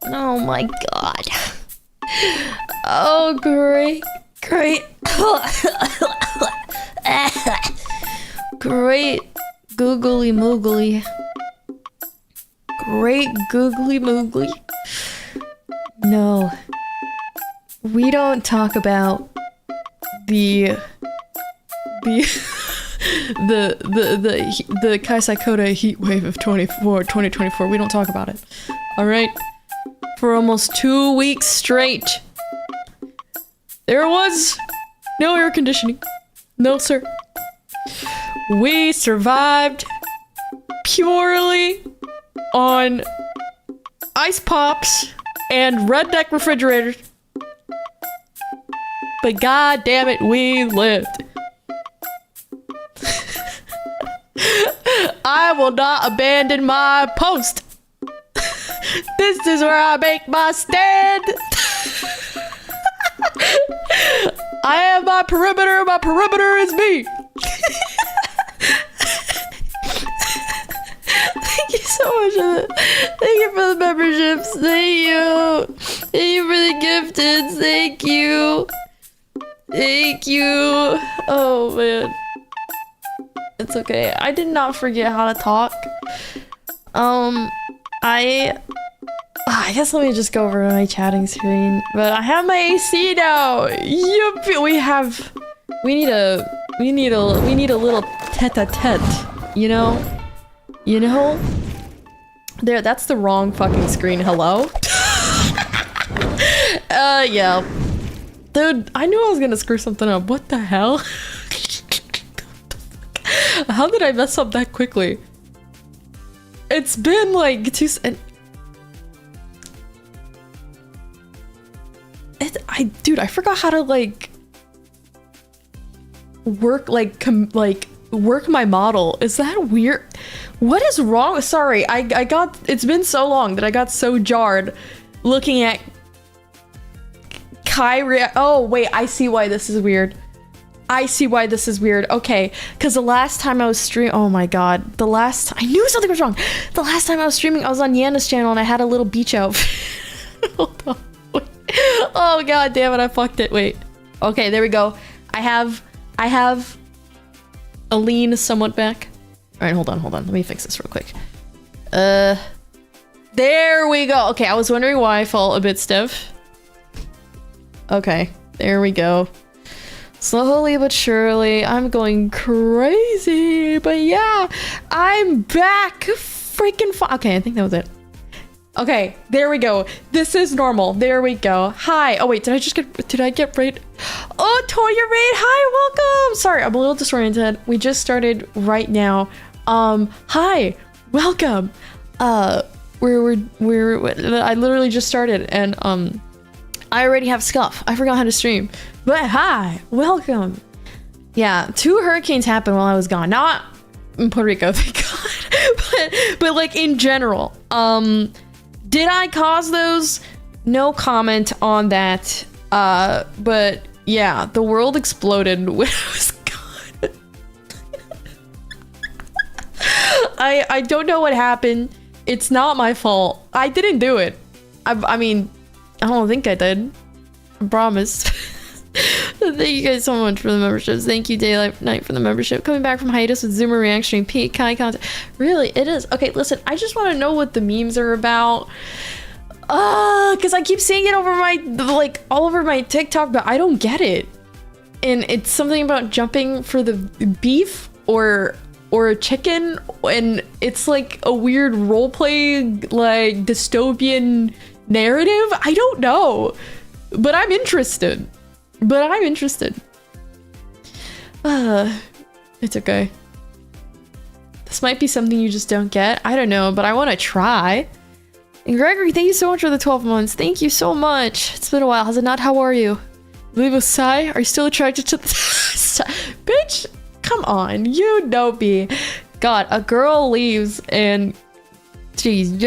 Oh my god. Oh, great. Great. Great googly moogly. Great googly moogly. No. We don't talk about the Saikota heat wave of 2024. We don't talk about it. Alright? For almost 2 weeks straight. There was no air conditioning. No, sir. We survived purely on ice pops and redneck refrigerators. But god damn it, we lived. I will not abandon my post. This is where I make my stand. I am my perimeter is me. Thank you so much. Thank you for the memberships. Thank you. Thank you for the gifteds. Thank you. Thank you. Oh man. It's okay. I did not forget how to talk. I guess let me just go over my chatting screen. But I have my AC now. Yup. We need a little tete-a-tete, you know? You know? There, that's the wrong fucking screen. Hello? Yeah. Dude, I knew I was gonna screw something up. What the hell? How did I mess up that quickly? It's been like dude, I forgot how to like work work my model. Is that weird? What is wrong? Sorry, it's been so long that I got so jarred looking at Kyrie. Oh wait, I see why this is weird. Okay, because the last time I was streaming, oh my god, I knew something was wrong. The last time I was streaming, I was on Yana's channel and I had a little beach outfit. Hold on. Wait. Oh god damn it, I fucked it. Wait. Okay, there we go. I have a lean somewhat back. All right, hold on. Let me fix this real quick. There we go. Okay, I was wondering why I felt a bit stiff. Okay, there we go. Slowly but surely, I'm going crazy. But yeah, I'm back. Freaking fun. Okay, I think that was it. Okay, there we go. This is normal. There we go. Hi. Oh wait, did I get raid? Oh, Toya raid. Hi, welcome. Sorry, I'm a little disoriented. We just started right now. Hi, welcome. I literally just started and I already have Scuff. I forgot how to stream. But hi, welcome. Yeah, 2 hurricanes happened while I was gone. Not in Puerto Rico, thank God. but like in general. Did I cause those? No comment on that. But yeah, the world exploded when I was gone. I don't know what happened. It's not my fault. I didn't do it. I mean, I don't think I did. I promise. Thank you guys so much for the memberships. Thank you, Daylight Night, for the membership. Coming back from hiatus with Zoomer reaction, peak Kai content. Really, it is. Okay, listen, I just want to know what the memes are about. Because I keep seeing it over my, like, all over my TikTok, but I don't get it. And it's something about jumping for the beef or a chicken, and it's like a weird roleplay, like, dystopian narrative. I don't know. But I'm interested. It's okay. This might be something you just don't get. I don't know, but I want to try. And Gregory, thank you so much for the 12 months. Thank you so much. It's been a while, has it not? How are you? Leave a sigh? Are you still attracted to the bitch? Come on, you know me. God, a girl leaves and geez, you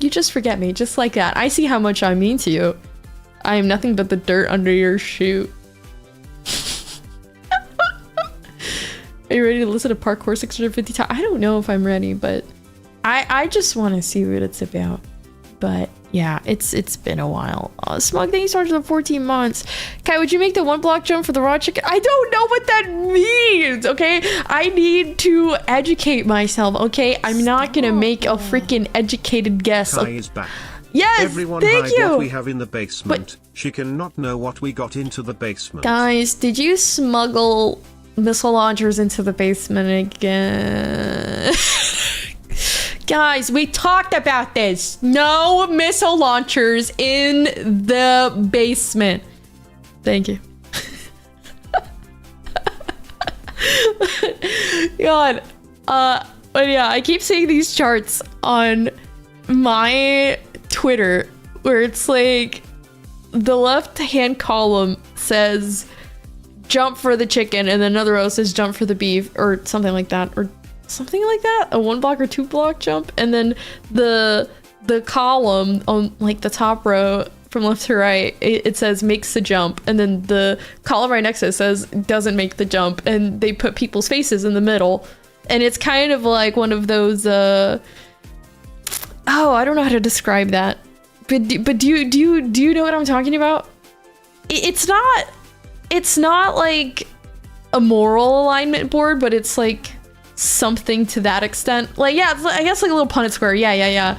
just forget me just like that. I see how much I mean to you. I am nothing but the dirt under your shoe. Are you ready to listen to Parkour 650 times? I don't know if I'm ready, but I just want to see what it's about. But Yeah, it's been a while. Smug, thank you so much for the 14 months. Kai, would you make the 1 block jump for the raw chicken? I don't know what that means, okay? I need to educate myself, okay? I'm not gonna make a freaking educated guess. Kai is back. Yes, everyone thank you. What we have in the basement. But she cannot know what we got into the basement. Guys, did you smuggle missile launchers into the basement again? Guys, we talked about this. No missile launchers in the basement. Thank you. God. But yeah, I keep seeing these charts on my Twitter where it's like the left-hand column says jump for the chicken and then another row says jump for the beef or something like that, or something like that, a 1 block or 2 block jump, and then the column on like the top row from left to right, it says makes the jump, and then the column right next to it says doesn't make the jump, and they put people's faces in the middle, and it's kind of like one of those oh, I don't know how to describe that, but do you know what I'm talking about? It's not like a moral alignment board, but it's like something to that extent. Like, yeah, I guess like a little Punnett square. Yeah.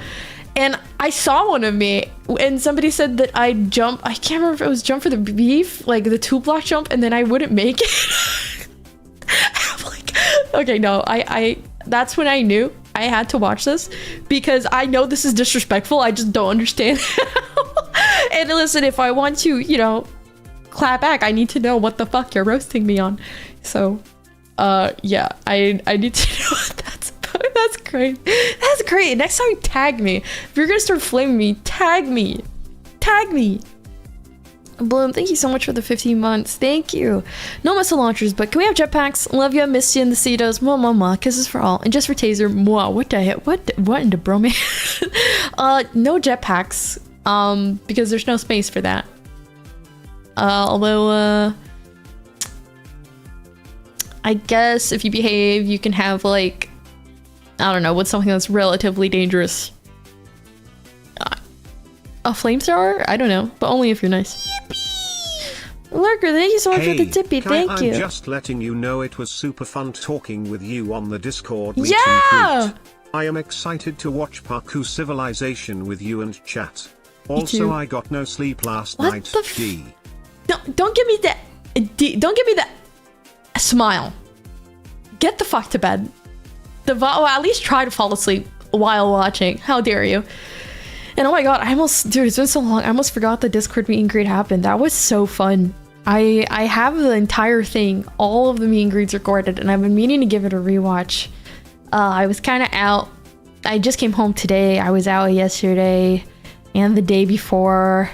And I saw one of me, and somebody said that I can't remember if it was jump for the beef, like the 2 block jump, and then I wouldn't make it. I'm like, okay, no, I that's when I knew I had to watch this, because I know this is disrespectful. I just don't understand. And listen, if I want to, you know, clap back, I need to know what the fuck you're roasting me on. So yeah, I need to know what that's about. That's great. That's great. Next time, tag me. If you're gonna start flaming me, tag me. Bloom, thank you so much for the 15 months. Thank you. No missile launchers, but can we have jetpacks? Love ya, miss you in the Cetos. Mwah. Kisses for all. And just for taser. Mwah. What the heck? What in the bromance? No jetpacks. Because there's no space for that. Although, I guess if you behave, you can have, like, I don't know, what's something that's relatively dangerous? A flamethrower? I don't know, but only if you're nice. Yippee! Lurker, thank you so much for the tippy. Thank you. I'm just letting you know it was super fun talking with you on the Discord meet yeah! and greet. I am excited to watch Parkour Civilization with you and chat. Also, I got no sleep last night. D. Don't give me that. Don't give me that smile. Get the fuck to bed. Well, at least try to fall asleep while watching. How dare you? And oh my god, dude, it's been so long. I almost forgot the Discord meet and greet happened. That was so fun. I have the entire thing, all of the meet and greets recorded, and I've been meaning to give it a rewatch. I was kind of out. I just came home today. I was out yesterday and the day before.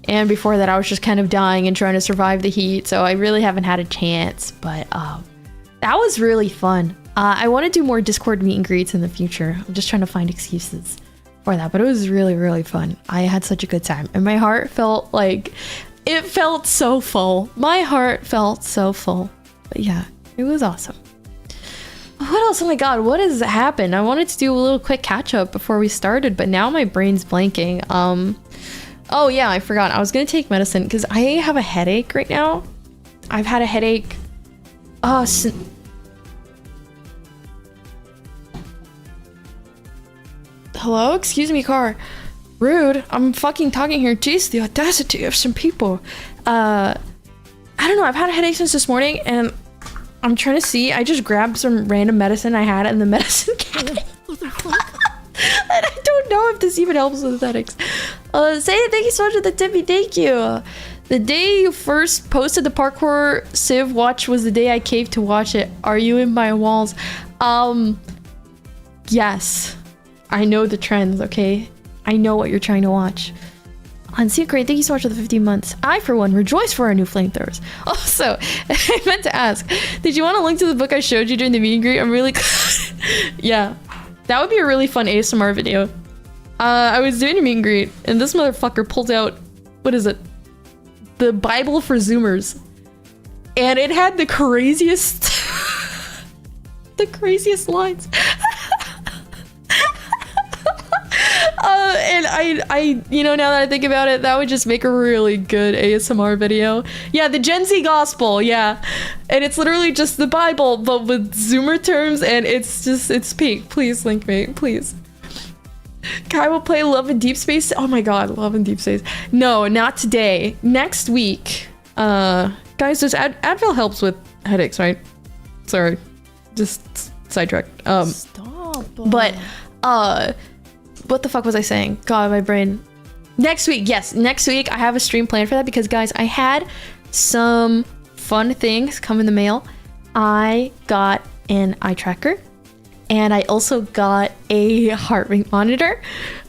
And before that, I was just kind of dying and trying to survive the heat. So I really haven't had a chance. But that was really fun. I want to do more Discord meet and greets in the future. I'm just trying to find excuses for that. But it was really, really fun. I had such a good time. And my heart felt like... It felt so full. My heart felt so full. But yeah, it was awesome. What else? Oh my god, what has happened? I wanted to do a little quick catch up before we started. But now my brain's blanking. Oh yeah, I forgot. I was gonna take medicine because I have a headache right now. I've had a headache. Hello? Excuse me, car. Rude. I'm fucking talking here. Jeez, the audacity of some people. I don't know. I've had a headache since this morning and I'm trying to see. I just grabbed some random medicine I had in the medicine cabinet. And I don't know if this even helps with headaches. Say thank you so much for the tippy. Thank you. The day you first posted the parkour Civ watch was the day I caved to watch it. Are you in my walls? Yes. I know the trends, okay? I know what you're trying to watch. On Secret, thank you so much for the 15 months. I, for one, rejoice for our new flamethrowers. Also, I meant to ask, did you want to link to the book I showed you during the meet and greet? I'm really... Yeah. That would be a really fun ASMR video. I was doing a meet and greet, and this motherfucker pulled out... What is it? The Bible for Zoomers. And it had the craziest... the craziest lines. And you know, now that I think about it, that would just make a really good ASMR video. Yeah, the Gen Z gospel, yeah. And it's literally just the Bible, but with Zoomer terms, and it's peak. Please link me, please. Kai will play Love in Deep Space. Oh my god, Love in Deep Space. No, not today. Next week. Guys, does Advil helps with headaches, right? Sorry, just sidetracked. Stop. But what the fuck was I saying? God, my brain. Next week, yes, next week I have a stream planned for that because guys, I had some fun things come in the mail. I got an eye tracker. And I also got a heart rate monitor.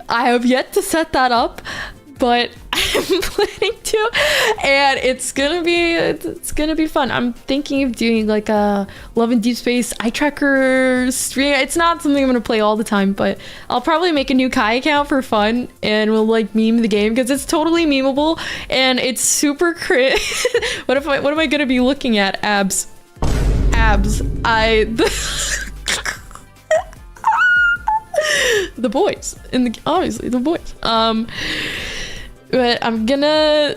I have yet to set that up, but I'm planning to, and it's gonna be fun. I'm thinking of doing like a Love in Deep Space eye tracker stream. It's not something I'm gonna play all the time, but I'll probably make a new Kai account for fun, and we'll like meme the game because it's totally memeable and it's super crit. What am I gonna be looking at? Abs. The boys obviously the boys. But I'm gonna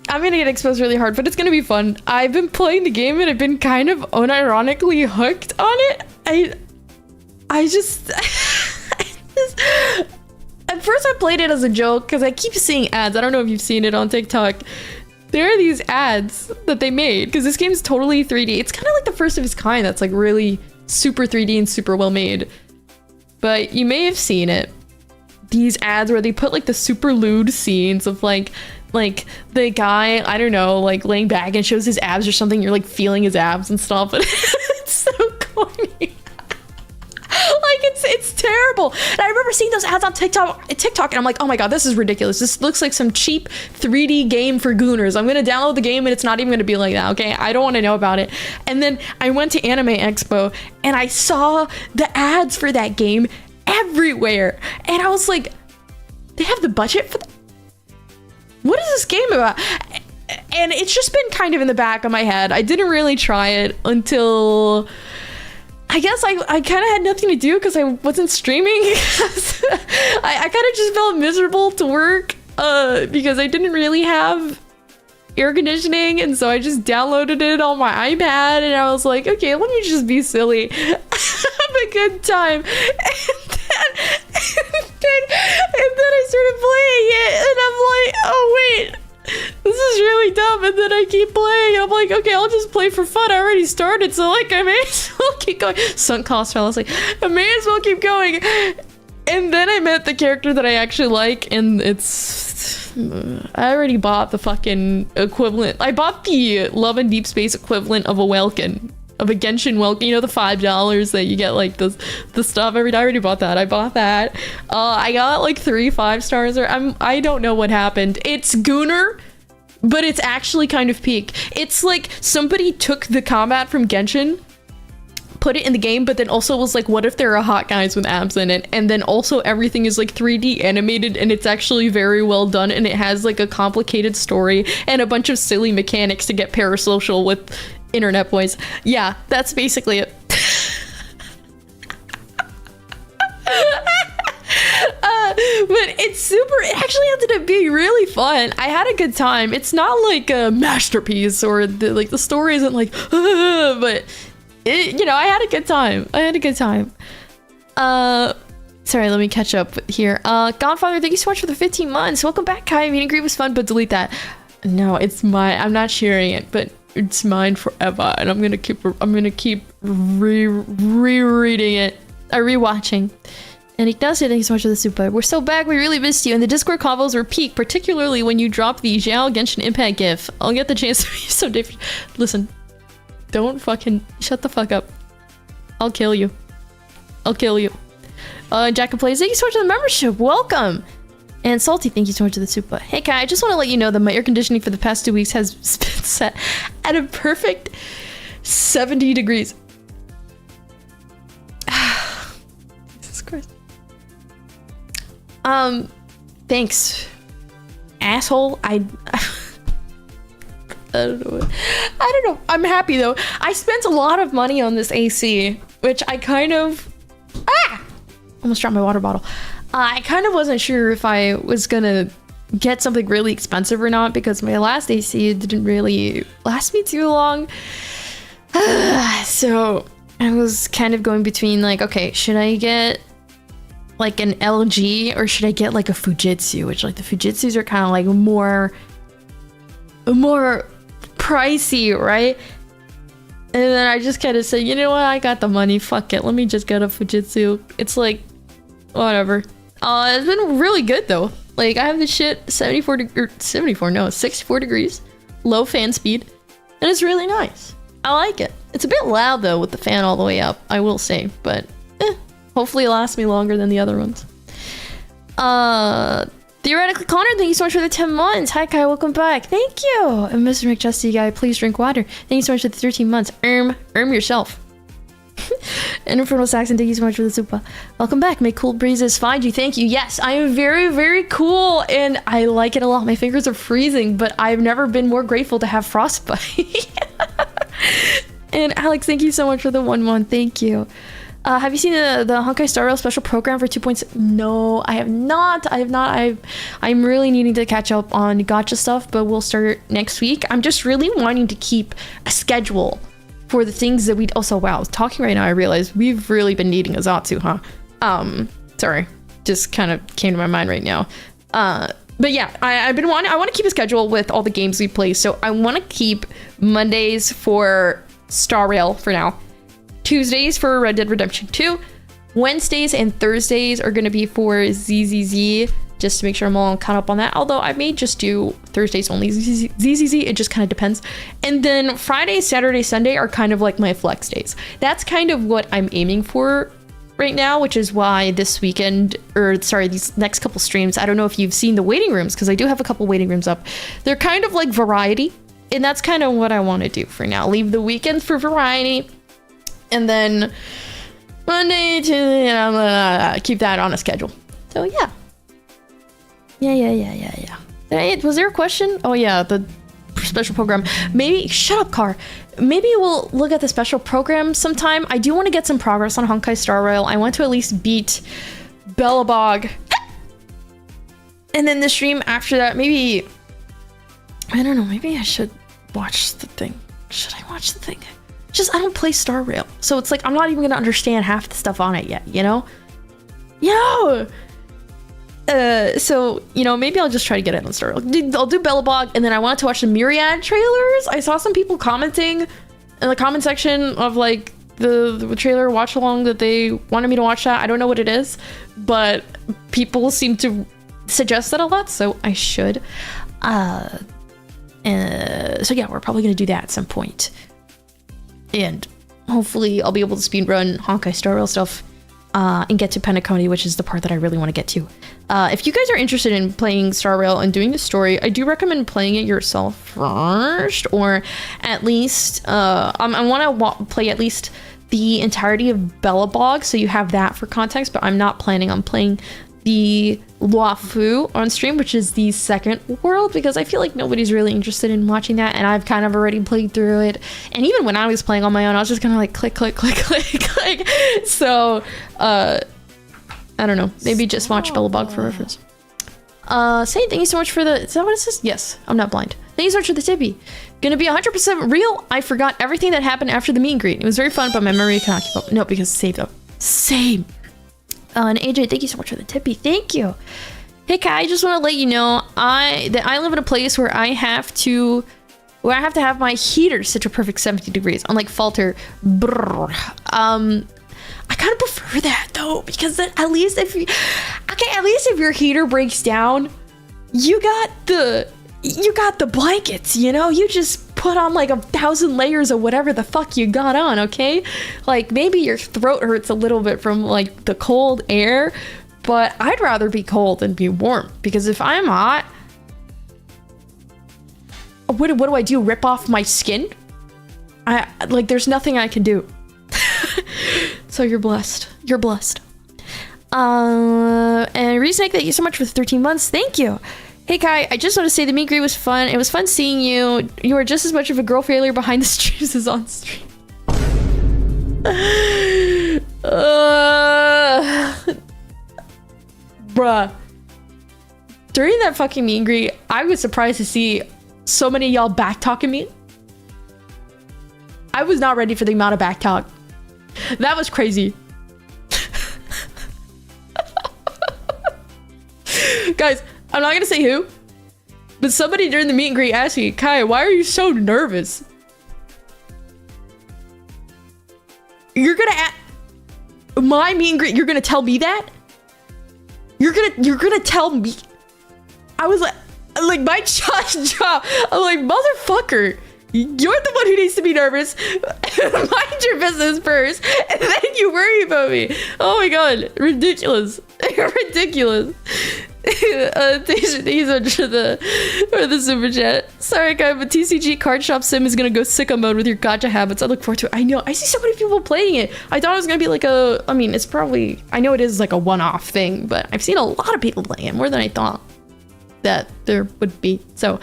get exposed really hard, but it's gonna be fun. I've been playing the game and I've been kind of unironically hooked on it. I just at first I played it as a joke because I keep seeing ads. I don't know if you've seen it on TikTok. There are these ads that they made because this game is totally 3D. It's kind of like the first of its kind that's like really super 3D and super well made. But you may have seen it. These ads where they put like the super lewd scenes of like the guy, I don't know, like laying back and shows his abs or something. You're like feeling his abs and stuff. And it's so corny. Like it's terrible. And I remember seeing those ads on TikTok and I'm like, oh my god, this is ridiculous. This looks like some cheap 3D game for gooners. I'm gonna download the game and it's not even gonna be like that, okay? I don't want to know about it. And then I went to Anime Expo and I saw the ads for that game everywhere. And I was like, they have the budget for that? What is this game about? And it's just been kind of in the back of my head. I didn't really try it until I guess I kind of had nothing to do because I wasn't streaming. I kind of just felt miserable to work because I didn't really have air conditioning, and so I just downloaded it on my iPad and I was like, okay, let me just be silly. Have a good time. And then I started playing it and I'm like, oh wait, this is really dumb. And then I keep playing and I'm like, okay, I'll just play for fun. I already started, so like I may as well keep going. Sunk cost fallacy. I may as well keep going. And then I met the character that I actually like, and I already bought the fucking equivalent. I bought the Love in Deep Space equivalent of a Welkin. Of a Genshin Welkin, you know, the $5 that you get like the stuff every day. I already bought that. I bought that. I got like 3 5-stars. I don't know what happened. It's Gooner, but it's actually kind of peak. It's like somebody took the combat from Genshin, put it in the game, but then also was like, what if there are hot guys with abs in it? And then also everything is like 3D animated and it's actually very well done, and it has like a complicated story and a bunch of silly mechanics to get parasocial with internet boys. Yeah, that's basically it. But it actually ended up being really fun. I had a good time. It's not like a masterpiece or the story isn't like but it, you know, I had a good time. Sorry, let me catch up here. Godfather, thank you so much for the 15 months. Welcome back, Kai. Meet and greet was fun, but delete that. No, it's mine. I'm not sharing it, but it's mine forever, and I'm gonna keep rereading it, rewatching. And Ignacio, thank you so much for the super. We're so back. We really missed you. And the Discord combos were peak, particularly when you drop the Xiao Genshin Impact gif. I'll get the chance to be so different. Listen, don't fucking shut the fuck up. I'll kill you. Jack and Plays, thank you so much for the membership. Welcome. And Salty, thank you so much for the super. Hey Kai, I just want to let you know that my air conditioning for the past 2 weeks has been set at a perfect 70 degrees. Jesus Christ. Thanks, asshole. I don't know. I'm happy though. I spent a lot of money on this AC, which I kind of Almost dropped my water bottle. I kind of wasn't sure if I was gonna get something really expensive or not because my last AC didn't really last me too long. So I was kind of going between like, okay, should I get like an LG or should I get like a Fujitsu? Which like the Fujitsus are kind of like more pricey, right? And then I just kind of said, you know what? I got the money. Fuck it. Let me just get a Fujitsu. It's like, whatever. It's been really good though. Like I have this shit 64 degrees, low fan speed, and it's really nice. I like it. It's a bit loud though with the fan all the way up, I will say, but hopefully it lasts me longer than the other ones. Theoretically, Connor, thank you so much for the 10 months. Hi Kai, welcome back. Thank you. And Mr. McJusty guy, please drink water. Thank you so much for the 13 months. Yourself. And Infernal Saxon, thank you so much for the super. Welcome back. May cool breezes find you. Thank you. Yes, I am very, very cool, and I like it a lot. My fingers are freezing, but I've never been more grateful to have frostbite. And Alex, thank you so much for the 1 month. Thank you. Have you seen the Honkai Star Rail special program for 2.6? No, I have not. I'm really needing to catch up on gacha stuff, but we'll start next week. I'm just really wanting to keep a schedule for the things that we also, wow, I was talking right now, I realized we've really been needing a Zatsu, huh? Sorry, just kind of came to my mind right now. But yeah, I want to keep a schedule with all the games we play, so I want to keep Mondays for Star Rail for now, Tuesdays for Red Dead Redemption 2, Wednesdays and Thursdays are going to be for ZZZ, just to make sure I'm all caught up on that. Although I may just do Thursdays only ZZZ, it just kind of depends. And then Friday, Saturday, Sunday are kind of like my flex days. That's kind of what I'm aiming for right now, which is why this weekend, or sorry, these next couple streams, I don't know if you've seen the waiting rooms, because I do have a couple waiting rooms up. They're kind of like variety, and that's kind of what I want to do for now. Leave the weekends for variety, and then Monday, Tuesday, and I'm gonna keep that on a schedule. So yeah. Yeah. Was there a question? Oh yeah, the special program. Maybe, shut up, Car. Maybe we'll look at the special program sometime. I do want to get some progress on Honkai Star Rail. I want to at least beat Belobog. And then the stream after that, maybe, I don't know, maybe I should watch the thing. Should I watch the thing? Just, I don't play Star Rail. So it's like, I'm not even going to understand half the stuff on it yet, you know? So, you know, maybe I'll just try to get it on Star Rail. I'll do Belobog, and then I wanted to watch the Myriad trailers. I saw some people commenting in the comment section of like the trailer watch along that they wanted me to watch that. I don't know what it is, but people seem to suggest that a lot, so I should. So yeah, we're probably gonna do that at some point. And hopefully I'll be able to speedrun Honkai Star Rail stuff and get to Penacony, which is the part that I really want to get to. If you guys are interested in playing Star Rail and doing the story, I do recommend playing it yourself first, or at least I want to play at least the entirety of Belobog, so you have that for context, but I'm not planning on playing the Luofu on stream, which is the second world, because I feel like nobody's really interested in watching that, and I've kind of already played through it. And even when I was playing on my own, I was just kind of like click. So I don't know, maybe just watch Belobog for reference. Say thank you so much for the, is that what it says? Yes, I'm not blind. Thank you so much for the tippy. Gonna be 100% real. I forgot everything that happened after the meet and greet. It was very fun, but my memory cannot keep up. No, because save though. Same. And AJ, thank you so much for the tippy. Thank you. Hey Kai, I just want to let you know I live in a place where I have to have my heater set to a perfect 70 degrees, unlike Falter. I kind of prefer that though, because then at least if your heater breaks down, you got the blankets, you know? You just put on like 1,000 layers of whatever the fuck you got on, okay? Like maybe your throat hurts a little bit from like the cold air, but I'd rather be cold than be warm, because if I'm hot, what do I do? Rip off my skin? There's nothing I can do. So you're blessed. You're blessed. And Resnake, thank you so much for the 13 months. Thank you. Hey Kai, I just want to say the meet and greet was fun. It was fun seeing you. You are just as much of a girl failure behind the streams as on stream. Bruh. During that fucking meet and greet, I was surprised to see so many of y'all back talking me. I was not ready for the amount of back talk. That was crazy. Guys, I'm not gonna say who, but somebody during the meet and greet asked me, Kai, why are you so nervous? You're gonna my meet and greet, you're gonna tell me that? You're gonna tell me? I was like my jaw dropped. I'm like, motherfucker, you're the one who needs to be nervous. Mind your business first, and then you worry about me. Oh my god, ridiculous. Ridiculous. Thanks so much for the super chat. Sorry guy, but TCG card shop sim is gonna go sicko mode with your gacha habits. I look forward to it. I know, I see so many people playing it. I thought it was gonna be like a, I mean, it's probably, I know it is like a one-off thing, but I've seen a lot of people playing it, more than I thought that there would be. So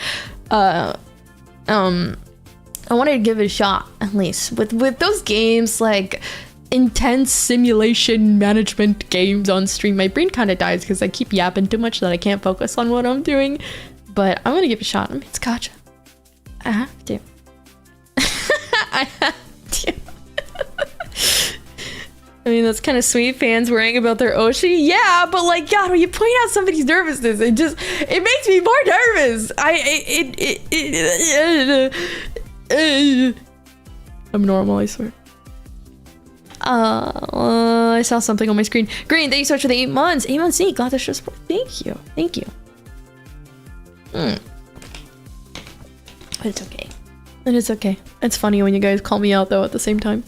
I wanted to give it a shot, at least with those games, like intense simulation management games on stream. My brain kind of dies because I keep yapping too much that I can't focus on what I'm doing, but I'm gonna give it a shot. I mean, it's gacha. I have to. I have to. I mean, that's kind of sweet. Fans worrying about their Oshi. Yeah, but like, God, when you point out somebody's nervousness, it makes me more nervous. I'm normal, I swear. I saw something on my screen. Green, thank you so much for the 8 months. 8 months, neat. Glad to show support. Thank you. Thank you. But it's okay. It is okay. It's funny when you guys call me out, though, at the same time.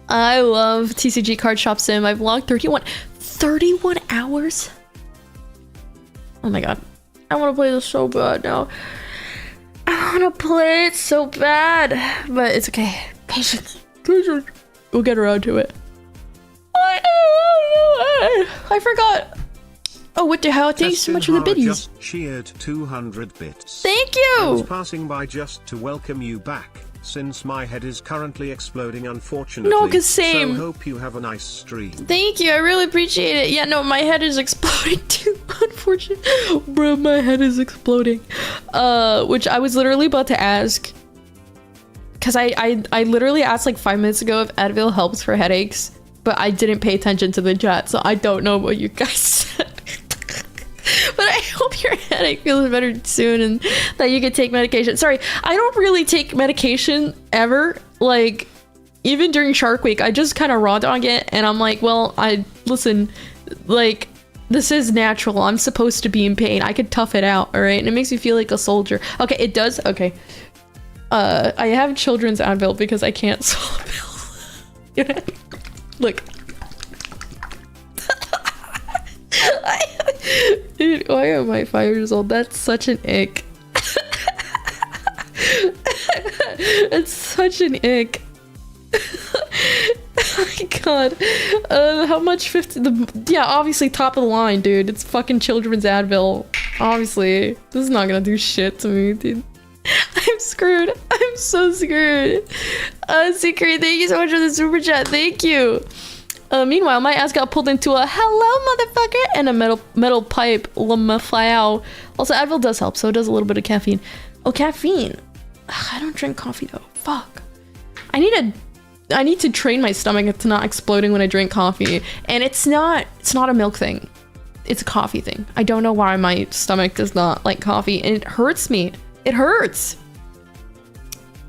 I love TCG Card Shop Sim. I've logged 31 hours? Oh my god. I want to play this so bad now. I want to play it so bad. But it's okay. Patience. We'll get around to it. I forgot. Oh, what the hell? Thanks so much for the biddies. Just cheered 200 bits. Thank you. I was passing by just to welcome you back, since my head is currently exploding, unfortunately. No, cause same. So hope you have a nice stream. Thank you. I really appreciate it. Yeah, no, my head is exploding too. Unfortunately, bro, my head is exploding. Which I was literally about to ask. Because I literally asked like 5 minutes ago if Advil helps for headaches, but I didn't pay attention to the chat, so I don't know what you guys said. But I hope your headache feels better soon and that you can take medication. Sorry, I don't really take medication ever. Like, even during Shark Week, I just kind of raw dog it, and I'm like, well, listen, like, this is natural. I'm supposed to be in pain. I could tough it out, all right? And it makes me feel like a soldier. Okay, it does? Okay. I have children's Advil because I can't swallow pills. Look. Dude, why am I 5 years old? That's such an ick. It's such an ick. Oh my god. How much? 50? Yeah, obviously top of the line, dude. It's fucking children's Advil. Obviously. This is not gonna do shit to me, dude. I'm screwed. I'm so screwed. Secret, thank you so much for the super chat. Thank you. Meanwhile, my ass got pulled into a hello motherfucker and a metal pipe. Lamaflau. Also, Advil does help, so it does a little bit of caffeine. Oh, caffeine. Ugh, I don't drink coffee though. Fuck. I need to train my stomach to not exploding when I drink coffee. And it's not a milk thing. It's a coffee thing. I don't know why my stomach does not like coffee, and it hurts me. It hurts.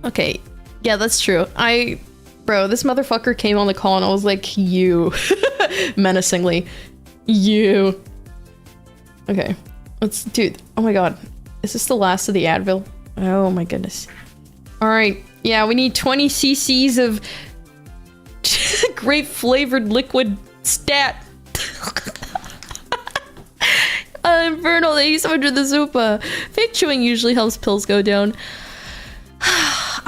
Okay. Yeah, that's true. Bro, this motherfucker came on the call and I was like, you. Menacingly. You. Okay. Dude, oh my god. Is this the last of the Advil? Oh my goodness. Alright. Yeah, we need 20 cc's of grape flavored liquid stat. Infernal, thank you so much for the Zupa. Fake chewing usually helps pills go down.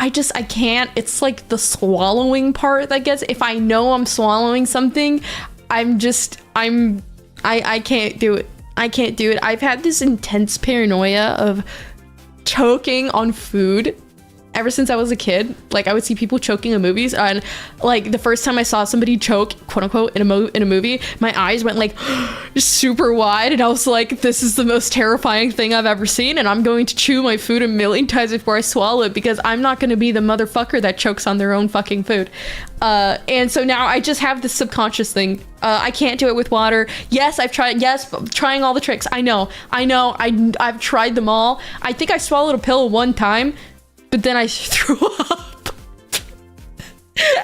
I can't. It's like the swallowing part that gets, if I know I'm swallowing something, I can't do it. I can't do it. I've had this intense paranoia of choking on food ever since I was a kid. Like, I would see people choking in movies, and like the first time I saw somebody choke, quote unquote, in a movie, my eyes went like super wide, and I was like, this is the most terrifying thing I've ever seen, and I'm going to chew my food a million times before I swallow it, because I'm not going to be the motherfucker that chokes on their own fucking food. And so now I just have this subconscious thing. I can't do it with water. Yes, I've tried. Yes, trying all the tricks. I know. I've tried them all. I think I swallowed a pill one time, but then I threw up.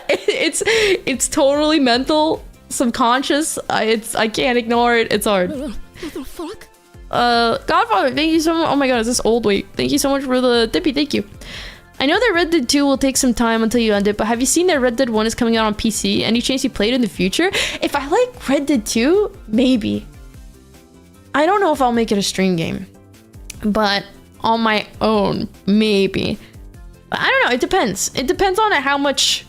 It's totally mental, subconscious. I can't ignore it. It's hard. What the fuck? Godfather, thank you so much. Oh my god, is this old? Wait, thank you so much for the dippy. Thank you. I know that Red Dead 2 will take some time until you end it, but have you seen that Red Dead 1 is coming out on PC? Any chance you play it in the future? If I like Red Dead 2, maybe. I don't know if I'll make it a stream game, but on my own, maybe. But I don't know, it depends. It depends on how much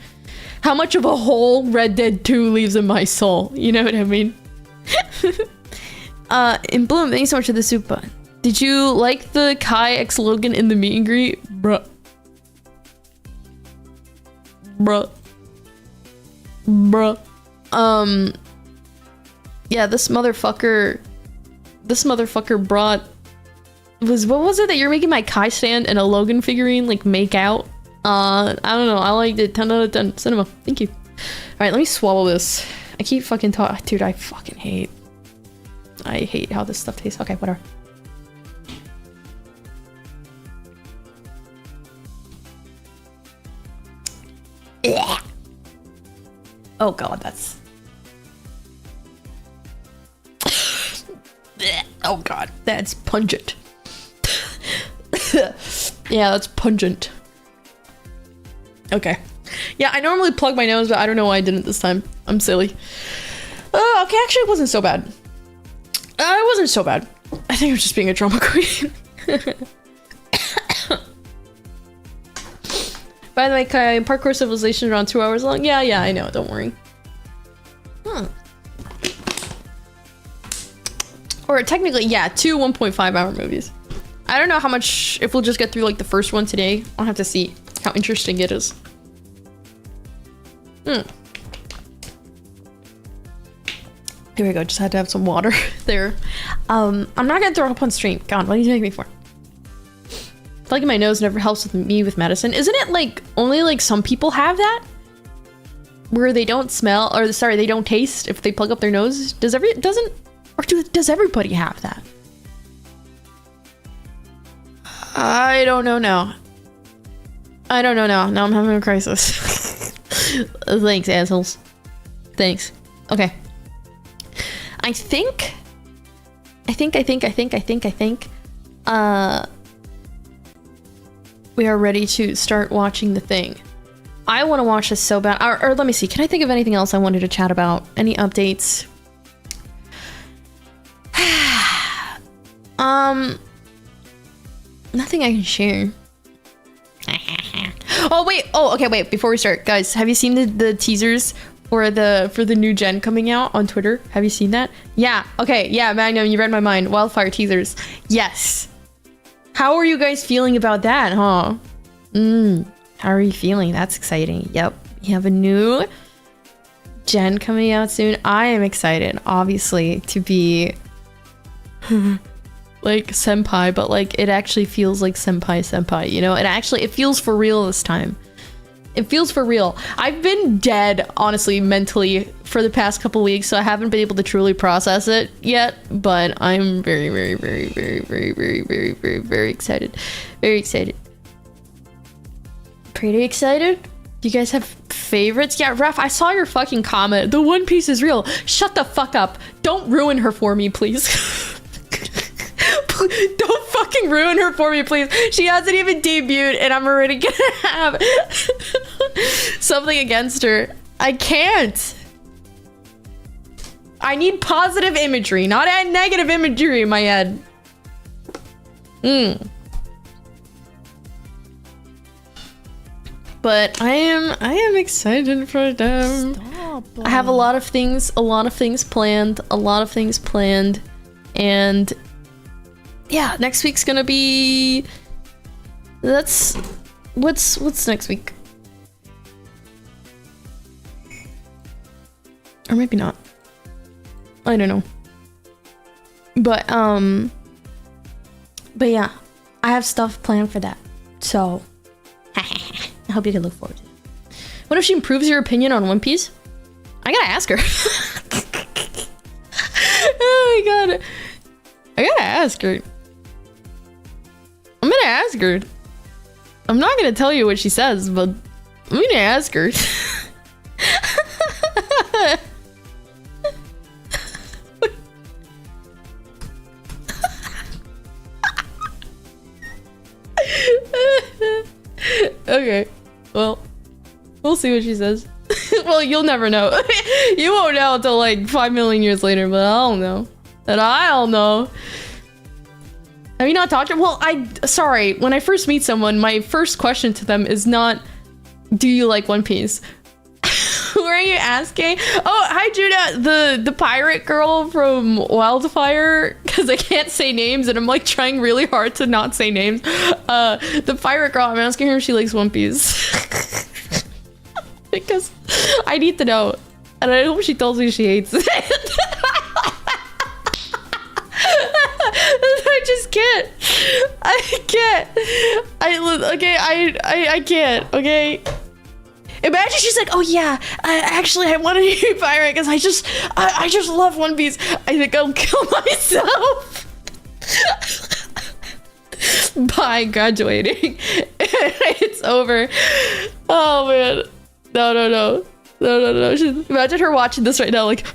of a hole Red Dead 2 leaves in my soul. You know what I mean? In Bloom, thanks so much for the soup bun. Did you like the Kai X Logan in the meet and greet? Bruh. Yeah, this motherfucker brought, what was it that you're making my Kai stand and a Logan figurine like make out? I don't know, I liked it. 10 out of 10. Cinema, thank you. Alright, let me swallow this. I keep fucking talking, dude, I hate how this stuff tastes. Okay, whatever. Yeah. Oh god, that's... Oh god, that's pungent. Yeah, that's pungent. Okay. Yeah, I normally plug my nose, but I don't know why I didn't this time. I'm silly. Okay, actually it wasn't so bad. It wasn't so bad. I think I'm just being a drama queen. By the way, Kai, Parkour Civilization is around 2 hours long. Yeah, I know. Don't worry. Or technically, yeah, 2 1.5-hour movies. I don't know how much, if we'll just get through like the first one today. I'll have to see how interesting it is. Here we go. Just had to have some water there. I'm not gonna throw up on stream. God, what do you make me for? Plugging my nose never helps with medicine. Isn't it like only like some people have that? Where they don't smell, or sorry, they don't taste if they plug up their nose? Does everybody have that? I don't know now. I don't know now. Now I'm having a crisis. Thanks, assholes. Thanks. Okay. I think we are ready to start watching The Thing. I want to watch this so bad. Or let me see. Can I think of anything else I wanted to chat about? Any updates? Nothing I can share. Oh wait. Oh, okay. Wait. Before we start, guys, have you seen the teasers for the new gen coming out on Twitter? Have you seen that? Yeah. Okay. Yeah, Magnum, you read my mind. Wildfire teasers. Yes. How are you guys feeling about that, huh? How are you feeling? That's exciting. Yep. You have a new gen coming out soon. I am excited, obviously, to be like senpai, but like it actually feels like senpai, you know? It feels for real this time. It feels for real. I've been dead, honestly, mentally for the past couple weeks, so I haven't been able to truly process it yet, but I'm very, very, very, very, very, very, very, very, very excited. Very excited. Pretty excited? Do you guys have favorites? Yeah, Ref, I saw your fucking comment. The One Piece is real. Shut the fuck up. Don't ruin her for me, please. Don't fucking ruin her for me, please. She hasn't even debuted, and I'm already gonna have something against her. I can't. I need positive imagery, not negative imagery in my head. But I am excited for them. Stop. I have a lot of things planned, and yeah, next week's gonna be, let's what's next week? Or maybe not. I don't know. But yeah, I have stuff planned for that. So I hope you can look forward to it. What if she improves your opinion on One Piece? I gotta ask her. Oh my god. I gotta ask her. I'm gonna ask her. I'm not gonna tell you what she says, but I'm gonna ask her. Okay, well, we'll see what she says. Well, you'll never know. You won't know until like 5 million years later, but I'll know. And I'll know. Have you not talked to her? Well, sorry, when I first meet someone, my first question to them is not, do you like One Piece? Who are you asking? Oh, hi Judah, the pirate girl from Wildfire, because I can't say names and I'm like trying really hard to not say names. The pirate girl, I'm asking her if she likes One Piece. Because I need to know. And I hope she tells me she hates it. I just can't. I can't. I can't, okay? Imagine she's like, oh yeah, I wanted to be pirate because I just love One Piece. I think I'll kill myself. Bye, graduating. It's over. Oh man. No. Imagine her watching this right now, like,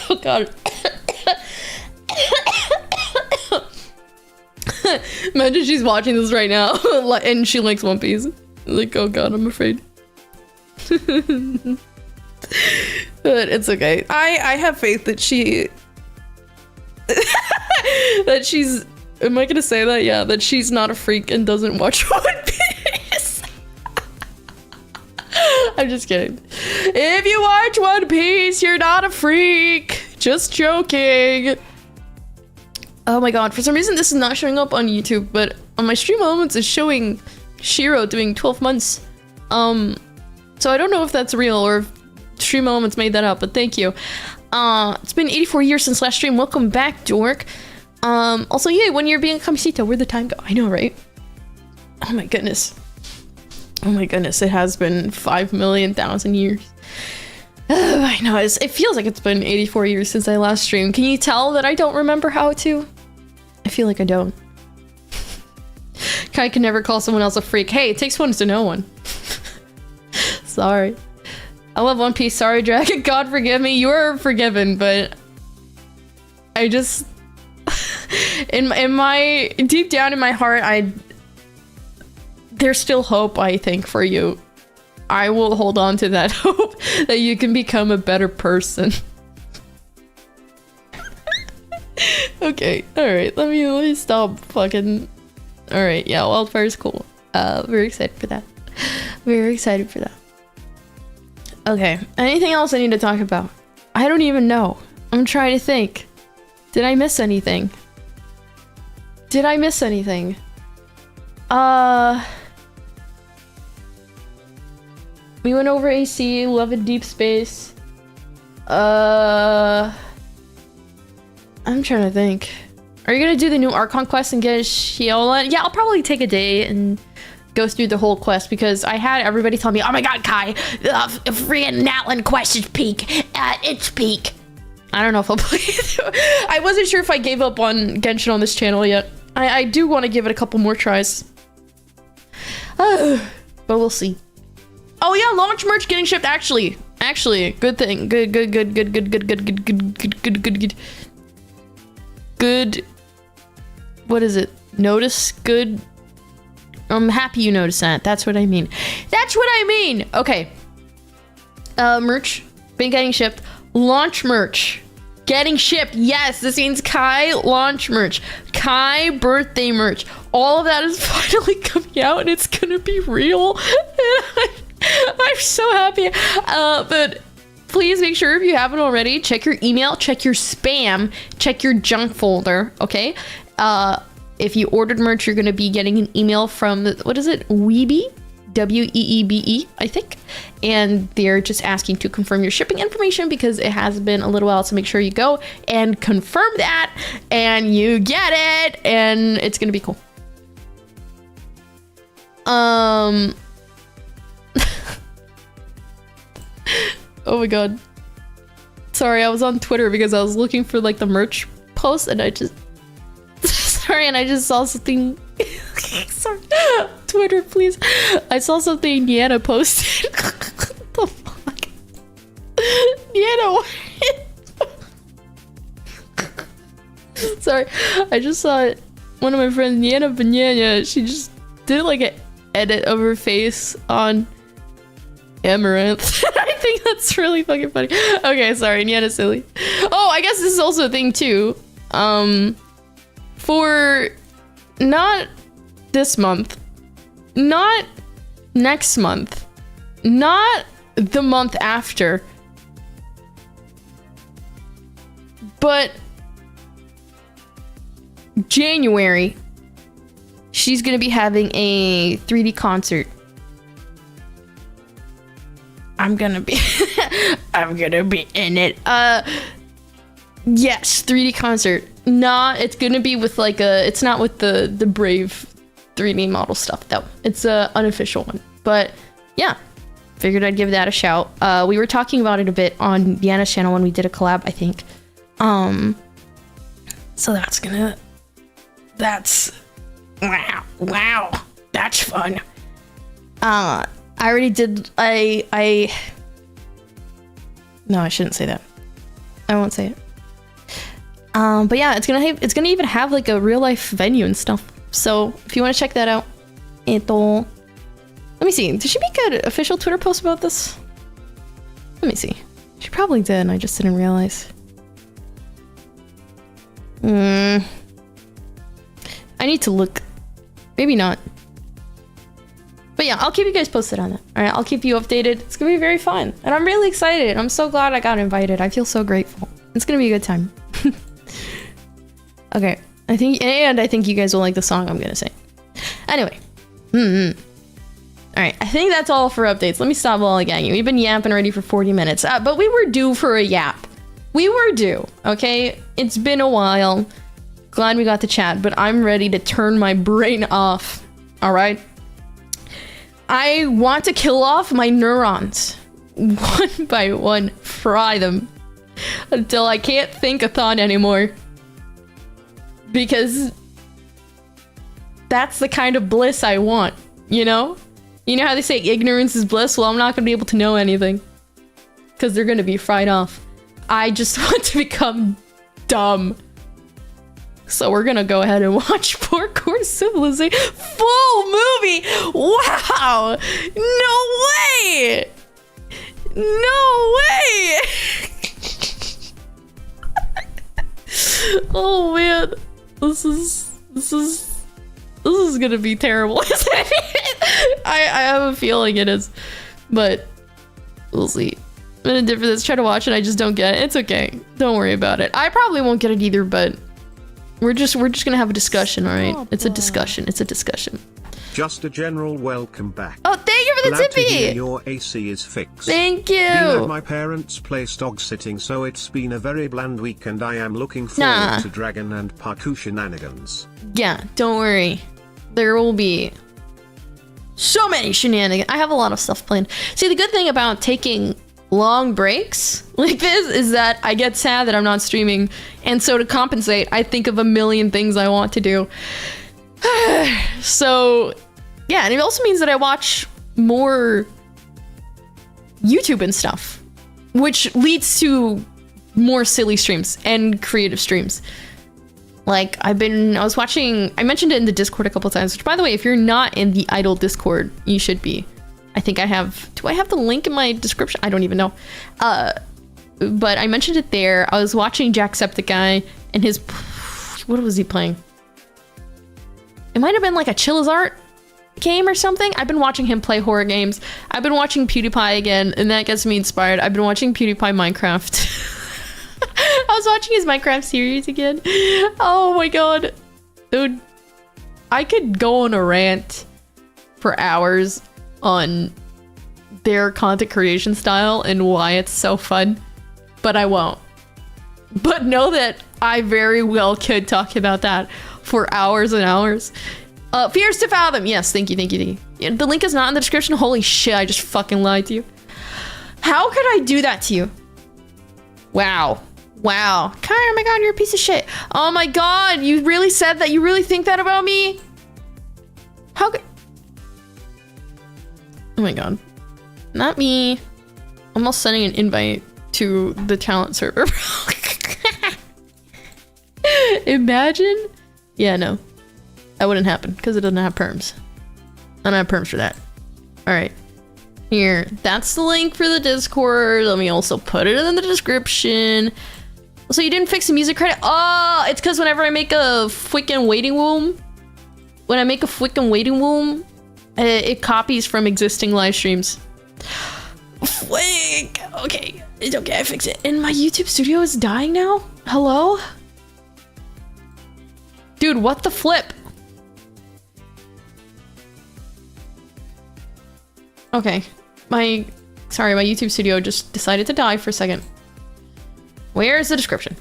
oh god. Imagine she's watching this right now and she likes One Piece. Like, oh god, I'm afraid. But it's okay. I have faith that that she's, am I gonna say that? Yeah, that she's not a freak and doesn't watch One Piece. I'm just kidding. If you watch One Piece, you're not a freak. Just joking. Oh my god, for some reason this is not showing up on YouTube, but on my stream moments it's showing Shiro doing 12 months. So I don't know if that's real or if stream moments made that up, but thank you. It's been 84 years since last stream. Welcome back, Dork. Also, yay, 1 year being a Camisita. Where'd the time go? I know, right? Oh my goodness. Oh my goodness, it has been 5,000,000 years. I know, it feels like it's been 84 years since I last streamed. Can you tell that I don't remember how to? I feel like I don't. Kai can never call someone else a freak. Hey, it takes one to know one. Sorry. I love One Piece. Sorry, Dragon. God forgive me. You are forgiven, but I just in my deep down in my heart, there's still hope, I think, for you. I will hold on to that hope that you can become a better person. Okay, alright, let me stop fucking. Alright, yeah, Wildfire is cool. Very excited for that. Very excited for that. Okay, anything else I need to talk about? I don't even know. I'm trying to think. Did I miss anything? Did I miss anything? We went over AC, Love in Deep Space. I'm trying to think. Are you gonna do the new Archon quest and get a Shiola? Yeah, I'll probably take a day and go through the whole quest because I had everybody tell me, oh my god, Kai, freaking Natlan quest is peak. It's peak. I don't know if I'll play it. I wasn't sure if I gave up on Genshin on this channel yet. I do want to give it a couple more tries. But we'll see. Oh yeah, launch merch getting shipped. Actually, good thing. Good. What is it? Notice? Good. I'm happy you noticed that. That's what I mean. That's what I mean. Okay. Merch been getting shipped. Launch merch getting shipped. Yes, this means Kai launch merch, Kai birthday merch. All of that is finally coming out, and it's gonna be real. I'm so happy. But please make sure if you haven't already, check your email, check your spam, check your junk folder. Okay. If you ordered merch, you're going to be getting an email from, what is it? Weebe? W-E-E-B-E, I think. And they're just asking to confirm your shipping information because it has been a little while. So make sure you go and confirm that and you get it. And it's going to be cool. Oh my god. Sorry, I was on Twitter because I was looking for like the merch post and I just... Sorry, and I just saw something... Sorry. Twitter, please. I saw something Niana posted. What the fuck? Niana, what? Sorry, I just saw it. One of my friends, Niana Banana, she just did like an edit of her face on Amaranth. I think that's really fucking funny. Okay, sorry, Niana's silly. Oh, I guess this is also a thing too. For not this month, not next month, not the month after, but January, she's gonna be having a 3D concert. I'm gonna be I'm gonna be in it. Yes, 3D concert. It's gonna be with like it's not with the Brave 3D model stuff though. It's a unofficial one. But yeah, figured I'd give that a shout. We were talking about it a bit on Deanna's channel when we did a collab, I think. So that's wow, that's fun. I already did. No, I shouldn't say that. I won't say it. But yeah, it's gonna even have like a real life venue and stuff. So if you want to check that out, let me see. Did she make an official Twitter post about this? Let me see. She probably did, and I just didn't realize. I need to look. Maybe not. But yeah, I'll keep you guys posted on that. All right, I'll keep you updated. It's gonna be very fun, and I'm really excited. I'm so glad I got invited. I feel so grateful. It's gonna be a good time. Okay, I think you guys will like the song I'm gonna sing. Anyway, all right, I think that's all for updates. Let me stop lollygagging. We've been yapping already for 40 minutes, but we were due for a yap. We were due. Okay, it's been a while. Glad we got to chat, but I'm ready to turn my brain off. All right. I want to kill off my neurons one by one, fry them until I can't think a thought anymore. Because that's the kind of bliss I want, you know? You know how they say ignorance is bliss? Well, I'm not going to be able to know anything because they're going to be fried off. I just want to become dumb. So we're gonna go ahead and watch Parkour Civilization full movie. Wow! No way! No way! Oh man, this is gonna be terrible. I have a feeling it is, but we'll see. I'm gonna do for this. Try to watch it. I just don't get it. It's okay. Don't worry about it. I probably won't get it either, but. We're just gonna have a discussion, all right? It's a discussion. It's a discussion. Just a general welcome back. Oh, thank you for the Glad tippy. To hear your AC is fixed. Thank you. Been at my parents' place dog sitting, so it's been a very bland week, and I am looking forward to Dragon and Parkour shenanigans. Yeah, don't worry. There will be so many shenanigans. I have a lot of stuff planned. See, the good thing about taking long breaks like this is that I get sad that I'm not streaming, and so to compensate I think of a million things I want to do. So yeah, and it also means that I watch more YouTube and stuff, which leads to more silly streams and creative streams. Like I was watching, I mentioned it in the Discord a couple times, which by the way, if you're not in the Idol Discord, you should be. I think I have, do I have the link in my description? I don't even know. But I mentioned it there. I was watching Jacksepticeye and his, what was he playing? It might have been like a Chillizart game or something. I've been watching him play horror games. I've been watching PewDiePie again, and that gets me inspired. I've been watching PewDiePie Minecraft. I was watching his Minecraft series again. Oh my god. Dude, I could go on a rant for hours on their content creation style and why it's so fun, but I won't. But know that I very well could talk about that for hours and hours. Fears to Fathom. Yes, thank you, thank you, thank you. Yeah, the link is not in the description. Holy shit, I just fucking lied to you. How could I do that to you? Wow. Wow. Kai, oh my god, you're a piece of shit. Oh my god, you really said that? You really think that about me? How could... Oh my god. Not me. Almost sending an invite to the talent server. Imagine? Yeah, no. That wouldn't happen because it doesn't have perms. I don't have perms for that. Alright. Here. That's the link for the Discord. Let me also put it in the description. So you didn't fix the music credit? Oh, it's because whenever I make a freaking waiting room, it copies from existing live streams. Flick. Okay, it's okay, I fix it. And my YouTube studio is dying now? Hello? Dude, what the flip? Okay, my YouTube studio just decided to die for a second. Where is the description?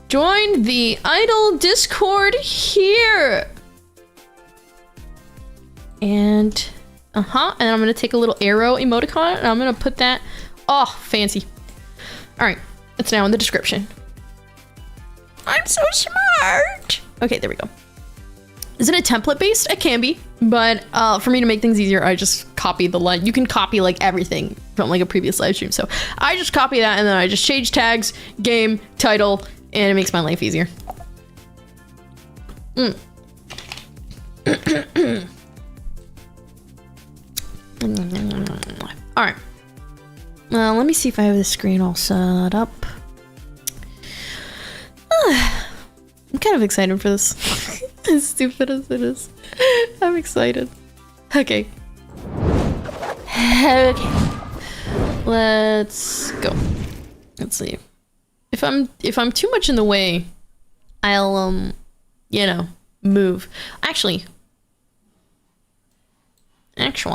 Join the Idol Discord here. And and I'm gonna take a little arrow emoticon and I'm gonna put that. Oh, fancy. All right, it's now in the description. I'm so smart. Okay, there we go. Is it a template based? It can be, but for me to make things easier, I just copy the line. You can copy like everything from like a previous live stream. So I just copy that and then I just change tags, game, title, and it makes my life easier. All right. Let me see if I have the screen all set up. I'm kind of excited for this. As stupid as it is. I'm excited. Okay. Okay. Let's go. Let's see. If I'm too much in the way, I'll you know, move. Actually. Let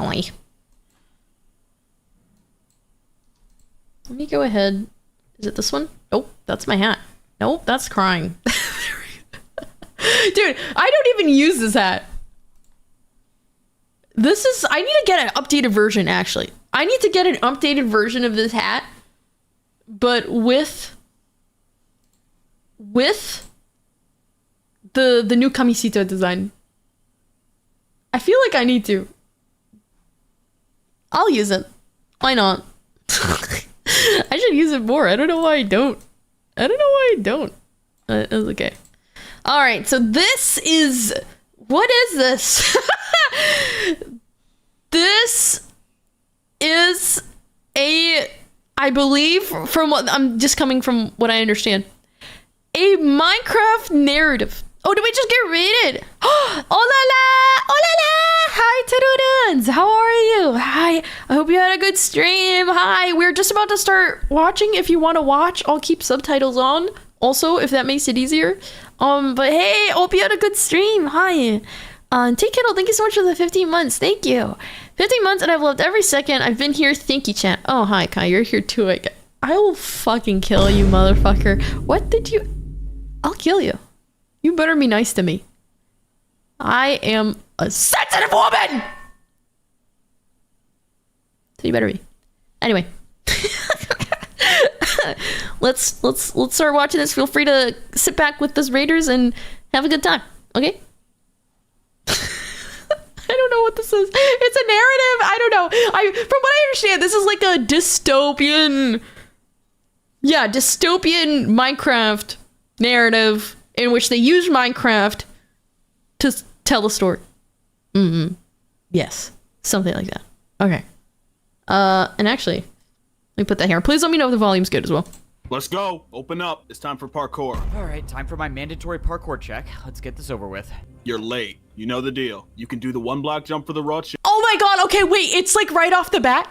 me go ahead. Is it this one? Oh, that's my hat. Nope, that's crying. Dude, I don't even use this hat. I need to get an updated version, actually. I need to get an updated version of this hat, but with the new camiseta design. I feel like I need to. I'll use it. Why not? I should use it more. I don't know why I don't. It's okay. All right, so this is... What is this? This is I believe, from what I'm just coming from what I understand, a Minecraft narrative. Oh, did we just get raided? Oh la la! Oh la la! Hi, Turuduns! How are you? Hi, I hope you had a good stream. Hi, we're just about to start watching. If you want to watch, I'll keep subtitles on. Also, if that makes it easier. But hey, hope you had a good stream. Hi. T Kittle, thank you so much for the 15 months. Thank you. 15 months and I've loved every second. I've been here. Thank you, chat. Oh, hi, Kai. You're here too. I will fucking kill you, motherfucker. What did you... I'll kill you. You better be nice to me. I am a sensitive woman! So you better be. Anyway. Let's start watching this. Feel free to sit back with us Raiders and have a good time. Okay? I don't know what this is. It's a narrative. I don't know. From what I understand, this is like a dystopian... Yeah, dystopian Minecraft narrative in which they use Minecraft to tell a story. Yes. Something like that. Okay. And actually, let me put that here. Please let me know if the volume's good as well. Let's go. Open up. It's time for parkour. All right, time for my mandatory parkour check. Let's get this over with. You're late. You know the deal. You can do the one block jump for the raw chicken. Oh my god, okay, wait, it's like right off the bat?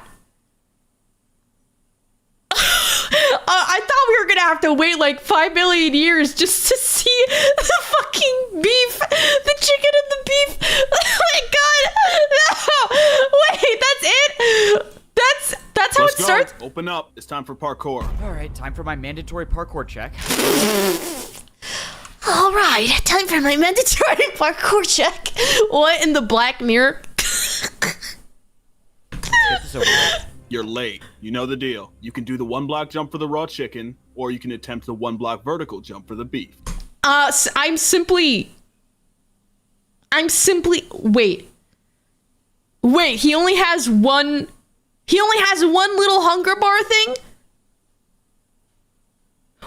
I thought we were gonna have to wait like 5 million years just to see the fucking beef, the chicken and the beef. Oh my god! No! Wait, that's it? That's how Let's it starts? go. Open up. It's time for parkour. All right, time for my mandatory parkour check. All right, time for my mandatory parkour check. What in the Black Mirror? Let's get this over with. You're late. You know the deal. You can do the 1 block jump for the raw chicken, or you can attempt the 1 block vertical jump for the beef. I'm simply. Wait. He only has one. He only has one little hunger bar thing?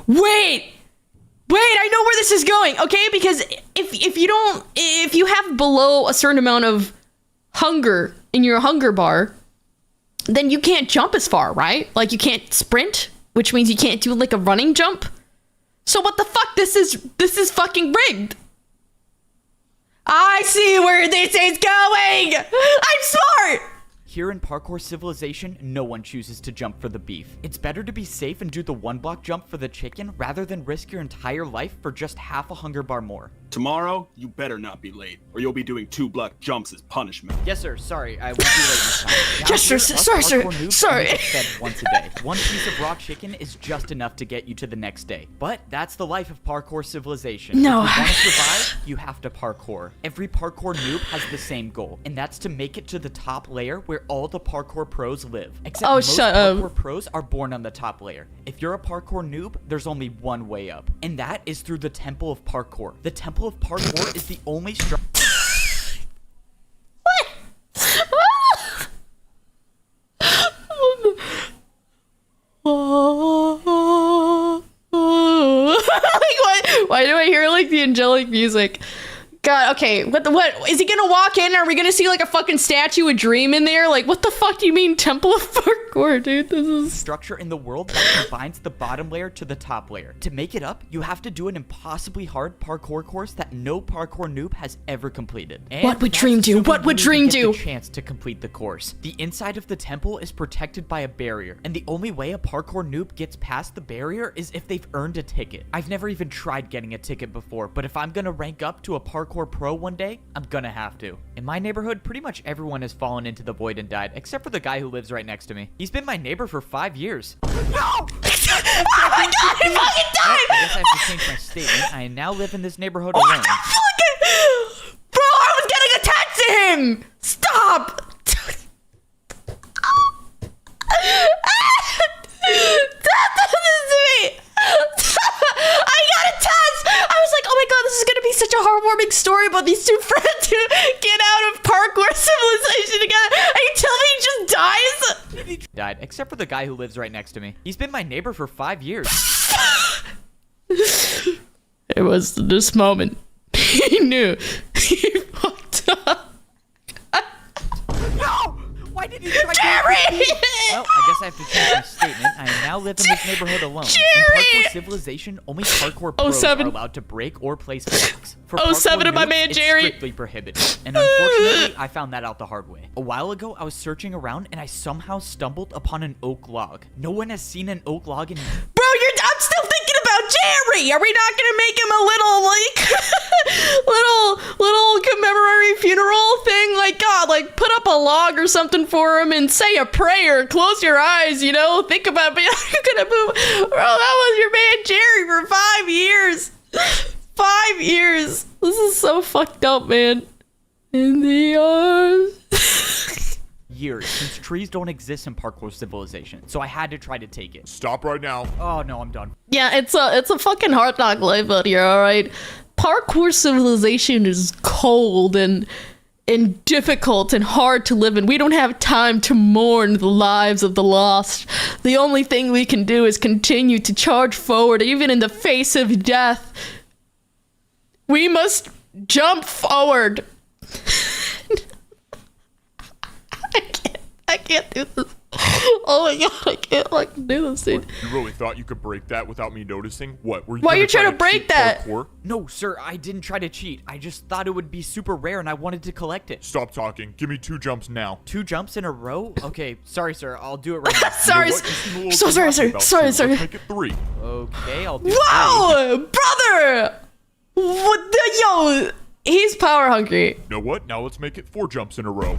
Wait, I know where this is going, okay? Because if you have below a certain amount of hunger in your hunger bar, then you can't jump as far, right? Like you can't sprint, which means you can't do like a running jump. So what the fuck? This is fucking rigged. I see where this is going. I'm smart. Here in Parkour Civilization, no one chooses to jump for the beef. It's better to be safe and do the 1 block jump for the chicken rather than risk your entire life for just half a hunger bar more. Tomorrow, you better not be late, or you'll be doing 2 block jumps as punishment. Yes, sir. Sorry, I won't be late this time. Now, Yes, sir. here, us Sorry, sir. parkour noobs Sorry. only get fed once a day. 1 piece of raw chicken is just enough to get you to the next day. But that's the life of Parkour Civilization. No. If you want to survive, you have to parkour. Every parkour noob has the same goal, and that's to make it to the top layer where all the parkour pros live. Except most shut up. parkour pros are born on the top layer. If you're a parkour noob, there's only one way up, and that is through the Temple of Parkour. The Temple of Parkour is the only structure. Why do I hear like the angelic music? God, okay, what is he gonna walk in? Are we gonna see like a fucking statue of Dream in there? Like, what the fuck do you mean Temple of Parkour, dude? This is Structure in the world that combines the bottom layer to the top layer. To make it up, you have to do an impossibly hard parkour course that no parkour noob has ever completed. And What would that's Dream do? assuming What would you Dream even get do? the chance to complete the course. The inside of the temple is protected by a barrier, and the only way a parkour noob gets past the barrier is if they've earned a ticket. I've never even tried getting a ticket before, but if I'm gonna rank up to a parkour pro one day, I'm gonna have to. In my neighborhood, pretty much everyone has fallen into the void and died, except for the guy who lives right next to me. He's been my neighbor for 5 years. oh my god, he fucking died! I guess I have to change my statement. I now live in this neighborhood alone. Bro, I was getting attached to him! Stop! Stop this to me! I got attached! I was like, oh my god, this is gonna be such a heartwarming story about these two friends who get out of Parkour Civilization together, and you tell me he just dies? Died, except for the guy who lives right next to me. He's been my neighbor for 5 years. It was this moment. He knew. He fucked up. No! Why did you try Jerry! Well, I guess I have to change my statement. I now live in this neighborhood alone. Jerry! In Parkour Civilization, only parkour pros 07. are allowed to break or place blocks. For 07 parkour of my noobs, man it's Jerry. strictly prohibited. And unfortunately, I found that out the hard way. A while ago, I was searching around and I somehow stumbled upon an oak log. No one has seen an oak log in... Bro, I'm still thinking about Jerry. Are we not gonna make him a little like little commemorative funeral thing? Like, God, like put up a log or something for him and say a prayer. Close your eyes, you know. Think about being gonna move. Bro, that was your man Jerry for 5 years. 5 years. This is so fucked up, man. In the arms. years, since trees don't exist in Parkour Civilization, so I had to try to take it. Stop right now. Oh no, I'm done. Yeah, it's a fucking hard knock life out here, alright? Parkour Civilization is cold and difficult and hard to live in. We don't have time to mourn the lives of the lost. The only thing we can do is continue to charge forward, even in the face of death. We must jump forward. I can't do this. Oh my god, I can't like do this, dude. You really thought you could break that without me noticing? What? Were you Why are gonna you trying to break cheat that? parkour? No, sir, I didn't try to cheat. I just thought it would be super rare and I wanted to collect it. Stop talking. Give me 2 jumps now. 2 jumps in a row? Okay, sorry, sir. I'll do it right now. Sorry, You know what? You seem a little so too sorry, happy sir. about Sorry, 2. sorry. Let's make it 3. Okay, I'll do 3. Wow, brother! What the yo? He's power hungry. You know what? Now let's make it 4 jumps in a row.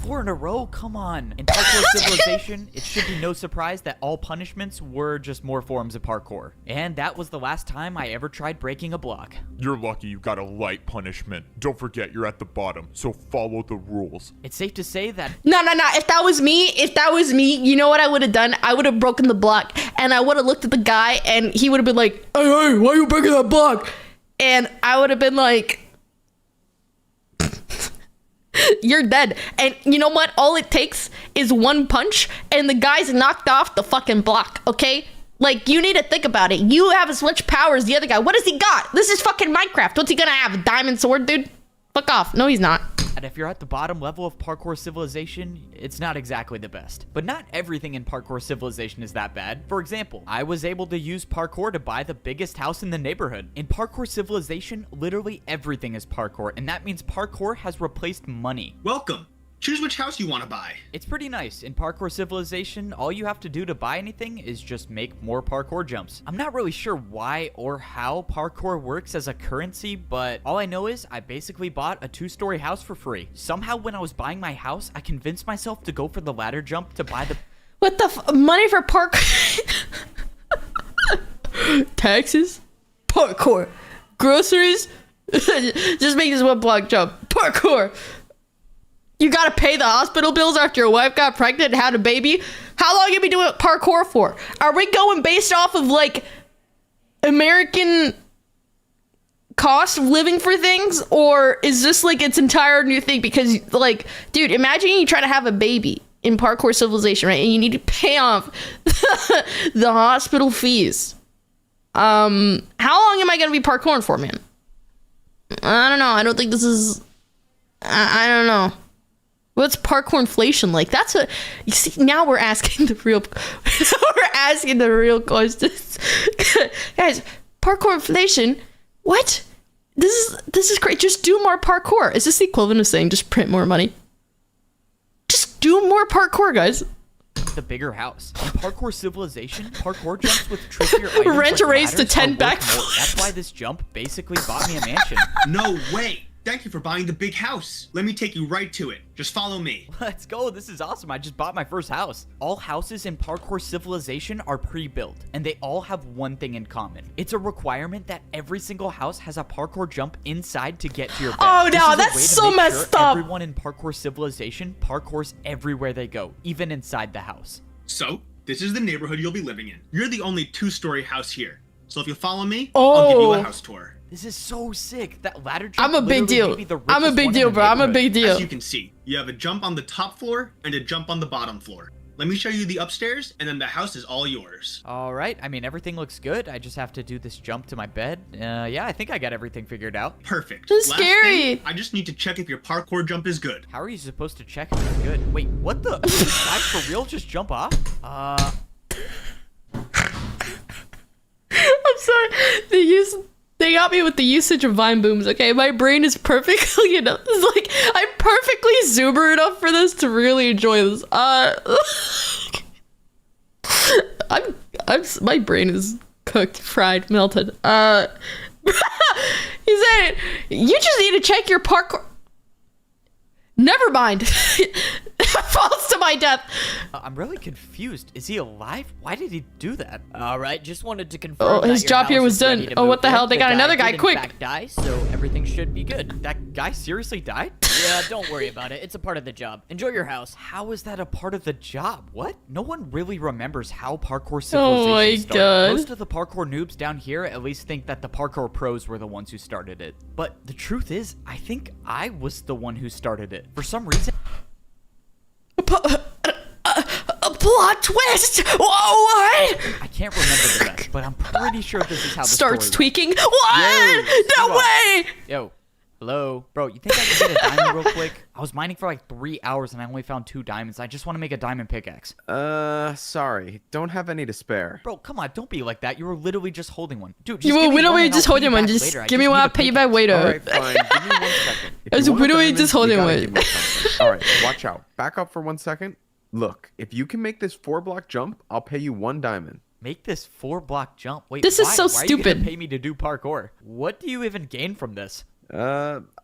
4 in a row? Come on. In Parkour Civilization, it should be no surprise that all punishments were just more forms of parkour. And that was the last time I ever tried breaking a block. You're lucky you got a light punishment. Don't forget, you're at the bottom, so follow the rules. It's safe to say that No. If that was me, you know what I would have done? I would have broken the block, and I would have looked at the guy, and he would have been like, hey, why are you breaking that block? And I would have been like, you're dead. And you know what? All it takes is 1 punch, and the guy's knocked off the fucking block, okay? Like, you need to think about it. You have as much power as the other guy. What has he got? This is fucking Minecraft. What's he gonna have? A diamond sword, dude? Fuck off. No, he's not. if you're at the bottom level of Parkour Civilization, it's not exactly the best. But not everything in Parkour Civilization is that bad. For example, I was able to use parkour to buy the biggest house in the neighborhood. In Parkour Civilization, literally everything is parkour, and that means parkour has replaced money. Welcome. Choose which house you want to buy. It's pretty nice. In Parkour Civilization, all you have to do to buy anything is just make more parkour jumps. I'm not really sure why or how parkour works as a currency, but all I know is I basically bought a 2-story house for free. Somehow when I was buying my house, I convinced myself to go for the ladder jump to buy the... What the money for parkour? Taxes? Parkour. Groceries? Just make this 1 block jump. Parkour. You gotta pay the hospital bills after your wife got pregnant and had a baby? How long you been doing parkour for? Are we going based off of, like, American cost of living for things? Or is this, like, its entire new thing? Because, like, dude, imagine you try to have a baby in Parkour Civilization, right? And you need to pay off the hospital fees. How long am I gonna be parkouring for, man? I don't know. I don't think this is... I don't know. What's parkour inflation like? That's what you see. Now we're asking the real. We're asking the real questions, guys. Parkour inflation. What? This is great. Just do more parkour. Is this the equivalent of saying just print more money? Just do more parkour, guys. The bigger house. In Parkour Civilization, parkour jumps with trickier items Rent like a raise to ladders 10 are worth back. more. That's why this jump basically bought me a mansion. No way. Thank you for buying the big house. Let me take you right to it. Just follow me. Let's go. This is awesome. I just bought my first house. All houses in Parkour Civilization are pre-built, and they all have one thing in common. It's a requirement that every single house has a parkour jump inside to get to your bed. Oh, This no, is a that's way to so make messed sure up. Everyone in Parkour Civilization parkours everywhere they go, even inside the house. So, this is the neighborhood you'll be living in. You're the only 2-story house here. So if you follow me, I'll give you a house tour. This is so sick. That ladder jump I'm a big literally deal. may be the I'm a richest big one in deal, the bro. I'm a neighborhood. big deal. As you can see, you have a jump on the top floor and a jump on the bottom floor. Let me show you the upstairs, and then the house is all yours. All right. I mean, everything looks good. I just have to do this jump to my bed. Yeah, I think I got everything figured out. Perfect. This is Last scary. thing, I just need to check if your parkour jump is good. How are you supposed to check if it's good? Wait, what the? Did this guy for real just jump off? I'm sorry. They got me with the usage of Vine booms, okay? My brain is perfectly enough. It's like, I'm perfectly zoomer enough for this to really enjoy this. My brain is cooked, fried, melted. He said, you just need to check your parkour. Never mind. Falls to my death. I'm really confused. Is he alive? Why did he do that? All right, just wanted to confirm. Oh, that his your job here house was is done. ready to Oh, what move the hell? in. They got another guy, did, quick. In fact, die, so everything should be good. That guy seriously died? Yeah, don't worry about it. It's a part of the job. Enjoy your house. How is that a part of the job? What? No one really remembers how Parkour Oh Civilization my started. God. Most of the parkour noobs down here at least think that the parkour pros were the ones who started it. But the truth is, I think I was the one who started it. For some reason... A plot twist! Whoa, what? I can't remember the rest, but I'm pretty sure this is how the Starts story went. tweaking. What? Yo, No Steve, way! Yo, hello? Bro, you think I can get a diamond real quick? I was mining for like 3 hours and I only found 2 diamonds. I just want to make a diamond pickaxe. Sorry. Don't have any to spare. Bro, come on, don't be like that. You were literally just holding one. Dude, just You give were me literally one and just I'll pay holding you one. back Just later. I give me need one, a I'll pay you back pickaxe. later. Alright, fine. Give me 1 second. If I was you want a literally diamond, just you holding gotta one. give me something. Alright, watch out. Back up for 1 second. Look, if you can make this 4-block jump, I'll pay you 1 diamond. Make this 4-block jump. Wait, This is why? so Why are you stupid. gonna pay me to do parkour? What do you even gain from this?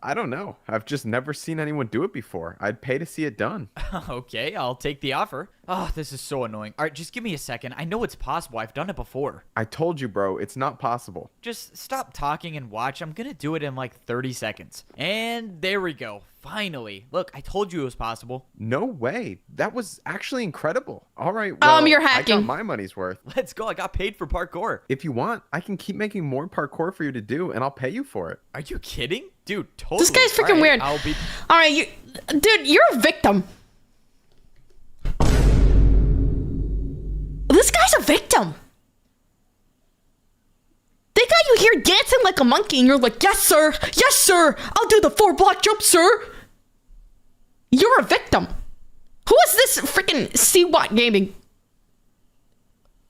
I don't know. I've just never seen anyone do it before. I'd pay to see it done. Okay, I'll take the offer. Oh, this is so annoying. All right, just give me a second. I know it's possible. I've done it before. I told you, bro, it's not possible. Just stop talking and watch. I'm gonna do it in like 30 seconds. And there we go. Finally. Look, I told you it was possible. No way. That was actually incredible. All right, well, You're I hacking. got my money's worth. Let's go. I got paid for parkour. If you want, I can keep making more parkour for you to do, and I'll pay you for it. Are you kidding? Dude, totally. This guy's freaking All right, weird. I'll be... All right, dude, you're a victim. This guy's a victim. They got you here dancing like a monkey, and you're like, yes, sir. Yes, sir. I'll do the 4-block jump, sir. You're a victim. Who is this freaking CWAT gaming?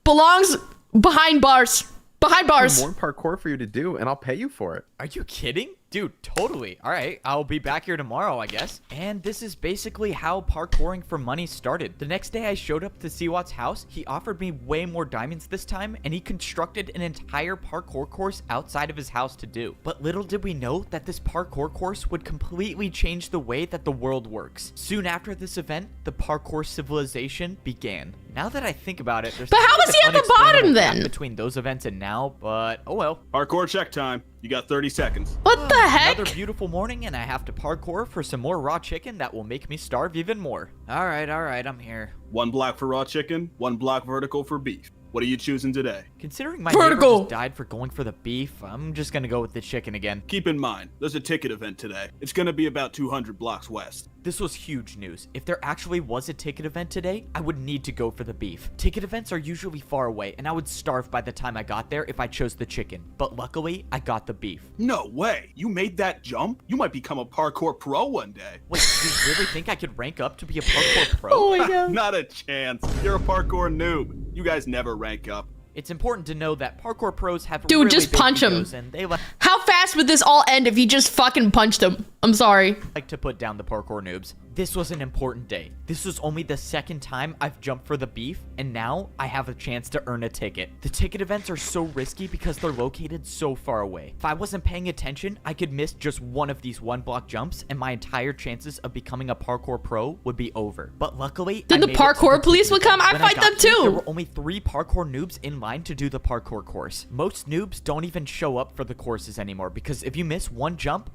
Belongs behind bars. Behind bars. More parkour for you to do, and I'll pay you for it. Are you kidding? Dude, totally. All right, I'll be back here tomorrow, I guess. And this is basically how parkouring for money started. The next day I showed up to Siwat's house. He offered me way more diamonds this time, and he constructed an entire parkour course outside of his house to do. But little did we know that this parkour course would completely change the way that the world works. Soon after this event, the parkour civilization began. Now that I think about it, there's But how kind of was he an at the bottom unexplainable gap then? between those events and now, but oh well. Parkour check time. You got 30 seconds. What the heck? Another beautiful morning, and I have to parkour for some more raw chicken that will make me starve even more. All right, I'm here. 1 block for raw chicken, 1 block vertical for beef. What are you choosing today? Considering my neighbor Vertical. just died for going for the beef, I'm just gonna go with the chicken again. Keep in mind, there's a ticket event today. It's gonna be about 200 blocks west. This was huge news. If there actually was a ticket event today, I would need to go for the beef. Ticket events are usually far away, and I would starve by the time I got there if I chose the chicken. But luckily, I got the beef. No way. You made that jump? You might become a parkour pro one day. Wait, do you really think I could rank up to be a parkour pro? Oh my god. Not a chance. You're a parkour noob. You guys never rank up. It's important to know that parkour pros have Dude, really just big punch 'em. egos, and they How fast would this all end if you just fucking punched him? I'm sorry. like to put down the parkour noobs. This was an important day. This was only the second time I've jumped for the beef, and now I have a chance to earn a ticket. The ticket events are so risky because they're located so far away. If I wasn't paying attention, I could miss just one of these 1-block jumps, and my entire chances of becoming a parkour pro would be over. But luckily, Then I the made it to parkour the police ticket would come? event. I'd When fight got them here, too. There were only 3 parkour noobs in line to do the parkour course. Most noobs don't even show up for the courses anymore because if you miss one jump,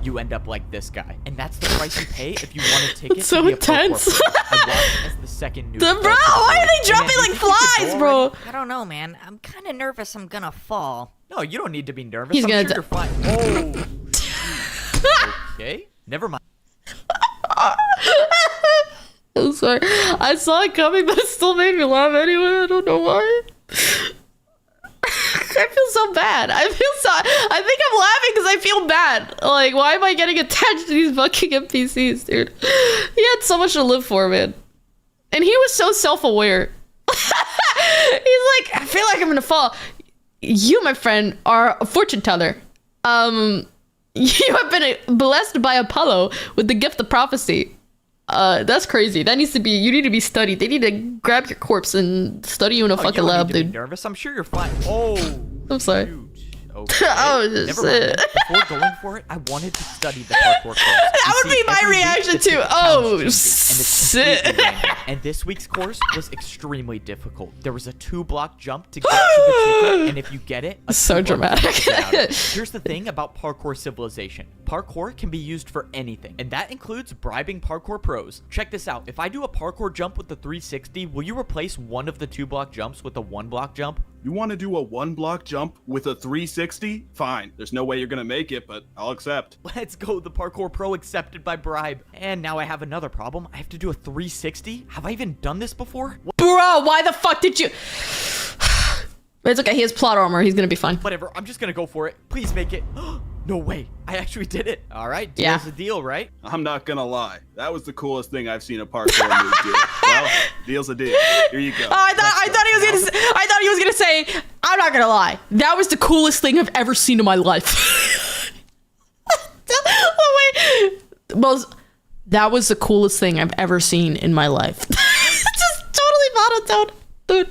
you end up like this guy. And that's the price you pay if you want a ticket That's to so be a intense. parkour pro. I watched as the second noob. Bro, fell to the why are ground. they dropping Man, like you think you could flies, go bro? already? I don't know, man. I'm kind of nervous I'm gonna fall. No, you don't need to be nervous. He's I'm gonna sure you're fine. Oh. Okay. Never mind. I'm sorry. I saw it coming, but it still made me laugh anyway. I don't know why. I feel so bad. I think I'm laughing because I feel bad. Like, why am I getting attached to these fucking NPCs, dude? He had so much to live for, man. And he was so self-aware. He's like, I feel like I'm gonna fall. You, my friend, are a fortune teller. You have been blessed by Apollo with the gift of prophecy. That's crazy. That needs to be, you need to be studied. They need to grab your corpse and study you in a Oh, you fucking don't lab, need to be dude. nervous. I'm sure you're fine. Oh. I'm sorry. Shoot. Okay. Oh, Never mind. Before going for it, I wanted to study the parkour course. That would be my reaction too. Oh, shit. shit. And this week's course was extremely difficult. There was a 2-block jump to get to the ticket, and if you get it, a So 2-block dramatic. jump to get out of it. Here's the thing about parkour civilization. Parkour can be used for anything, and that includes bribing parkour pros. Check this out. If I do a parkour jump with the 360, will you replace one of the 2-block jumps with a 1-block jump? You want to do a 1-block jump with a 360? Fine. There's no way you're gonna make it, but I'll accept. Let's go, the parkour pro accepted by bribe. And now I have another problem. I have to do a 360? Have I even done this before? Bro, why the fuck did you? It's okay. He has plot armor. He's gonna be fine. Whatever, I'm just gonna go for it. Please make it. No way. I actually did it. All right. Yeah. Deal's a deal, right? I'm not gonna lie. That was the coolest thing I've seen a parkour noob do. Well, deal's a deal. Here you go. Oh, I thought he was gonna say, I'm not gonna lie. That was the coolest thing I've ever seen in my life. Oh, wait. Well, that was the coolest thing I've ever seen in my life. Just totally monotone, dude.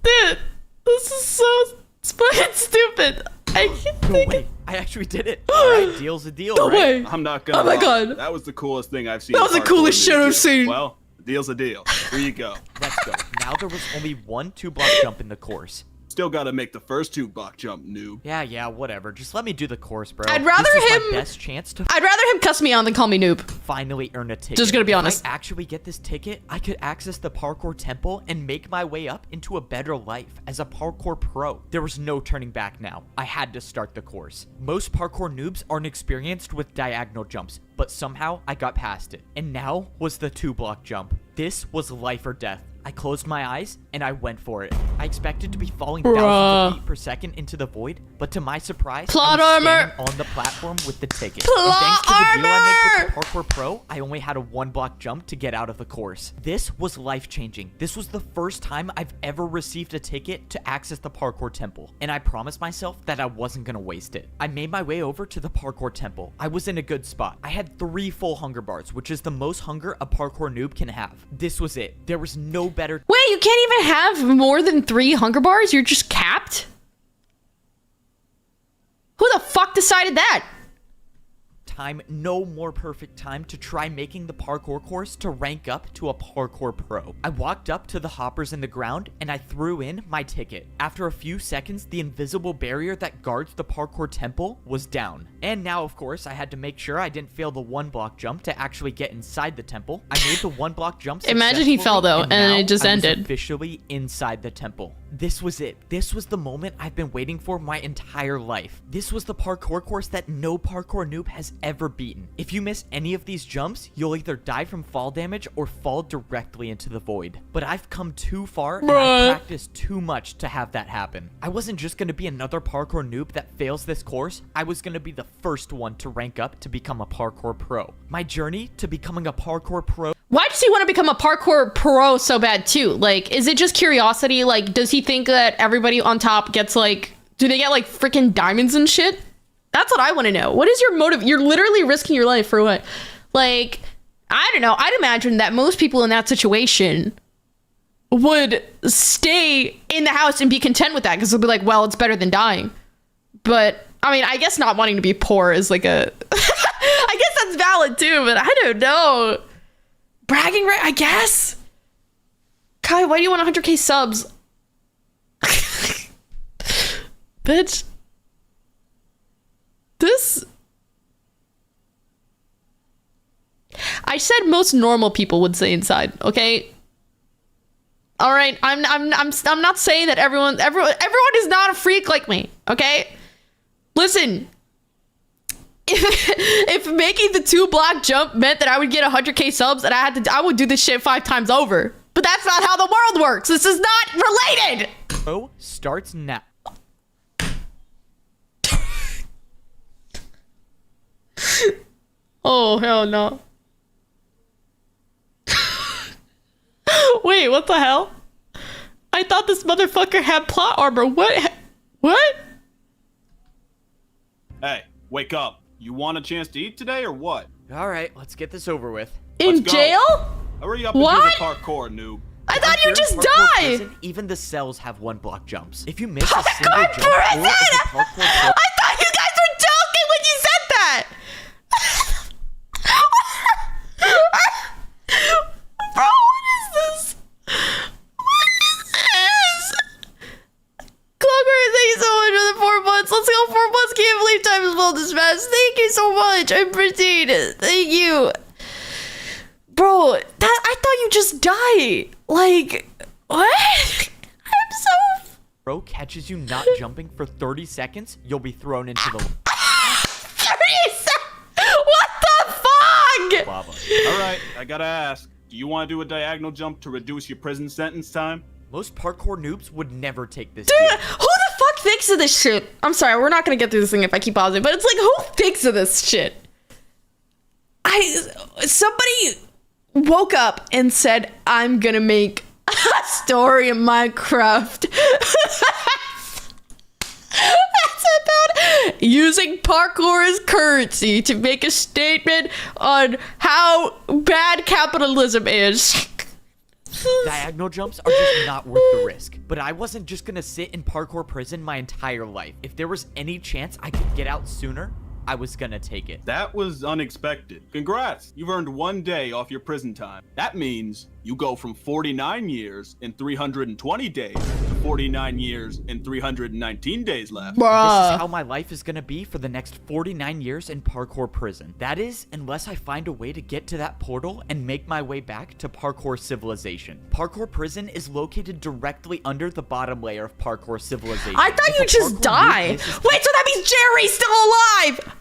Dude, this is so fucking stupid. I can't No think. way. I actually did it. All right. Deal's a deal, No right? way. I'm not gonna Oh my lie. God. That was the coolest thing I've seen. That was the a parkour coolest noob shit I've do. seen. Well, deal's a deal. Here you go. Let's go. Now there was only one 2-block jump in the course. Still gotta make the first 2-block jump, noob. Yeah, whatever. Just let me do the course, bro. I'd rather this was him- my best chance to I'd rather him cuss me on than call me noob. finally earn a ticket. Just gonna be honest. If I actually get this ticket, I could access the parkour temple and make my way up into a better life as a parkour pro. There was no turning back now. I had to start the course. Most parkour noobs aren't experienced with diagonal jumps, but somehow I got past it. And now was the 2-block jump. This was life or death. I closed my eyes and I went for it. I expected to be falling thousands of feet per second into the void, but to my surprise, Plot I was armor. standing on the platform with the ticket. Plot And thanks to the deal I made with the armor. Parkour Pro, I only had a 1-block jump to get out of the course. This was life-changing. This was the first time I've ever received a ticket to access the Parkour Temple, and I promised myself that I wasn't gonna waste it. I made my way over to the Parkour Temple. I was in a good spot. I had 3 full hunger bars, which is the most hunger a parkour noob can have. This was it. There was no better Wait, you can't even have more than 3 hunger bars? You're just capped? Who the fuck decided that? time, no more perfect time to try making the parkour course to rank up to a parkour pro. I walked up to the hoppers in the ground and I threw in my ticket. After a few seconds, the invisible barrier that guards the parkour temple was down. And now, of course, I had to make sure I didn't fail the 1-block jump to actually get inside the temple. I made the 1-block jump Imagine he fell, though, and now it just I was ended. officially inside the temple. This was it. This was the moment I've been waiting for my entire life. This was the parkour course that no parkour noob has ever beaten. If you miss any of these jumps, you'll either die from fall damage or fall directly into the void. But I've come too far and I've practiced too much to have that happen. I wasn't just going to be another parkour noob that fails this course. I was going to be the first one to rank up to become a parkour pro. My journey to becoming a parkour pro. Why does he want to become a parkour pro so bad too? Like, is it just curiosity? Like, does he think that everybody on top gets like, do they get like freaking diamonds and shit? That's what I want to know. What is your motive? You're literally risking your life for what? Like, I don't know. I'd imagine that most people in that situation would stay in the house and be content with that because they'll be like, well, it's better than dying. But I mean, I guess not wanting to be poor is like a, I guess that's valid too, but I don't know. Bragging right, I guess. Kai, why do you want 100k subs? Bitch. This. I said most normal people would stay inside, okay? All right, I'm not saying that everyone is not a freak like me, okay? Listen. If making the 2-block jump meant that I would get 100k subs and I would do this shit 5 times over. But that's not how the world works. This is not related. Pro starts now. Oh, hell no. Wait, what the hell? I thought this motherfucker had plot armor. What? What? Hey, wake up. You want a chance to eat today or what? All right, let's get this over with. In Let's go. jail? Hurry up What? and do the parkour, noob. I thought you just Parkour died. prison, even the cells have 1-block jumps. If you miss a single jump, or prison! as a parkour pro, I thought you guys were joking when you said that. Bro, what is this? What is this? Clockwork, thank you so much for the 4 months. Let's go 4 months. Can't believe time is well this fast. Thank you so much. I appreciate it. Thank you. Bro, I thought you just died. Like, what? I'm so... pro catches you not jumping for 30 seconds, you'll be thrown into the 30 seconds? What the fuck? lava. All right, I gotta ask. Do you want to do a diagonal jump to reduce your prison sentence time? Most parkour noobs would never take this Dude, deal. who the fuck thinks of this shit? I'm sorry, we're not gonna get through this thing if I keep pausing, but it's like, who thinks of this shit? Somebody woke up and said, I'm gonna make a story in Minecraft. That's about using parkour as currency to make a statement on how bad capitalism is. Diagonal jumps are just not worth the risk. But I wasn't just gonna sit in parkour prison my entire life. If there was any chance I could get out sooner, I was gonna take it. That was unexpected. Congrats, you've earned 1 day off your prison time. That means you go from 49 years and 320 days to 49 years and 319 days left. This is how my life is gonna be for the next 49 years in parkour prison. That is, unless I find a way to get to that portal and make my way back to parkour civilization. Parkour prison is located directly under the bottom layer of parkour civilization. I thought you just die. Wait, so that means Jerry's still alive.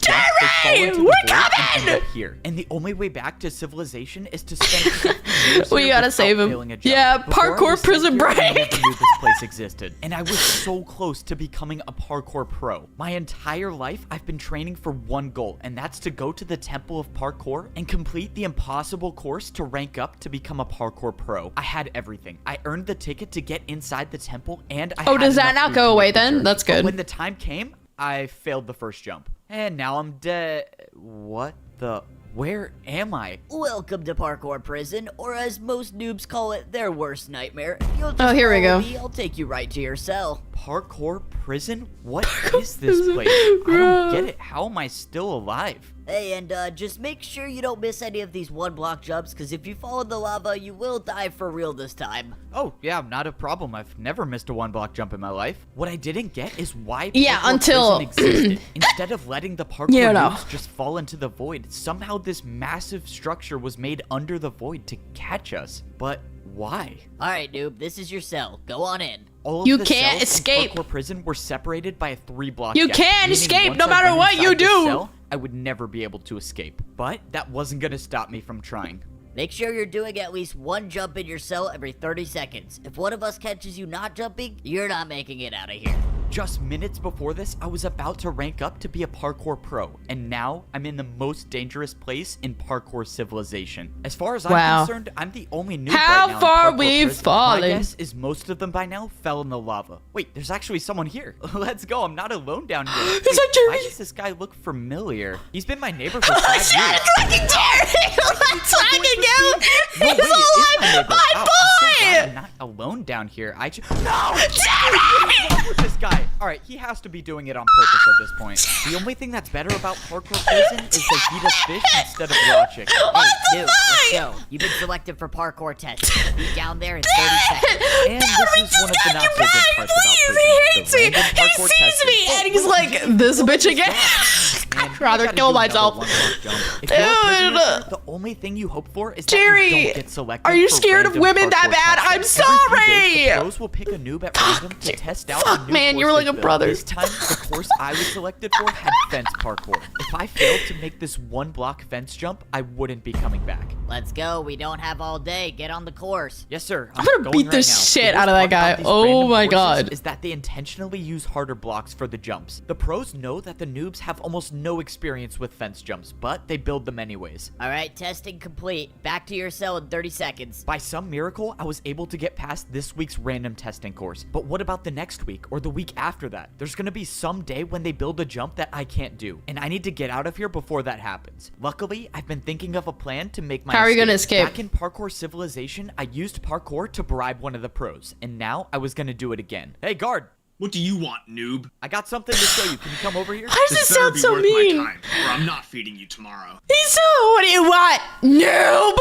Jerry, we're coming! Here. And the only way back to civilization is to spend years we gotta save him. Yeah, parkour prison break. I never knew this place existed, and I was so close to becoming a parkour pro. My entire life, I've been training for one goal, and that's to go to the Temple of Parkour and complete the impossible course to rank up to become a parkour pro. I had everything. I earned the ticket to get inside the temple, and I does that not go away then? That's good. But when the time came, I failed the first jump. And now I'm dead. What the? Where am I? Welcome to parkour prison, or as most noobs call it, their worst nightmare. If you'll just Oh, here we follow go. me, I'll take you right to your cell. Parkour prison? What is this place? I don't get it. How am I still alive? Hey, and just make sure you don't miss any of these one-block jumps, because if you fall in the lava, you will die for real this time. Oh, yeah, not a problem. I've never missed a one-block jump in my life. What I didn't get is why until prison existed. Instead of letting the parkour noobs just fall into the void, somehow this massive structure was made under the void to catch us. But why? Alright, noob, this is your cell. Go on in. All of You the can't cells escape. in parkour prison were separated by a 3-block You gap, can't meaning escape once no I matter went what you inside this do. cell, I would never be able to escape. But that wasn't gonna stop me from trying. Make sure you're doing at least one jump in your cell every 30 seconds. If one of us catches you not jumping, you're not making it out of here. Just minutes before this, I was about to rank up to be a parkour pro, and now I'm in the most dangerous place in parkour civilization. As far as I'm concerned, I'm the only noob How right now far in parkour we've prison. fallen. My guess is most of them by now fell in the lava. Wait, there's actually someone here. Let's go, I'm not alone down here. Wait, that Jerry? why does this guy look familiar? He's been my neighbor for 5 years. It's fucking Jerry! Let's fucking go! No, wait, He's it is my alive! neighbor. My Oh, I'm so glad boy! I'm not alone down here. No! Jerry! What's wrong with this guy? Alright, he has to be doing it on purpose at this point. The only thing that's better about parkour prison is they feed us fish instead of raw chicken. Hey, dude, let's go. You've been selected for parkour test. Be down there in 30 seconds. And this is one of the not so good parts about prison. He hates me! The random He parkour sees testing. me and he's wait, like, this bitch again. Man, I'd rather you gotta kill do another myself. one-block jump. If you're a prisoner, Dude. the only thing you hope for is that Jerry, you don't get selected are you for scared of random women that parkour bad? testing. I'm Every few days, sorry. the pros will pick a noob at random to test out Fuck, a new man, course you're like they a built. brother. This time, the course I was selected for had fence parkour. If I failed to make this one-block fence jump, I wouldn't be coming back. Let's go. We don't have all day. Get on the course. Yes, sir. I'm gonna going beat right the now. shit The out of worst that part guy. about these Oh random my courses God. Is that they intentionally use harder blocks for the jumps. The pros know that the noobs have almost no experience with fence jumps, but they build them anyways. All right, testing complete. Back to your cell in 30 seconds. By some miracle, I was able to get past this week's random testing course. But what about the next week or the week after that? There's gonna be some day when they build a jump that I can't do, and I need to get out of here before that happens. Luckily, I've been thinking of a plan to make my How are you gonna escape? Back in parkour civilization, I used parkour to bribe one of the pros, and now I was gonna do it again. Hey, guard! What do you want, noob? I got something to show you. Can you come over here? Why does it better sound be so worth mean? my time, or I'm not feeding you tomorrow. He's so, what do you want? Noob!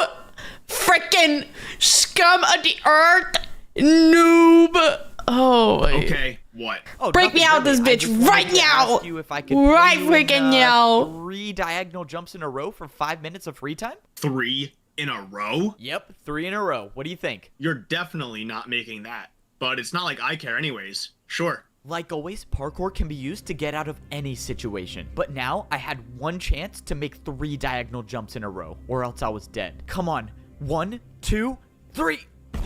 Frickin' scum of the earth! Noob! Oh, Okay, what? Oh, break me nothing out this really. I bitch just wanted right to now! ask you if I could Right pay you in, freaking now! 3 diagonal jumps in a row for 5 minutes of free time? 3 in a row? Yep, 3 in a row. What do you think? You're definitely not making that. But it's not like I care anyways. Sure. Like always, parkour can be used to get out of any situation. But now, I had one chance to make 3 diagonal jumps in a row, or else I was dead. Come on. 1, 2, 3.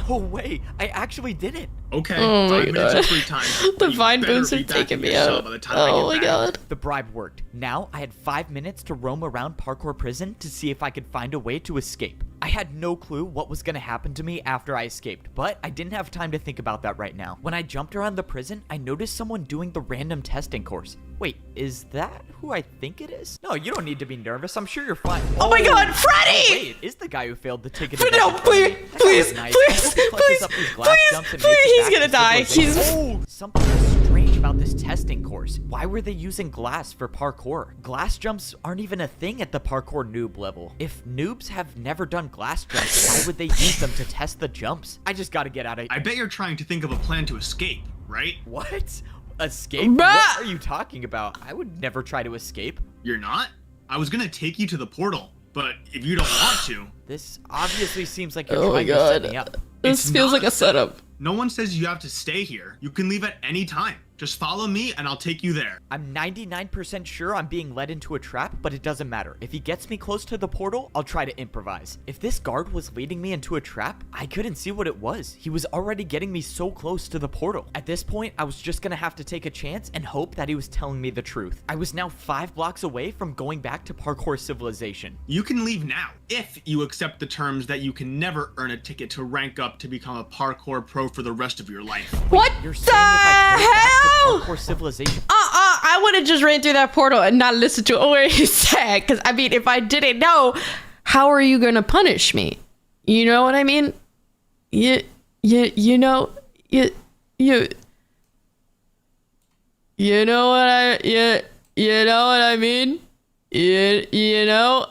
No way, I actually did it. Okay, Oh my 5 minutes God. of free time. The but you fine better boons be are back in taking your me cell out. by the time I Oh get my back. god. The bribe worked. Now I had 5 minutes to roam around Parkour Prison to see if I could find a way to escape. I had no clue what was gonna happen to me after I escaped, but I didn't have time to think about that right now. When I jumped around the prison, I noticed someone doing the random testing course. Wait, is that who I think it is? No, you don't need to be nervous. I'm sure you're fine. Oh my god, Freddy! Oh, wait, it is the guy who failed the ticket. No, event in front of please, me. That guy please, was nice. please, I hope he clutches please, up these glass please, jumps and please, makes it he's back gonna to die. civilization. He's- Oh, something was strange about this testing course. Why were they using glass for parkour? Glass jumps aren't even a thing at the parkour noob level. If noobs have never done glass jumps, why would they use them to test the jumps? I just gotta get out of here. I bet you're trying to think of a plan to escape, right? What? Escape? Bruh! What are you talking about? I would never try to escape. You're not? I was gonna take you to the portal, but if you don't want to, This obviously seems like you're Oh my trying to set god. me up. This It's feels not like a setup. no one says you have to stay here. You can leave at any time. Just follow me and I'll take you there. I'm 99% sure I'm being led into a trap, but it doesn't matter. If he gets me close to the portal, I'll try to improvise. If this guard was leading me into a trap, I couldn't see what it was. He was already getting me so close to the portal. At this point, I was just gonna have to take a chance and hope that he was telling me the truth. I was now 5 blocks away from going back to parkour civilization. You can leave now if you accept the terms that you can never earn a ticket to rank up to become a parkour pro for the rest of your life. What You're the saying if I go back to hell? parkour civilization, I would have just ran through that portal and not listened to what he said. Because, I mean, if I didn't know, how are you going to punish me? You know what I mean? You know, you know what you know what I mean? You know,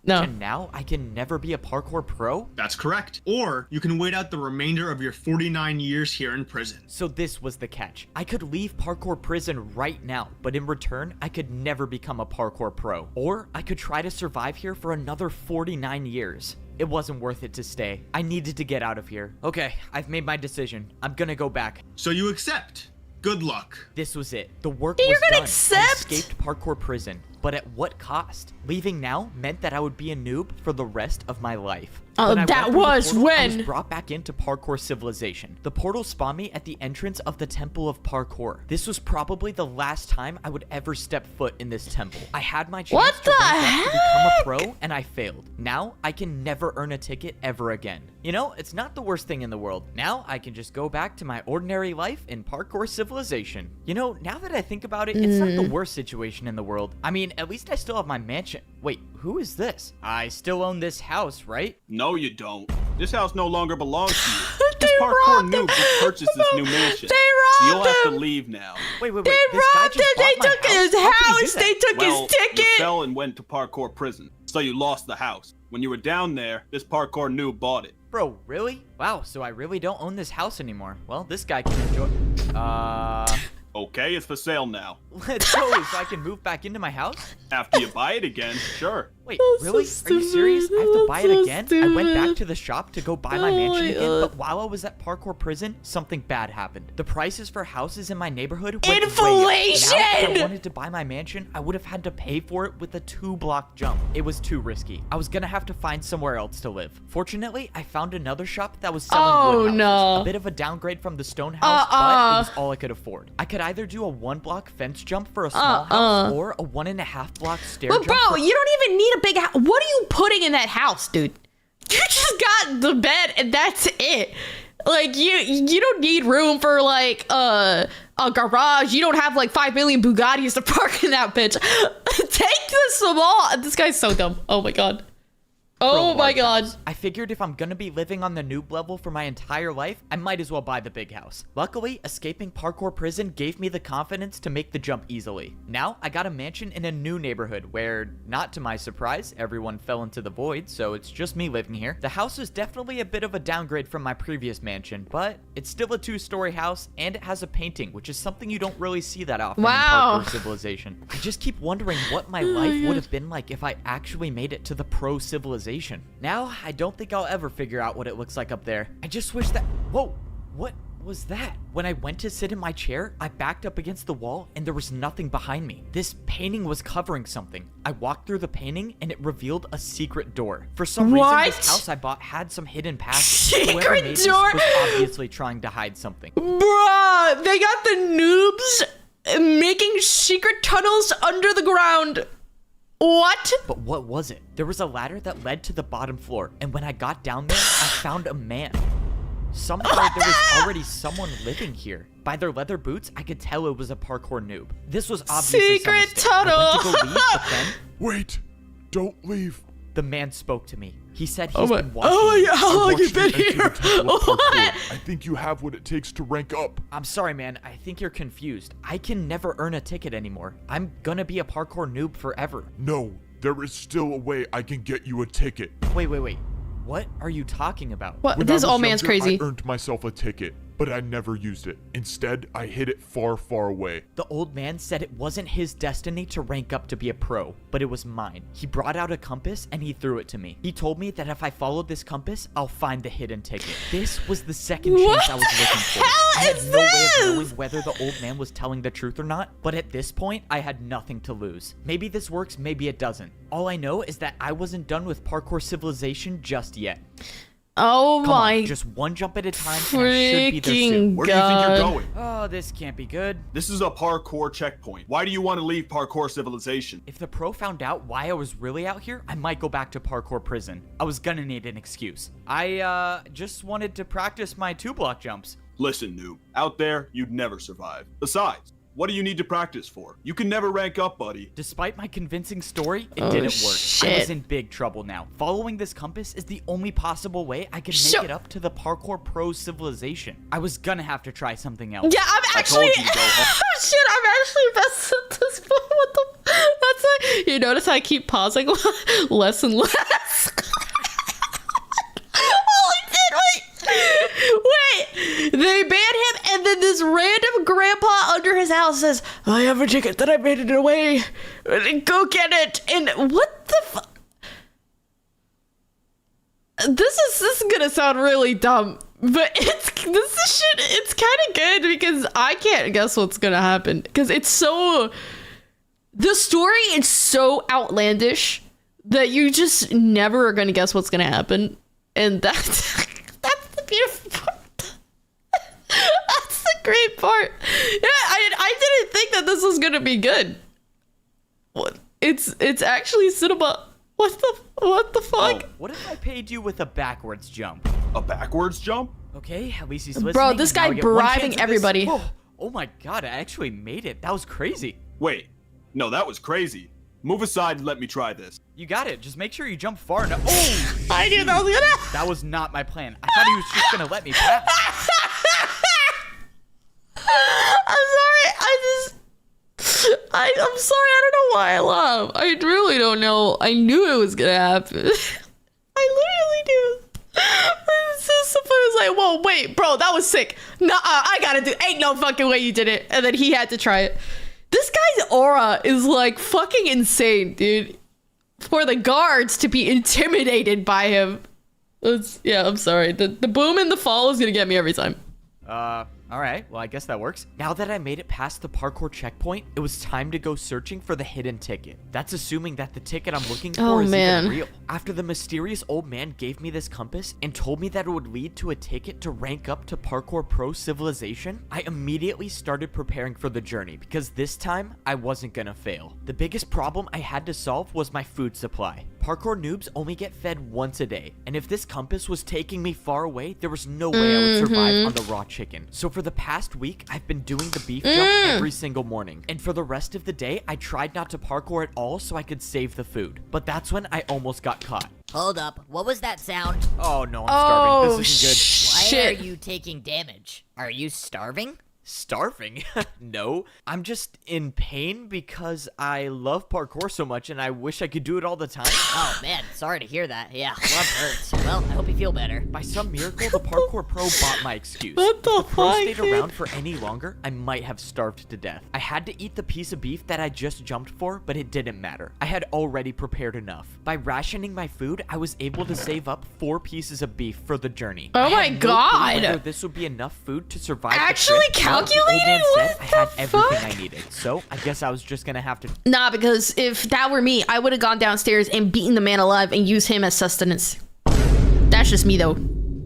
no. and now I can never be a parkour pro? That's correct. Or you can wait out the remainder of your 49 years here in prison. So this was the catch. I could leave parkour prison right now, but in return, I could never become a parkour pro. Or I could try to survive here for another 49 years. It wasn't worth it to stay. I needed to get out of here. Okay, I've made my decision. I'm gonna go back. So you accept. Good luck. This was it. The work You're was gonna done. accept? I escaped parkour prison, but at what cost? Leaving now meant that I would be a noob for the rest of my life. Oh, When I that went through the was portal, I when- was brought back into parkour civilization. The portal spawned me at the entrance of the Temple of Parkour. This was probably the last time I would ever step foot in this temple. I had my chance What to rank the up to become a heck? pro, and I failed. Now I can never earn a ticket ever again. You know, it's not the worst thing in the world. Now I can just go back to my ordinary life in parkour civilization. You know, now that I think about it, it's not the worst situation in the world. I mean, at least I still have my mansion. Wait, who is this? I still own this house, right? No, you don't. This house no longer belongs to you. They This parkour robbed him. noob just purchased this new mansion. They So you'll robbed have to him. leave now. Wait, They this guy robbed just him. They bought my took his How could he do house. that? They took Well, his ticket. you fell and went to parkour prison, so you lost the house. When you were down there, this parkour noob bought it. Bro, really? Wow, so I really don't own this house anymore. Well, this guy can enjoy... Okay, it's for sale now. Let's go so I can move back into my house? After you buy it again, sure. Wait, That's really? so Are you serious? I have to stupid. buy it That's again? so I went back stupid. to the shop to go buy my Oh mansion my again, God. but while I was at parkour prison, something bad happened. The prices for houses in my neighborhood went way up. Inflation! Now, if I wanted to buy my mansion, I would have had to pay for it with a 2-block jump. It was too risky. I was gonna have to find somewhere else to live. Fortunately, I found another shop that was selling Oh, wood houses. no. A bit of a downgrade from the stone house, but it was all I could afford. I could either do a 1-block fence jump for a small house or a 1.5-block stair But jump. bro, for- you don't even need a big house. What are you putting in that house, dude? You just got the bed and that's it. Like you don't need room for like a garage. You don't have like 5 million Bugattis to park in that bitch. Take the small. This guy's so dumb. Oh my god. Oh Bro, my large god. house. I figured if I'm gonna be living on the noob level for my entire life, I might as well buy the big house. Luckily, escaping parkour prison gave me the confidence to make the jump easily. Now, I got a mansion in a new neighborhood where, not to my surprise, everyone fell into the void, so it's just me living here. The house is definitely a bit of a downgrade from my previous mansion, but it's still a 2-story house, and it has a painting, which is something you don't really see that often Wow. in parkour civilization. I just keep wondering what my life would have been like if I actually made it to the pro civilization. Now, I don't think I'll ever figure out what it looks like up there. I just wish that... Whoa! was that? When I went to sit in my chair, I backed up against the wall and there was nothing behind me. This painting was covering something. I walked through the painting and it revealed a secret door. For some reason, this house I bought had some hidden passage. Whoever made this was obviously trying to hide something. Bruh, they got the noobs making secret tunnels under the ground. What? But what was it? There was a ladder that led to the bottom floor, and when I got down there, I found a man. Somehow there was already someone living here. By their leather boots, I could tell it was a parkour noob. This was obviously secret tunnel. I went to go leave, but then Wait, don't leave. the man spoke to me. He said he's been watching. How long you been here? What? I think you have what it takes to rank up. I'm sorry, man. I think you're confused. I can never earn a ticket anymore. I'm gonna be a parkour noob forever. No, there is still a way I can get you a ticket. Wait. What are you talking about? What? When This I was old man's younger, crazy. I earned myself a ticket, but I never used it. Instead, I hid it far, far away. The old man said it wasn't his destiny to rank up to be a pro, but it was mine. He brought out a compass and he threw it to me. He told me that if I followed this compass, I'll find the hidden ticket. This was the second chance I was looking for. I had no way of knowing whether the old man was telling the truth or not, but at this point, I had nothing to lose. Maybe this works, maybe it doesn't. All I know is that I wasn't done with parkour civilization just yet. Oh Come my on, just one jump at a time, and I should be there soon. freaking Where do you think god. you're going? Oh, this can't be good. This is a parkour checkpoint. Why do you want to leave parkour civilization? If the pro found out why I was really out here, I might go back to parkour prison. I was gonna need an excuse. I, just wanted to practice my 2-block jumps. Listen, noob. Out there, you'd never survive. Besides, what do you need to practice for? You can never rank up, buddy. Despite my convincing story, it didn't work. I shit. was in big trouble now. Following this compass is the only possible way I could make it up to the parkour pro civilization. I was gonna have to try something else. Yeah, I'm actually. told you to go home. Oh shit, I'm actually best at this point. What the? That's like. You notice I keep pausing less and less. Wait, they banned him, and then this random grandpa under his house says, I have a ticket that I made it away. Go get it. And what the fuck? This is gonna sound really dumb, but it's kind of good because I can't guess what's gonna happen because it's so, the story is so outlandish that you just never are gonna guess what's gonna happen, and that's the beautiful part. That's the great part. Yeah, I didn't think that this was gonna be good. What? It's actually cinema. What the fuck? Oh, what if I paid you with a backwards jump? A backwards jump? Okay, at least he's listening. Bro, this and now guy I get one bribing chance at this. everybody. Oh my god, I actually made it. That was crazy. Wait. No, that was crazy. Move aside and let me try this. You got it. Just make sure you jump far enough. Oh! I knew that was gonna. That was not my plan. I thought he was just gonna let me pass. I'm sorry. I'm sorry. I don't know why I laugh. I really don't know. I knew it was gonna happen. I literally do. It's just so funny. I was like, whoa, wait, bro, that was sick. Nah, I gotta do. Ain't no fucking way you did it. And then he had to try it. This guy's aura is like fucking insane, dude. For the guards to be intimidated by him. Yeah, I'm sorry. The boom and the fall is gonna get me every time. Alright, well I guess that works. Now that I made it past the parkour checkpoint, it was time to go searching for the hidden ticket. That's assuming that the ticket I'm looking for is even real. After the mysterious old man gave me this compass and told me that it would lead to a ticket to rank up to parkour pro civilization, I immediately started preparing for the journey because this time I wasn't gonna fail. The biggest problem I had to solve was my food supply. Parkour noobs only get fed once a day, and if this compass was taking me far away, there was no way I would survive on the raw chicken. So for the past week, I've been doing the beef jump every single morning, and for the rest of the day, I tried not to parkour at all so I could save the food. But that's when I almost got caught. Hold up, what was that sound? Oh no, I'm starving. This isn't Why Shit. are you taking damage? Are you starving? Starving? No, I'm just in pain because I love parkour so much and I wish I could do it all the time. Oh man, sorry to hear that. Yeah, love hurts. Well, I hope you feel better. By some miracle, the parkour pro bought my excuse. What the If the pro fuck, stayed dude? around for any longer, I might have starved to death. I had to eat the piece of beef that I just jumped for, but it didn't matter. I had already prepared enough. By rationing my food, I was able to save up 4 pieces of beef for the journey. Oh I my had no clue God. whether this would be enough food to survive. Actually the trip. Well, the old man calculated? said What I had the everything fuck? I needed, so I guess I was just gonna have to. Nah, because if that were me, I would have gone downstairs and beaten the man alive and used him as sustenance. That's just me though.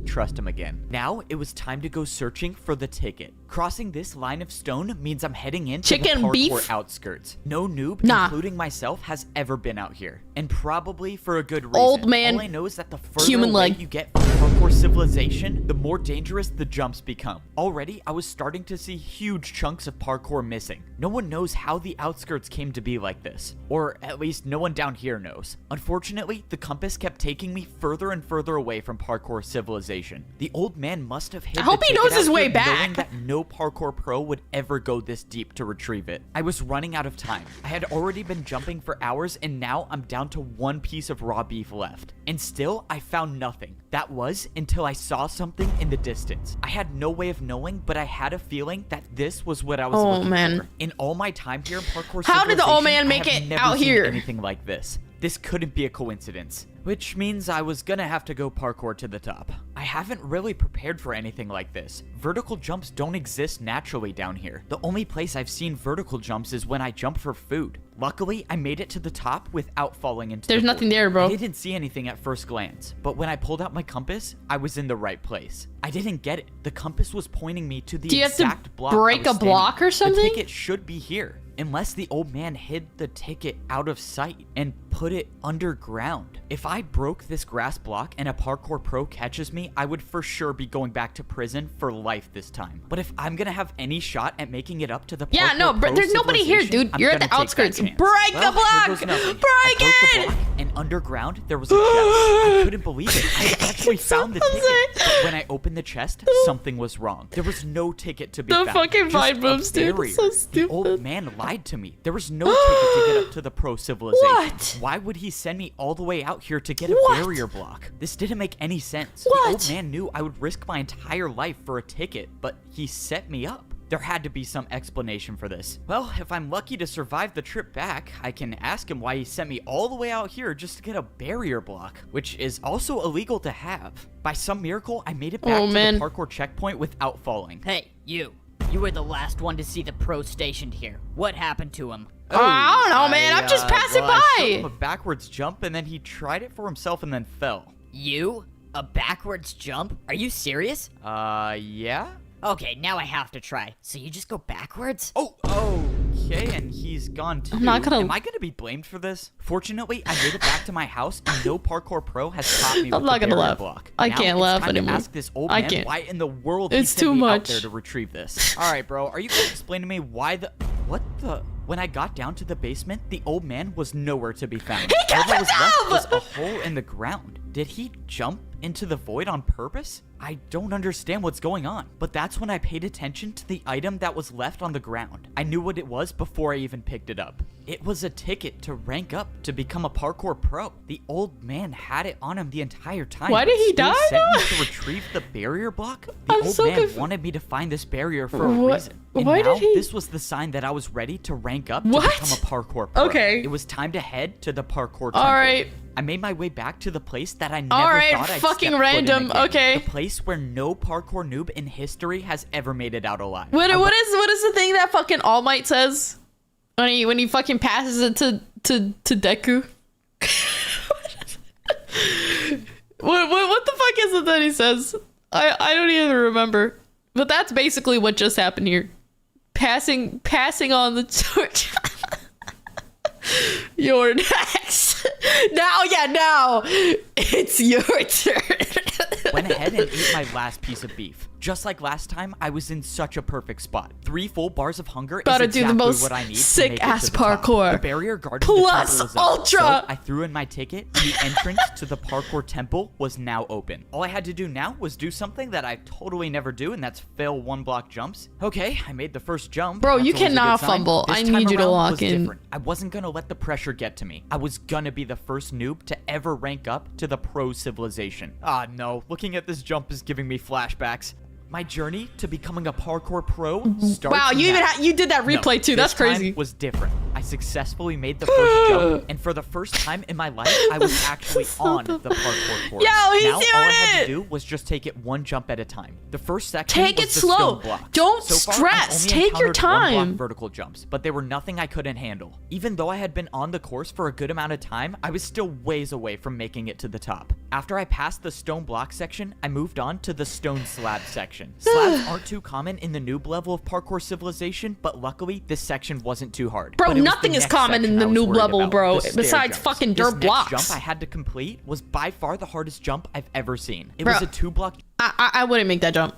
Trust him again. Now it was time to go searching for the ticket. Crossing this line of stone means I'm heading into Chicken the parkour beef? outskirts. No noob, Nah. including myself, has ever been out here, and probably for a good reason. Old man, All I know is that the further human away leg. you get from parkour civilization, the more dangerous the jumps become. Already, I was starting to see huge chunks of parkour missing. No one knows how the outskirts came to be like this, or at least no one down here knows. Unfortunately, the compass kept taking me further and further away from parkour civilization. The old man must have hid I hope the he ticket knows out his way here, knowing back. that no parkour pro would ever go this deep to retrieve it. I was running out of time. I had already been jumping for hours, and now I'm down to 1 piece of raw beef left. And still, I found nothing. That was until I saw something in the distance. I had no way of knowing, but I had a feeling that this was what I was Oh, looking man. for. In all my time here in parkour How did the old civilization, man I make have it never out seen here? anything like this. This couldn't be a coincidence, which means I was gonna have to go parkour to the top. I haven't really prepared for anything like this. Vertical jumps don't exist naturally down here. The only place I've seen vertical jumps is when I jump for food. Luckily, I made it to the top without falling into There's the nothing void. there, bro. I didn't see anything at first glance, but when I pulled out my compass, I was in the right place. I didn't get it. The compass was pointing me to the Do you have to exact block I break was a standing block or on. something? The ticket should be here. Unless the old man hid the ticket out of sight and put it underground. If I broke this grass block and a parkour pro catches me, I would for sure be going back to prison for life this time. But if I'm gonna have any shot at making it up to the parkour Yeah, no, pro there's nobody here, civilization, dude. I'm You're at gonna the take that outskirts. chance. Break the Well, block! here goes nothing. Break I broke the it! block, and underground there was a chest. I couldn't believe it. I actually found the ticket. But when I opened the chest, something was wrong. There was no ticket to be The found. fucking Just vibe a moves, dude. barrier. So The stupid. old man lied to me. There was no ticket to get up to the pro civilization. What? Why would he send me all the way out here to get a What? barrier block? This didn't make any sense. What? The old man knew I would risk my entire life for a ticket, but he set me up. There had to be some explanation for this. Well, if I'm lucky to survive the trip back, I can ask him why he sent me all the way out here just to get a barrier block, which is also illegal to have. By some miracle, I made it back to man. the parkour checkpoint without falling. Hey, you. You were the last one to see the pro stationed here. What happened to him? I don't know, man. I'm just passing I showed him by. a backwards jump, and then he tried it for himself and then fell. You? A backwards jump? Are you serious? Yeah? Okay, now I have to try. So you just go backwards? Oh, okay, and he's gone too. I'm not gonna- Am I gonna be blamed for this? Fortunately, I made it back to my house, and no parkour pro has caught me I'm with not the gonna barrier laugh. block. I Now can't it's laugh time to anymore. ask this old I man can't. why in the world It's he sent too me much. out there to retrieve this. All right, bro, are you gonna explain to me why the... What the... When I got down to the basement, the old man was nowhere to be found. He All got that was left was himself! a hole in the ground. Did he jump into the void on purpose? I don't understand what's going on. But that's when I paid attention to the item that was left on the ground. I knew what it was before I even picked it up. It was a ticket to rank up to become a parkour pro. The old man had it on him the entire time. Why did he but still die, sent me though? to retrieve the barrier block? The I'm old so man conf- wanted me to find this barrier for a What- reason. And why now did he- this was the sign that I was ready to rank up to What? become a parkour pro. Okay. It was time to head to the parkour temple. All right. I made my way back to the place that I never All right, thought I'd fucking step foot in random, again. okay. The place where no parkour noob in history has ever made it out alive. What is the thing that fucking All Might says when he fucking passes it to Deku? what the fuck is it that he says? I don't even remember. But that's basically what just happened here. Passing on the torch. You're next. Now it's your turn. Went ahead and ate my last piece of beef. Just like last time, I was in such a perfect spot. 3 full bars of hunger Gotta is do the exactly most what I need to sick make it ass to the top. parkour. The barrier guarding Plus the temple is up, ultra. so I threw in my ticket, and the entrance to the parkour temple was now open. All I had to do now was do something that I totally never do, and that's fail 1 block jumps. Okay, I made the first jump. Bro, That's you always a good cannot sign. fumble. This I time need you to around lock was in. different. I wasn't gonna let the pressure get to me. I was gonna be the first noob to ever rank up to the pro civilization. Ah, no. Looking at this jump is giving me flashbacks. My journey to becoming a parkour pro starts Wow, you now. even you did that replay too. That's This time crazy. was different. I successfully made the first jump, and for the first time in my life, I was actually on the parkour course. Yo, he's now, all I doing had it! to do was just take it 1 jump at a time. The first section Take was it the slow. stone blocks. Don't So far, I've stress. only Take your encountered 1 block time. vertical jumps, but they were nothing I couldn't handle. Even though I had been on the course for a good amount of time, I was still ways away from making it to the top. After I passed the stone block section, I moved on to the stone slab section. Slabs aren't too common in the noob level of parkour civilization, but luckily this section wasn't too hard. Bro, But it was nothing the is next common in section the I was noob worried level, about, bro, the stair besides jumps. fucking This dirt next blocks. jump I had to complete was by far the hardest jump I've ever seen. It Bro, was a 2-block I wouldn't make that jump.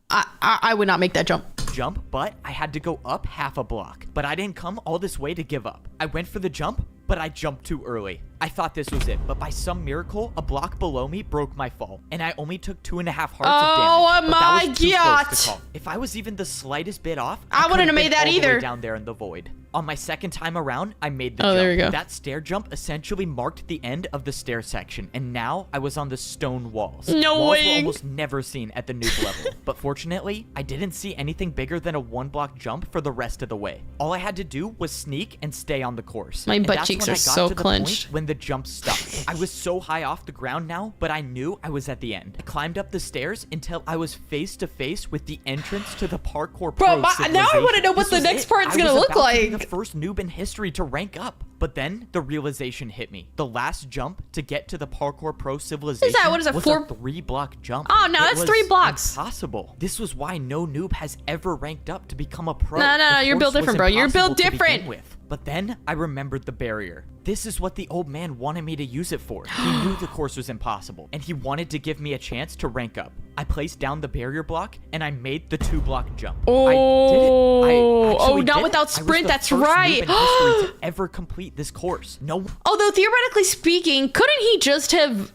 I would not make that jump. jump, but I had to go up half a block. But I didn't come all this way to give up. I went for the jump, but I jumped too early. I thought this was it, but by some miracle, a block below me broke my fall, and I only took 2.5 hearts of damage. Oh but that was my too God. close to call. If I was even the slightest bit off, I wouldn't could've have made been that all the way either. down there in the void. On my second time around, I made the Oh, jump. there we go. That stair jump essentially marked the end of the stair section, and now I was on the stone walls. No walls way. were almost never seen at the noob level, but fortunately, I didn't see anything bigger than a 1-block jump for the rest of the way. All I had to do was sneak and stay on the course. My And butt that's cheeks when are I got so to the clenched. point when the jump stopped. I was so high off the ground now, but I knew I was at the end. I climbed up the stairs until I was face to face with the entrance to the parkour pro now I civilization. wanna know what This the was next it. part's I gonna was look about to be like. the first noob in history to rank up. But then the realization hit me. The last jump to get to the parkour pro civilization What is that, was 4 a 3-block jump. Oh, no, It that's was 3 blocks. Impossible. This was why no noob has ever ranked up to become a pro. No, The you're built course different, was bro. You're built impossible to begin different. with. But then I remembered the barrier. This is what the old man wanted me to use it for. He knew the course was impossible, and he wanted to give me a chance to rank up. I placed down the barrier block, and I made the 2-block jump. I did it. I actually not did without it. I was sprint, the that's first noob right. in history to ever complete this course. No. Although theoretically speaking, couldn't he just have,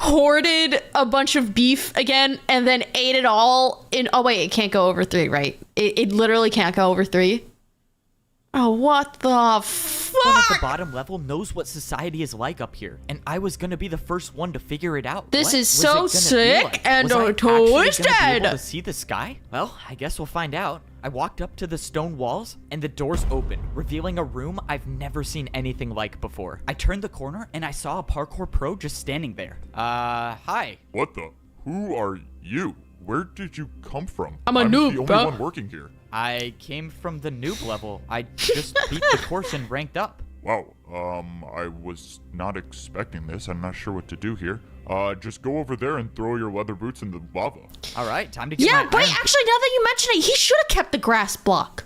hoarded a bunch of beef again and then ate it all in? Oh wait, it can't go over 3, right? It literally can't go over 3. Oh, what the Everyone at the fuck? bottom level knows what society is like up here, and I was gonna be the first one to figure it out. This What is was so it gonna be sick like? and Was I actually gonna be twisted. able to see the sky? Well, I guess we'll find out. I walked up to the stone walls, and the doors opened, revealing a room I've never seen anything like before. I turned the corner, and I saw a parkour pro just standing there. Hi. What the? Who are you? Where did you come from? I'm a noob, the only bro. one working here. I came from the noob level. I just beat the course and ranked up. Wow, I was not expecting this. I'm not sure what to do here. Just go over there and throw your leather boots in the lava. All right, time to get Yeah, my but iron- actually, now that you mention it, he should have kept the grass block.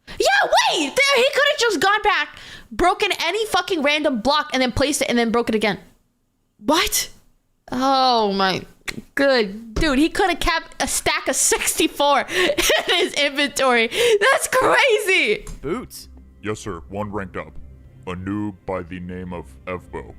Yeah, wait! There, he could have just gone back, broken any fucking random block, and then placed it, and then broke it again. What? Oh my good dude, he could have kept a stack of 64 in his inventory. That's crazy. Boots. Yes, sir. 1 ranked up. A noob by the name of Evbo.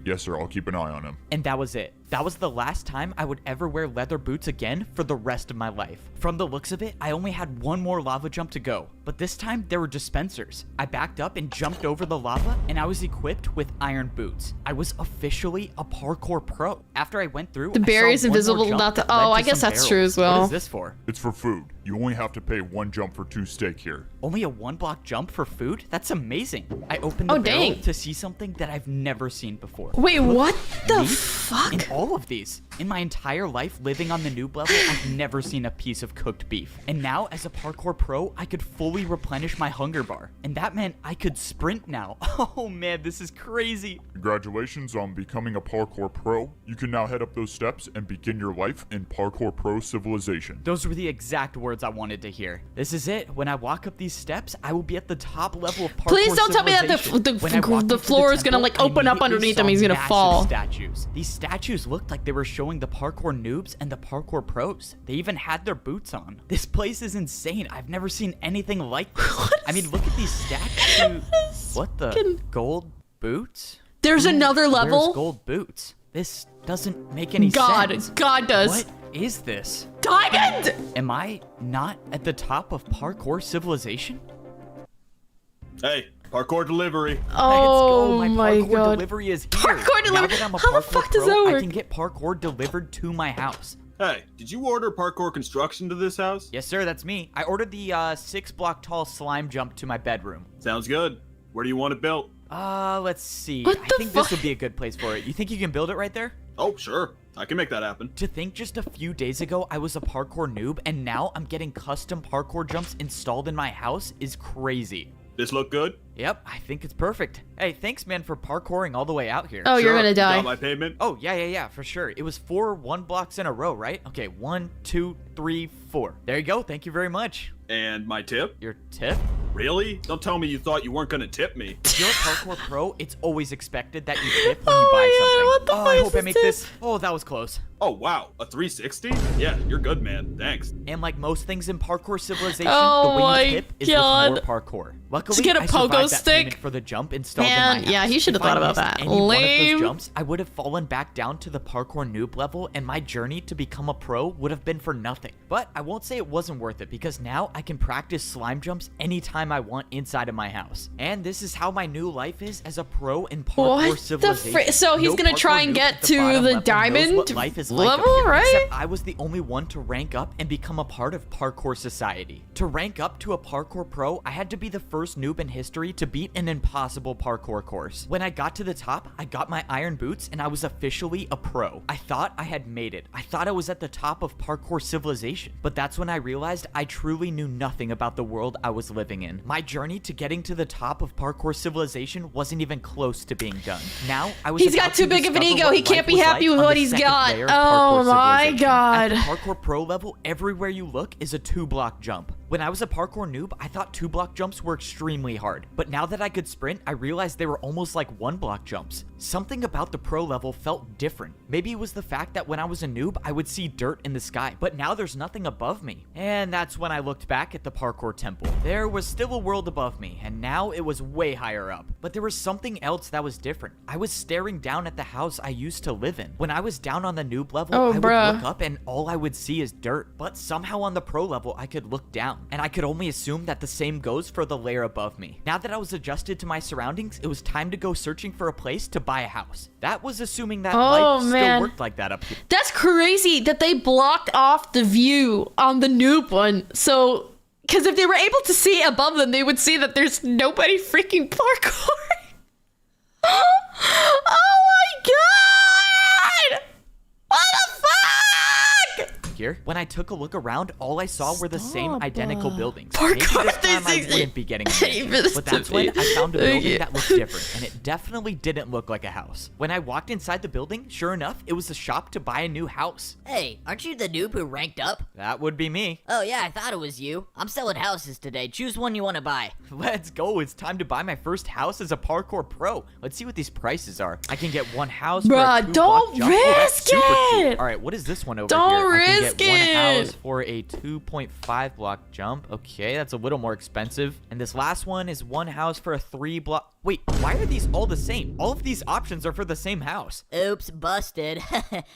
Yes, sir. I'll keep an eye on him. And that was it. That was the last time I would ever wear leather boots again for the rest of my life. From the looks of it, I only had 1 more lava jump to go, but this time there were dispensers. I backed up and jumped over the lava, and I was equipped with iron boots. I was officially a parkour pro. After I went through, The barrier's invisible, not the- oh, I guess that's true as well. What is this for? It's for food. You only have to pay 1 jump for 2 steak here. Only a 1-block jump for food? That's amazing. I opened the Oh, barrel dang. to see something that I've never seen before. Wait, what the Meat fuck? in all of these. In my entire life living on the noob level, I've never seen a piece of cooked beef. And now, as a parkour pro, I could fully replenish my hunger bar. And that meant I could sprint now. Oh man, this is crazy. Congratulations on becoming a parkour pro. You can now head up those steps and begin your life in parkour pro civilization. Those were the exact words I wanted to hear. This is it. When I walk up these steps, I will be at the top level of parkour Please don't tell me that civilization. the floor is gonna like open up underneath him. He's gonna fall. Statues. These statues looked like they were showing the parkour noobs and the parkour pros. They even had their boots on. This place is insane. I've never seen anything like this. I mean, look at these statues. What the? Gold boots? There's another level. Where's gold boots? This doesn't make any sense. God does. What is this? Diamond! Am I not at the top of parkour civilization? Hey, parkour delivery. Oh Let's go. my parkour god. delivery is here. Parkour Now delivery. that I'm a How the parkour fuck does pro, that work? I can get parkour delivered to my house. Hey, did you order parkour construction to this house? Yes, sir, that's me. I ordered the 6-block tall slime jump to my bedroom. Sounds good. Where do you want it built? Let's see. What I the think fuck? this would be a good place for it. You think you can build it right there? Oh, sure. I can make that happen. To think just a few days ago I was a parkour noob and now I'm getting custom parkour jumps installed in my house is crazy. This look good? Yep, I think it's perfect. Hey, thanks man for parkouring all the way out here. Oh, you're Sure. gonna die. Got my payment? Oh, yeah, for sure. It was 4 1-blocks in a row, right? Okay, 1, 2, 3, 4. There you go. Thank you very much. And my tip? Your tip? Really? Don't tell me you thought you weren't gonna tip me. If you're a parkour pro, it's always expected that you tip when Oh you buy my something. God, what the Oh, fuck I is hope I this make tip? this. Oh, that was close. Oh, wow. A 360? Yeah, you're good, man. Thanks. And like most things in parkour civilization, Oh the way my you tip is God. with more parkour. Luckily, Just get a I pogo survived that stick. payment for the jump installed in Man, my house. yeah, he should have If I thought about missed that. any one of Lame. those jumps, I would have fallen back down to the parkour noob level, and my journey to become a pro would have been for nothing. But I won't say it wasn't worth it because now I can practice slime jumps anytime I want inside of my house. And this is how my new life is as a pro in parkour What the civilization. so he's No gonna try parkour and noob get at the to bottom the level knows diamond what life is like up level, here, right? except I was the only one to rank up and become a part of parkour society. To rank up to a parkour pro, I had to be the first noob in history to beat an impossible parkour course. When I got to the top, I got my iron boots and I was officially a pro. I thought I had made it. I thought I was at the top of parkour civilization. But that's when I realized I truly knew nothing about the world I was living in. My journey to getting to the top of parkour civilization wasn't even close to being done. Now, I was He's about got too to big of an discover ego. what He can't life be was happy like with on what the he's second got. layer of Oh parkour my civilization. God. At the parkour pro level, everywhere you look is a 2-block jump. When I was a parkour noob, I thought 2-block jumps were extremely hard. But now that I could sprint, I realized they were almost like 1-block jumps. Something about the pro level felt different. Maybe it was the fact that when I was a noob, I would see dirt in the sky. But now there's nothing above me. And that's when I looked back at the parkour temple. There was still a world above me, and now it was way higher up. But there was something else that was different. I was staring down at the house I used to live in. When I was down on the noob level, Oh, I would bruh. look up and all I would see is dirt. But somehow on the pro level, I could look down. And I could only assume that the same goes for the layer above me. Now that I was adjusted to my surroundings, it was time to go searching for a place to buy a house. That was assuming that life still man. worked like that up here. That's crazy that they blocked off the view on the noob one. So, because if they were able to see above them, they would see that there's nobody freaking parkour. Oh my god! What the fuck? Here, when I took a look around, all I saw were the same Stop. identical buildings. Parkour Maybe this time I 360. wouldn't be getting a Give mansion, this but to that's when me. I found a Thank building you. that looked different, and it definitely didn't look like a house. When I walked inside the building, sure enough, it was a shop to buy a new house. Hey, aren't you the noob who ranked up? That would be me. Oh yeah, I thought it was you. I'm selling houses today. Choose one you want to buy. Let's go. It's time to buy my first house as a parkour pro. Let's see what these prices are. I can get one house for a Bruh, 2-block don't jump. Oh, that's risk super cheap. it. All right, what is this one over Don't here? I risk can get one it. house for a 2.5 block jump. Okay, that's a little more expensive. And this last one is one house for a 3-block. Wait, why are these all the same? All of these options are for the same house. Oops, busted.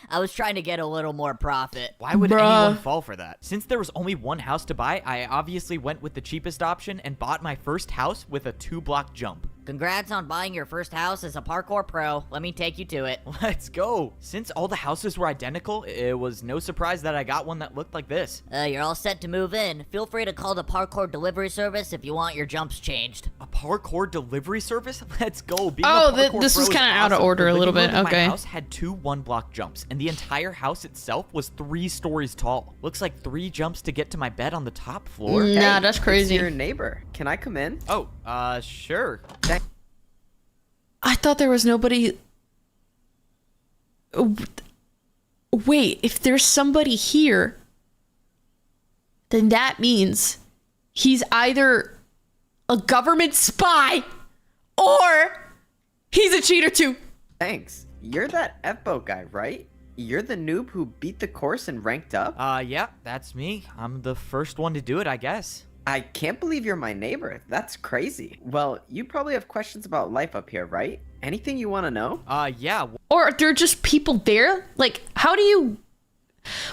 I was trying to get a little more profit. Why would Bruh. anyone fall for that? Since there was only one house to buy, I obviously went with the cheapest option and bought my first house with a 2-block jump. Congrats on buying your first house as a parkour pro. Let me take you to it. Let's go. Since all the houses were identical, it was no surprise that I got one that looked like this. You're all set to move in. Feel free to call the parkour delivery service if you want your jumps changed. A parkour delivery service? Let's go. Being Oh, a parkour this pro was is kind of out of awesome. order The a little living bit. room in Okay. My house had 2 one-block jumps, and the entire house itself was 3 stories tall. Looks like 3 jumps to get to my bed on the top floor. Nah, that's It's crazy. your neighbor. Can I come in? Oh, sure. I thought there was nobody. Wait, if there's somebody here, then that means he's either a government spy or he's a cheater too. Thanks. You're that F-boat guy, right? You're the noob who beat the course and ranked up? Yeah, that's me. I'm the first one to do it, I guess. I can't believe you're my neighbor. That's crazy. Well, you probably have questions about life up here, right? Anything you want to know? Yeah. Or are there just people there? Like, how do you...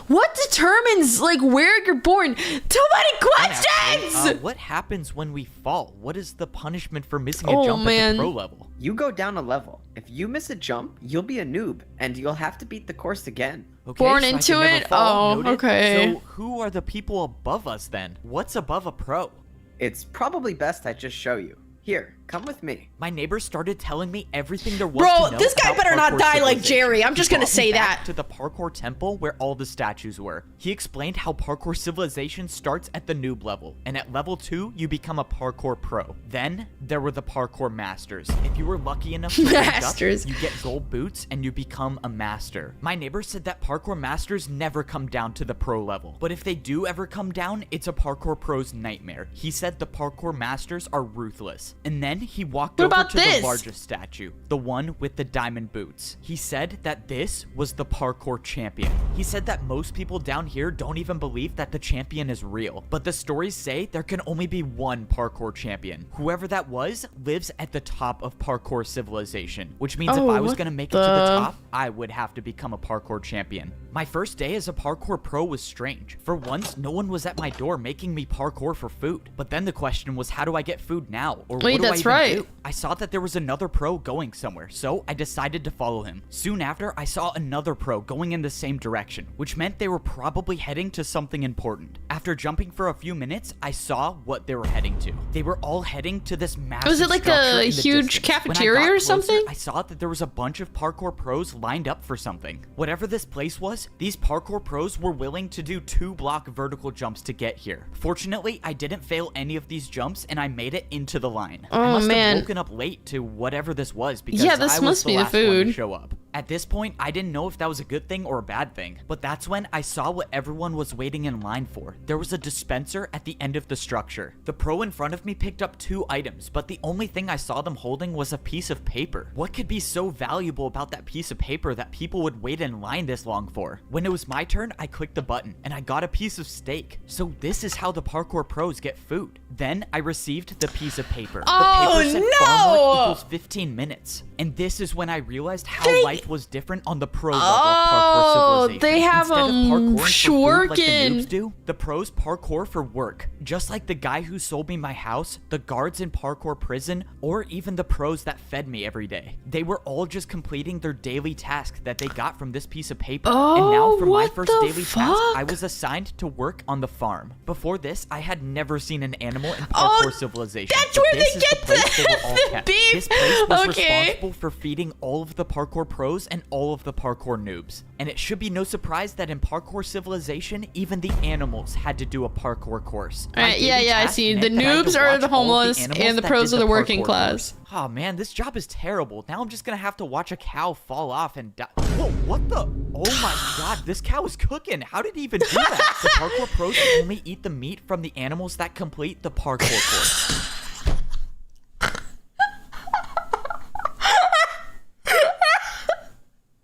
What determines, like, where you're born? Too many questions! What happens when we fall? What is the punishment for missing Oh, a jump man. at the pro level? You go down a level. If you miss a jump, you'll be a noob, and you'll have to beat the course again. Okay, Born so I into can never it? fall. Oh, Noted. okay. So who are the people above us then? What's above a pro? It's probably best I just show you. Here, come with me. My neighbor started telling me everything there was Bro, to know this guy about better not parkour die like civilization. Jerry. I'm just He gonna brought say me back that. to the parkour temple where all the statues were. He explained how parkour civilization starts at the noob level, and at level 2, you become a parkour pro. Then, there were the parkour masters. If you were lucky enough to rank up, Masters. you get gold boots and you become a master. My neighbor said that parkour masters never come down to the pro level, but if they do ever come down, it's a parkour pro's nightmare. He said the parkour masters are ruthless. And then he walked What over about to this? the largest statue, the one with the diamond boots. He said that this was the parkour champion. He said that most people down here don't even believe that the champion is real, but the stories say there can only be one parkour champion. Whoever that was lives at the top of parkour civilization, which means if I was what gonna make it to the the- top, I would have to become a parkour champion. My first day as a parkour pro was strange. For once, no one was at my door making me parkour for food. But then the question was, how do I get food now? Or Wait, what do I that's even right. do? I saw that there was another pro going somewhere, so I decided to follow him. Soon after, I saw another pro going in the same direction, which meant they were probably heading to something important. After jumping for a few minutes, I saw what they were heading to. They were all heading to this massive Was it like structure a in the huge distance. When I cafeteria got or closer, something? I saw that there was a bunch of parkour pros lined up for something. Whatever this place was, these parkour pros were willing to do 2-block vertical jumps to get here. Fortunately, I didn't fail any of these jumps and I made it into the line. I Oh, must man. have woken up late to whatever this was because Yeah, this I was must the be the last one to food. show up. At this point, I didn't know if that was a good thing or a bad thing, but that's when I saw what everyone was waiting in line for. There was a dispenser at the end of the structure. The pro in front of me picked up 2 items, but the only thing I saw them holding was a piece of paper. What could be so valuable about that piece of paper that people would wait in line this long for? When it was my turn, I clicked the button, and I got a piece of steak. So this is how the parkour pros get food. Then I received the piece of paper. Oh, the paper said no! farm work equals 15 minutes. And this is when I realized how life was different on the pro level of parkour civilization. they have Instead of parkouring for food like the shworkin'. noobs do, the pros parkour for work. Just like the guy who sold me my house, the guards in parkour prison, or even the pros that fed me every day. They were all just completing their daily task that they got from this piece of paper. And now for my what first the daily task, I fuck? was assigned to work on the farm. Before this, I had never seen an animal in Oh, parkour civilization. that's but where this they is get the place they were all the kept. beef. This place was Okay. responsible for feeding all of the parkour pros and all of the parkour noobs. And it should be no surprise that in parkour civilization, even the animals had to do a parkour course. My Alright, yeah, daily yeah, I task see. meant The that I had to noobs are watch the all of homeless animals and the that pros did are the working parkour class. course. Oh man, this job is terrible. Now I'm just gonna have to watch a cow fall off and die. Whoa, what the? Oh my god, this cow is cooking. How did he even do that? The parkour pros only eat the meat from the animals that complete the parkour course.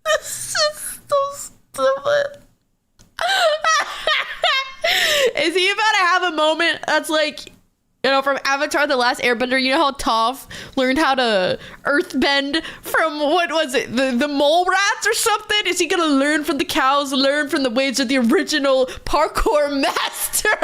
This is so stupid. Is he about to have a moment that's like, you know, from Avatar The Last Airbender, you know how Toph learned how to earthbend from, what was it, the mole rats or something? Is he gonna learn from the cows, learn from the ways of the original parkour masters?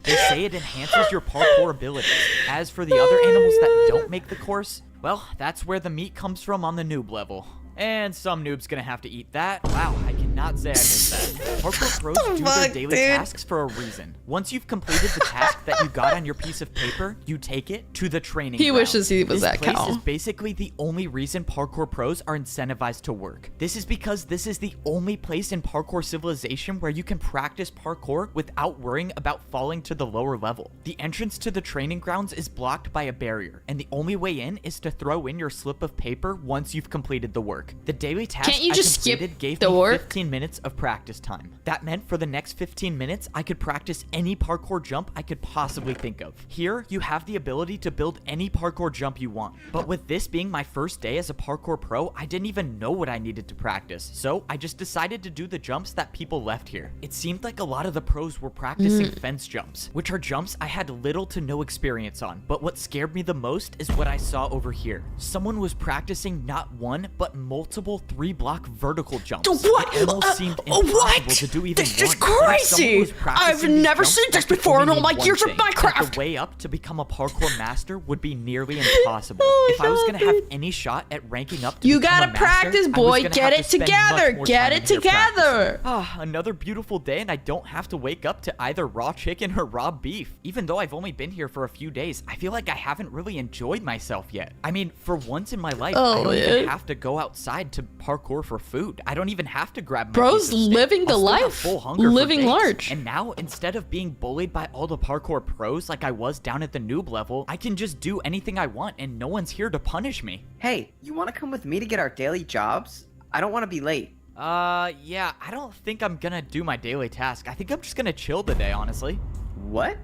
They say it enhances your parkour abilities. As for the other animals that don't make the course, well, that's where the meat comes from on the noob level. And some noob's gonna have to eat that. Wow, I can not say I missed that. Parkour pros do their daily tasks for a reason. Once you've completed the task that you got on your piece of paper, you take it to the training ground. wishes he was that This cow. place is basically the only reason parkour pros are incentivized to work. This is because this is the only place in parkour civilization where you can practice parkour without worrying about falling to the lower level. The entrance to the training grounds is blocked by a barrier, and the only way in is to throw in your slip of paper once you've completed the work. The daily task Can't you I just skip completed gave the me work? 15 minutes of practice time. That meant for the next 15 minutes, I could practice any parkour jump I could possibly think of. Here, you have the ability to build any parkour jump you want. But with this being my first day as a parkour pro, I didn't even know what I needed to practice. So I just decided to do the jumps that people left here. It seemed like a lot of the pros were practicing fence jumps, which are jumps I had little to no experience on. But what scared me the most is what I saw over here. Someone was practicing not one, but multiple 3-block vertical jumps. What? It almost seemed impossible to do even This is one. But if someone crazy! was practicing I've these never jumps, seen this that could before in only all my mean one years of thing, that Minecraft. The way up to become a parkour master would be nearly impossible. If I was gonna have any shot at ranking up to You become a gotta master, practice, I was boy. gonna Get have it to spend together. much more Get time it in here together. practicing. Another beautiful day, and I don't have to wake up to either raw chicken or raw beef. Even though I've only been here for a few days, I feel like I haven't really enjoyed myself yet. I mean, for once in my life, I don't even have to go outside to parkour for food. I don't even have to grab my Bro's piece of steak. living the I'll still have life. full hunger for Living days. large. And now, instead of being bullied by all the parkour pros like I was down at the noob level, I can just do anything I want and no one's here to punish me. Hey, you want to come with me to get our daily jobs? I don't want to be late. Yeah, I don't think I'm gonna do my daily task. I think I'm just gonna chill today, honestly. What?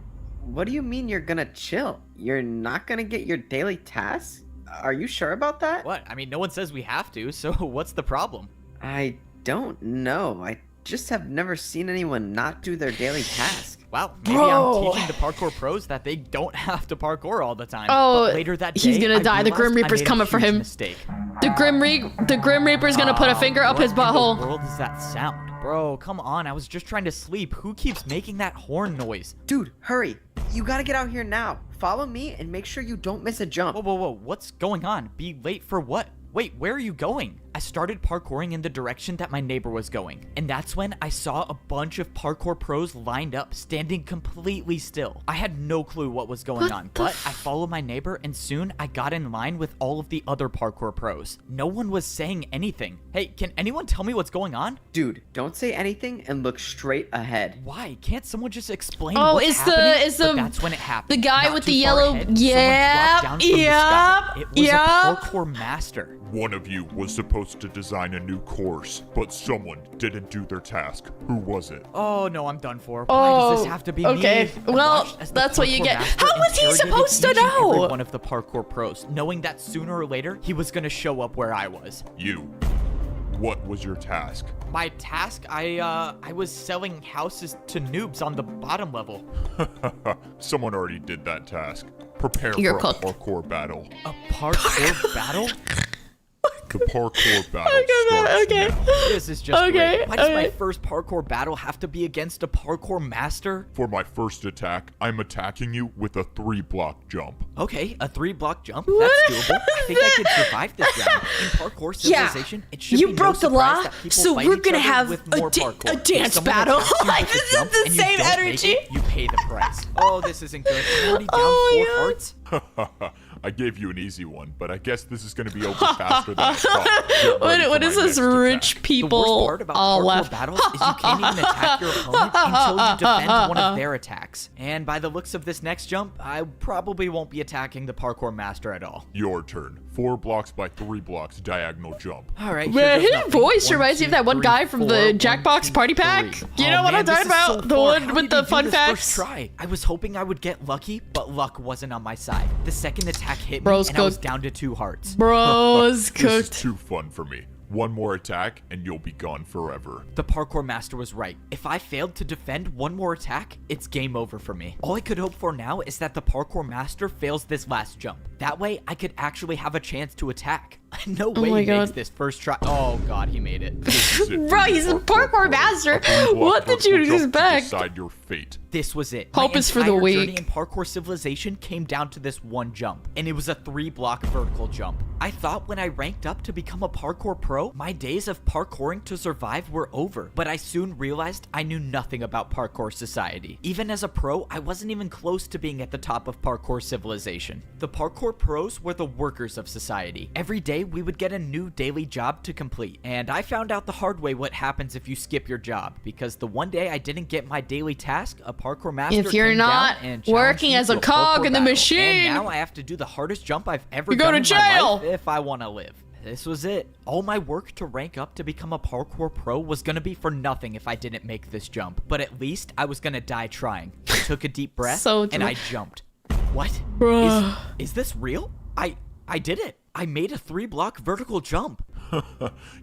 What do you mean you're gonna chill? You're not gonna get your daily tasks? Are you sure about that? What? I mean, no one says we have to, so what's the problem? I don't know. I just have never seen anyone not do their daily task. Wow, maybe I'm teaching the parkour pros that they don't have to parkour all the time. Oh, but later that day, he's gonna die. The Grim Reaper's I made a coming for huge him. Mistake. The Grim Reaper's gonna put a finger up his What in butthole. the world is that sound? Bro, come on, I was just trying to sleep. Who keeps making that horn noise? Dude, hurry. You gotta get out here now. Follow me and make sure you don't miss a jump. Whoa, what's going on? Be late for what? Wait, where are you going? I started parkouring in the direction that my neighbor was going, and that's when I saw a bunch of parkour pros lined up, standing completely still. I had no clue what was going on, but I followed my neighbor, and soon I got in line with all of the other parkour pros. No one was saying anything. Hey, can anyone tell me what's going on? Dude, don't say anything and look straight ahead. Why? Can't someone just explain Oh, what's happening? But that's when it happened. the guy Not with too the far yellow- ahead, someone dropped down from the sky. It was a parkour master. One of you was supposed to design a new course, but someone didn't do their task. Who was it? Oh no, I'm done for. Why does this have to be me? okay. I Well, watched as the that's what you parkour get. master How was he interrogated supposed to each and every know? one of the parkour pros, knowing that sooner or later he was gonna show up where I was. You. What was your task? My task, I was selling houses to noobs on the bottom level. Someone already did that task. Prepare You're for a cooked. parkour battle. A parkour battle? The parkour battle starts now. This is just great. Why does my first parkour battle have to be against a parkour master? For my first attack, I'm attacking you with a 3-block jump. Okay, a 3-block jump. That's doable. I think I could survive this round. In parkour civilization, it should You be broke no the law, surprise that people so fight we're each gonna other have with more parkour. a If dance someone battle. attacks you Like, with a this is jump the and you same don't make energy. it, you pay the price. Oh, this isn't good. I'm already down 4 hearts. I gave you an easy one, but I guess this is going to be over faster than I thought. Get ready What for is my this next rich attack. people The worst part about all parkour left? battles is you can't even attack your opponent until you defend one of their attacks. And by the looks of this next jump, I probably won't be attacking the parkour master at all. Your turn. 4 blocks by 3 blocks diagonal jump. All right. Man, here his goes voice nothing. reminds me of that one 2, guy from 3, the 4, Jackbox 1, 2, Party Pack. 3. You know what I'm this talking is so about? The far. one How with did the he do fun this facts. first try? I was hoping I would get lucky, but luck wasn't on my side. The second attack hit me, Bro's and I was cooked. down to 2 hearts. Bro's This is cooked. too fun for me. One more attack, and you'll be gone forever. The parkour master was right. If I failed to defend one more attack, it's game over for me. All I could hope for now is that the parkour master fails this last jump. That way, I could actually have a chance to attack. No way my he makes God. this first try. Oh god, he made it. This is it Bro, for you, he's a parkour master. A three-block What did you vertical jump to expect? Decide your fate. This was it. Hope My is for the entire weak. journey in parkour civilization came down to this one jump, and it was a 3-block vertical jump. I thought when I ranked up to become a parkour pro, my days of parkouring to survive were over, but I soon realized I knew nothing about parkour society. Even as a pro, I wasn't even close to being at the top of parkour civilization. The parkour pros were the workers of society. Every day we would get a new daily job to complete, and I found out the hard way what happens if you skip your job, because the one day I didn't get my daily task, a parkour master If you're came not down and working challenged me as to a cog parkour in the battle. machine, and now I have to do the hardest jump I've ever You go done to in my jail. life if I want to live. This was it. All my work to rank up to become a parkour pro was gonna be for nothing if I didn't make this jump, but at least I was gonna die trying. I took a deep breath So and I jumped. What? Bruh. Is this real? I did it. I made a 3-block vertical jump.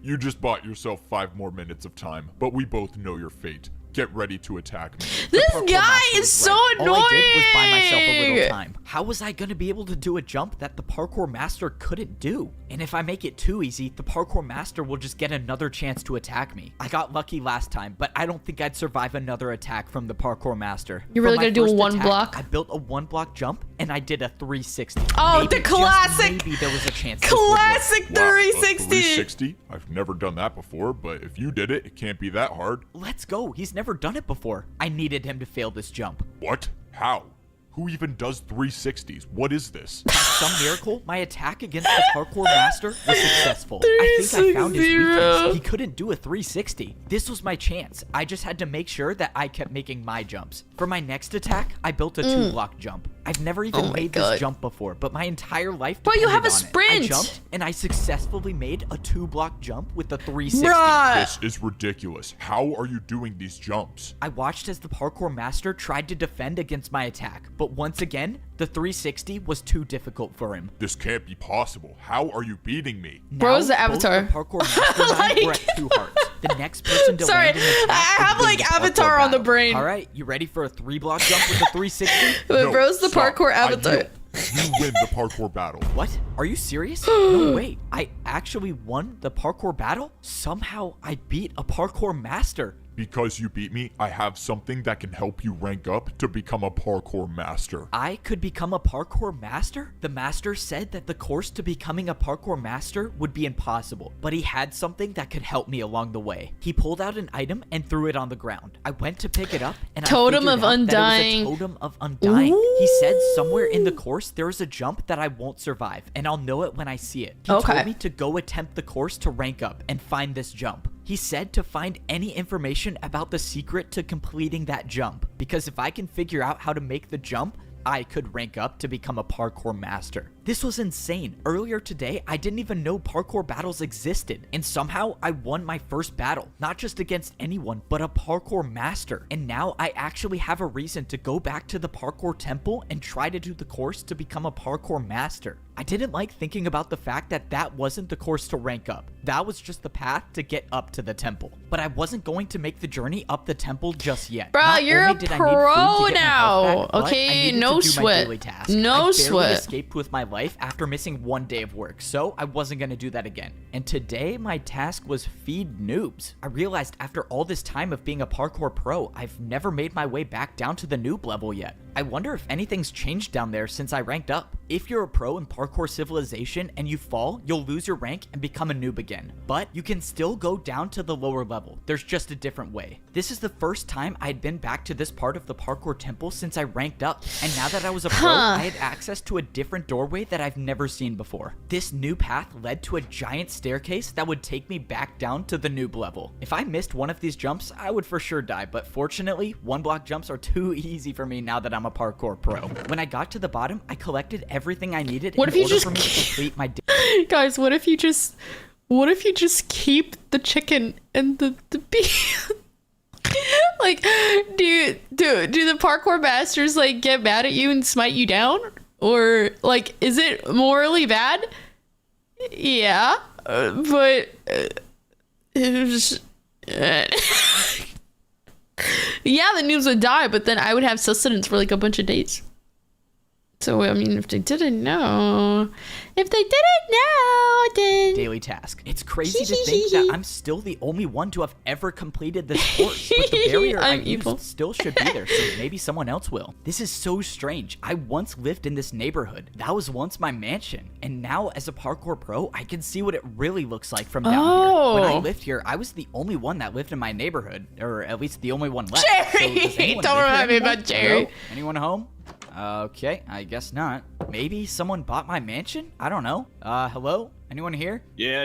You just bought yourself 5 more minutes of time, but we both know your fate. Get ready to attack me. This Parkour guy master is was so right. annoying. All I did was buy myself a little time. How was I going to be able to do a jump that the parkour master couldn't do? And if I make it too easy, the parkour master will just get another chance to attack me. I got lucky last time, but I don't think I'd survive another attack from the parkour master. You really For my gonna do a first 1 attack, block? I built a 1-block jump and I did a 360. Oh, Maybe, the just classic- maybe there was a chance. this would work. Classic Wow, a 360. 360? I've never done that before, but if you did it, it can't be that hard. Let's go. He's never done it before. I needed him to fail this jump. What? How? Who even does 360s? What is this? By some miracle, my attack against the parkour master was successful. I think I found his 360. weakness. He couldn't do a 360. This was my chance. I just had to make sure that I kept making my jumps. For my next attack, I built a 2-block jump. I've never even Oh my made God. this jump before, but my entire life Bro, you have a depended on it. sprint. I jumped, and I successfully made a 2-block jump with the 360. Bruh. This is ridiculous. How are you doing these jumps? I watched as the parkour master tried to defend against my attack, but once again, the 360 was too difficult for him. This can't be possible. How are you beating me? Bro's the Now, both Avatar. The parkour master and I were at 2 hearts. The next person to Sorry, land an attack I have, would win like, the parkour Avatar on the battle. brain. All right, you ready for a 3-block jump with a 360? But No, bro's the stop. parkour I avatar. yield. You win the parkour battle. What? Are you serious? No way. I actually won the parkour battle? Somehow I beat a parkour master. Because you beat me, I have something that can help you rank up to become a parkour master. I could become a parkour master? The master said that the course to becoming a parkour master would be impossible, but he had something that could help me along the way. He pulled out an item and threw it on the ground. I went to pick it up and Totem I of figured out that Undying. it was a totem of undying. He said somewhere in the course there is a jump that I won't survive, and I'll know it when I see it. He Okay. told me to go attempt the course to rank up and find this jump. He said to find any information about the secret to completing that jump, because if I can figure out how to make the jump, I could rank up to become a parkour master. This was insane. Earlier today, I didn't even know parkour battles existed, and somehow I won my first battle, not just against anyone, but a parkour master. And now I actually have a reason to go back to the parkour temple and try to do the course to become a parkour master. I didn't like thinking about the fact that that wasn't the course to rank up. That was just the path to get up to the temple. But I wasn't going to make the journey up the temple just yet. Bro, Not you're only a did I need food pro to get my health now. back, but I Okay, needed no to do my sweat. daily task. No I barely sweat. escaped with my life after missing 1 day of work, so I wasn't going to do that again. And today, my task was feed noobs. I realized after all this time of being a parkour pro, I've never made my way back down to the noob level yet. I wonder if anything's changed down there since I ranked up. If you're a pro in parkour civilization and you fall, you'll lose your rank and become a noob again. But you can still go down to the lower level. There's just a different way. This is the first time I'd been back to this part of the parkour temple since I ranked up. And now that I was a pro, I had access to a different doorway that I've never seen before. This new path led to a giant staircase that would take me back down to the noob level. If I missed one of these jumps, I would for sure die, but fortunately, 1-block jumps are too easy for me now that I'm a parkour pro. When I got to the bottom, I collected everything I needed What in if you order just for me to complete my day. Guys, what if you just keep the chicken and the beef? Like, do the parkour masters like get mad at you and smite you down, or like is it morally bad? Yeah, but it was, yeah, the noobs would die, but then I would have sustenance for like a bunch of days. So, I mean, if they didn't know, then... Daily task. It's crazy to think that I'm still the only one to have ever completed this course, but the barrier I used still should be there, so maybe someone else will. This is so strange. I once lived in this neighborhood. That was once my mansion, and now as a parkour pro, I can see what it really looks like from down here. When I lived here, I was the only one that lived in my neighborhood, or at least the only one left. Jerry! So Don't remind me about Jerry. Hello? Anyone home? Okay, I guess not. Maybe someone bought my mansion? I don't know. Hello? Anyone here? Yeah,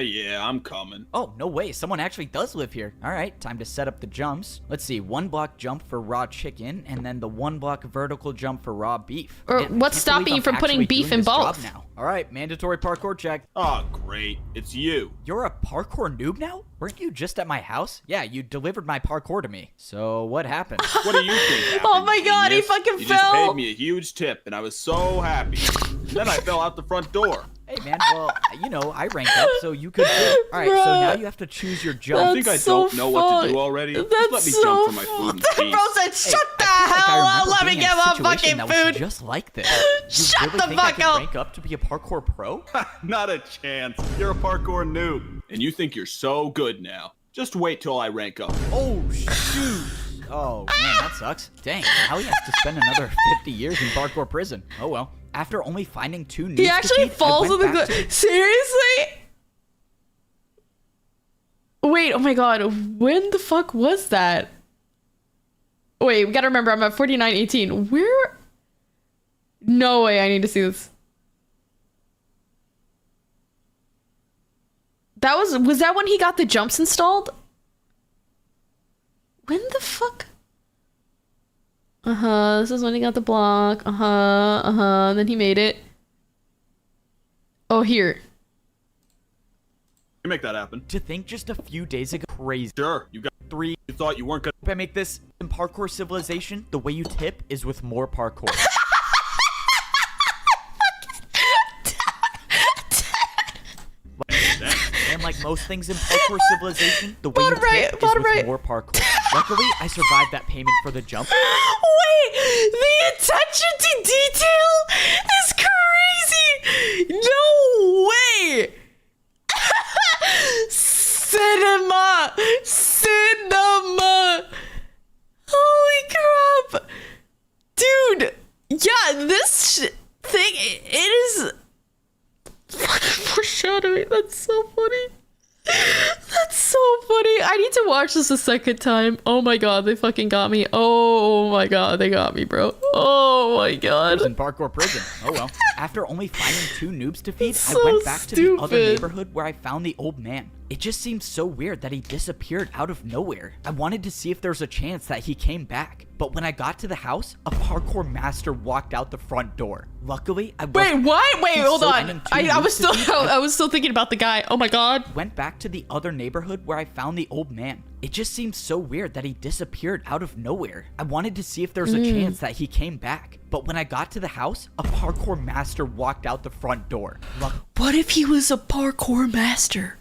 I'm coming. Oh, no way. Someone actually does live here. All right, time to set up the jumps. Let's see, 1 block jump for raw chicken, and then the 1 block vertical jump for raw beef. Or what's stopping you from putting beef in both? Now. All right, mandatory parkour check. Oh, great. It's you. You're a parkour noob now? Weren't you just at my house? Yeah, you delivered my parkour to me. So what happened? What do you think happened? Oh my god, genius? he fucking You fell! just paid me a huge tip, and I was so happy. Then I fell out the front door. Hey man, well, you know, I ranked up, so you could too. Alright, so now you have to choose your jump. You think I don't know what to do already? Just let me jump for my food in peace. Bro said, shut the hell up, let me get my fucking food. Just like this. Shut really the think fuck I could up. rank up to be a parkour pro? Not a chance. You're a parkour noob. And you think you're so good now. Just wait till I rank up. Oh, shoot. Oh, man, that sucks. Dang, now he has to spend another 50 years in parkour prison. Oh, well. After only finding 2 noobs He actually to feed, falls in the... Seriously? Wait, oh my god, when the fuck was that? Wait, we gotta remember, I'm at 49:18. Where? No way, I need to see this. That was that when he got the jumps installed? When the fuck? This is when he got the block. And then he made it. Oh, here. You make that happen. To think just a few days ago, crazy. Sure, you got 3. You thought you weren't gonna... If I make this in parkour civilization, the way you tip is with more parkour. And like most things in parkour civilization, the way you tip is with more parkour. Luckily, I survived that payment for the jump. Wait, the attention to detail is crazy. No way. Cinema. Holy crap. Dude. Yeah, this thing, it is fucking foreshadowing. That's so funny. That's so funny. I need to watch this a second time. Oh my god, they fucking got me. Oh my god, they got me, bro. Oh my god. In parkour prison. Oh well. After only finding 2 noobs to feed, So I went back to the other stupid. neighborhood where I found the old man. It just seemed so weird that he disappeared out of nowhere. I wanted to see if there's a chance that he came back. But when I got to the house, a parkour master walked out the front door. Luckily, I Wait, what? Wait, hold on. finding 2 I was noobs to still feed, I was still thinking about the guy. Oh my god. went back to the other neighborhood where I found the old man. It just seems so weird that he disappeared out of nowhere. I wanted to see if there's a chance that he came back. But when I got to the house, a parkour master walked out the front door. What if he was a parkour master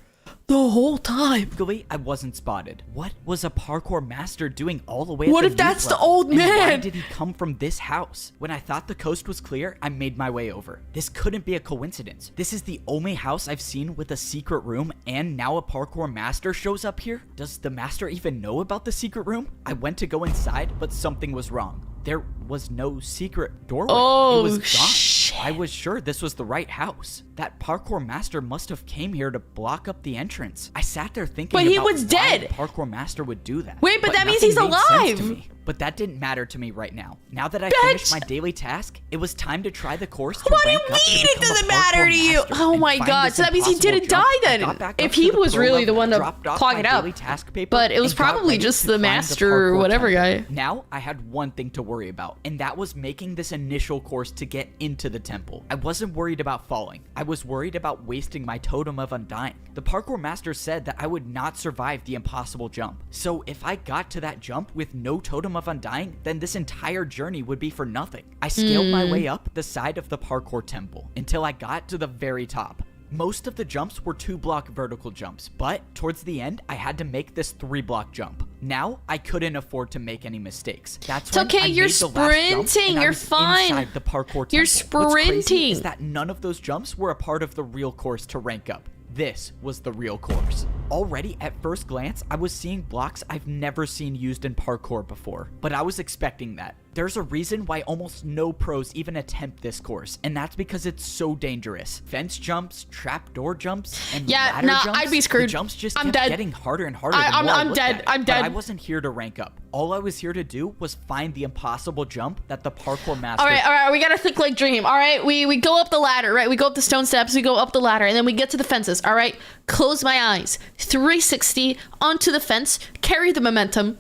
the whole time? Luckily, I wasn't spotted. What was a parkour master doing all the way What at if the that's noob the level? old And why man? did he come from this house? When I thought the coast was clear, I made my way over. This couldn't be a coincidence. This is the only house I've seen with a secret room, and now a parkour master shows up here? Does the master even know about the secret room? I went to go inside, but something was wrong. There was no secret doorway. Oh, it was gone. shit. I was sure this was the right house. That parkour master must have came here to block up the entrance. I sat there thinking But he about was why dead. the parkour master would do that. Wait, but that means nothing he's made sense to alive. me. But that didn't matter to me right now. Now that I Bitch. finished my daily task, it was time to try the course to What do you rank up to mean it become a doesn't matter parkour to you? master Oh and my find god, this so that means he impossible didn't jump. die I then. got back If up to he the was pro really the level, one to dropped off clog my it up. daily task paper, But it was and got probably ready just to the climb master or parkour whatever temple. guy. Now I had one thing to worry about, and that was making this initial course to get into the temple. I wasn't worried about falling. I was worried about wasting my totem of undying. The parkour master said that I would not survive the impossible jump. So if I got to that jump with no totem of undying, then this entire journey would be for nothing. I scaled my way up the side of the parkour temple until I got to the very top. Most of the jumps were 2-block vertical jumps, but towards the end, I had to make this 3-block jump. Now, I couldn't afford to make any mistakes. That's when okay, I you're made the last jump, sprinting, and I you're was fine. inside the parkour You're temple. What's crazy sprinting. is that none of those jumps were a part of the real course to rank up. This was the real course. Already at first glance, I was seeing blocks I've never seen used in parkour before, but I was expecting that. There's a reason why almost no pros even attempt this course, and that's because it's so dangerous. Fence jumps, trapdoor jumps, and ladder jumps. I'd be screwed. The jumps just I'm kept dead. getting harder and harder. the more I I'm looked dead. at it. I'm But dead. I wasn't here to rank up. All I was here to do was find the impossible jump that the parkour master. All right, we gotta think like Dream. All right, we go up the ladder, right? We go up the stone steps, we go up the ladder, and then we get to the fences. All right, close my eyes, 360 onto the fence, carry the momentum,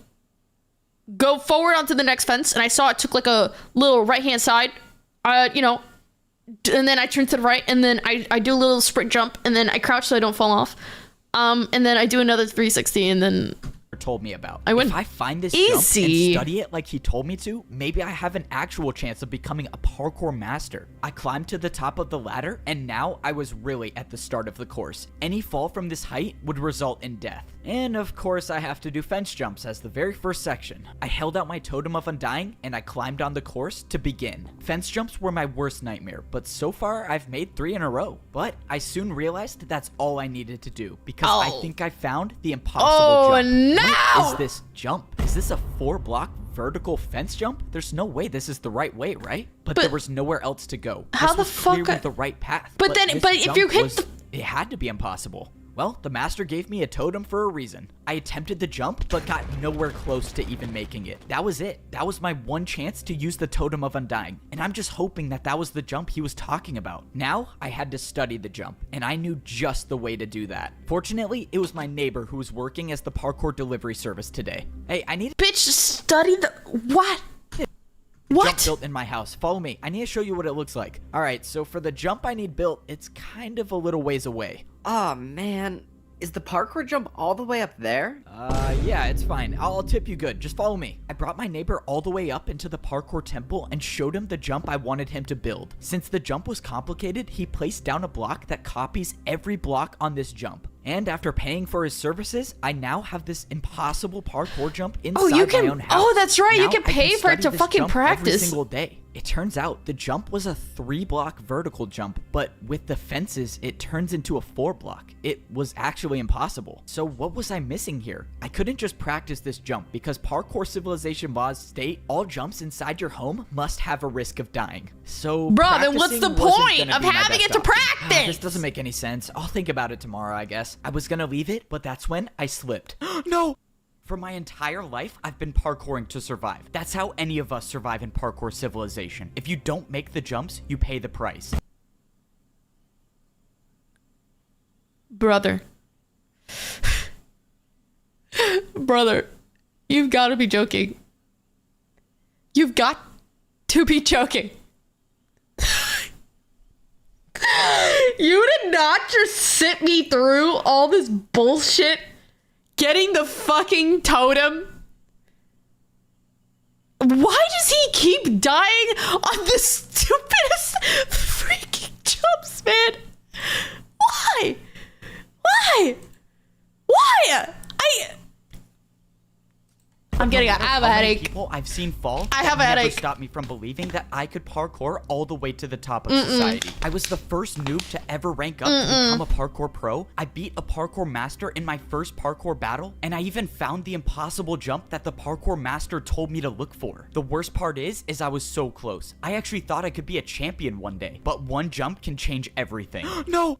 go forward onto the next fence, and I saw it took like a little right-hand side, you know, and then I turn to the right, and then I do a little sprint jump, and then I crouch so I don't fall off, and then I do another 360, and then told me about. I win. If I find this Easy. jump and study it like he told me to, maybe I have an actual chance of becoming a parkour master. I climbed to the top of the ladder, and now I was really at the start of the course. Any fall from this height would result in death. And of course, I have to do fence jumps as the very first section. I held out my totem of undying, and I climbed on the course to begin. Fence jumps were my worst nightmare, but so far I've made 3 in a row. But I soon realized that's all I needed to do, because I think I found the impossible jump. No! What is this jump? Is this a 4-block vertical fence jump? There's no way this is the right way, right? But there was nowhere else to go. How this the was fuck? clearly the right path. But then- this but if jump you hit was- it had to be impossible. Well, the master gave me a totem for a reason. I attempted the jump, but got nowhere close to even making it. That was it. That was my one chance to use the totem of undying, and I'm just hoping that that was the jump he was talking about. Now, I had to study the jump, and I knew just the way to do that. Fortunately, it was my neighbor who was working as the parkour delivery service today. Hey, I need bitch, study the what? jump built in my house. Follow me. I need to show you what it looks like. All right, so for the jump I need built, it's kind of a little ways away. Oh man, is the parkour jump all the way up there? Yeah, it's fine. I'll tip you good. Just follow me. I brought my neighbor all the way up into the parkour temple and showed him the jump I wanted him to build. Since the jump was complicated, he placed down a block that copies every block on this jump. And after paying for his services, I now have this impossible parkour jump inside my own house. Oh, that's right. Now you can pay for it study to this fucking jump every practice. single day. It turns out the jump was a 3-block vertical jump, but with the fences, it turns into a 4-block. It was actually impossible. So what was I missing here? I couldn't just practice this jump because parkour civilization laws state all jumps inside your home must have a risk of dying. So Bro, then what's the practicing wasn't point gonna of be my having best it to option. practice? This doesn't make any sense. I'll think about it tomorrow, I guess. I was gonna leave it, but that's when I slipped. No! For my entire life, I've been parkouring to survive. That's how any of us survive in parkour civilization. If you don't make the jumps, you pay the price. Brother. Brother, you've got to be joking. You've got to be joking. You did not just sit me through all this bullshit getting the fucking totem. Why does he keep dying on the stupidest freaking jumps, man? Why? Why? I have a headache. People I've seen fall. I have a never headache. stopped me from believing that I could parkour all the way to the top of society. I was the first noob to ever rank up to become a parkour pro. I beat a parkour master in my first parkour battle, and I even found the impossible jump that the parkour master told me to look for. The worst part is I was so close. I actually thought I could be a champion one day, but one jump can change everything. No!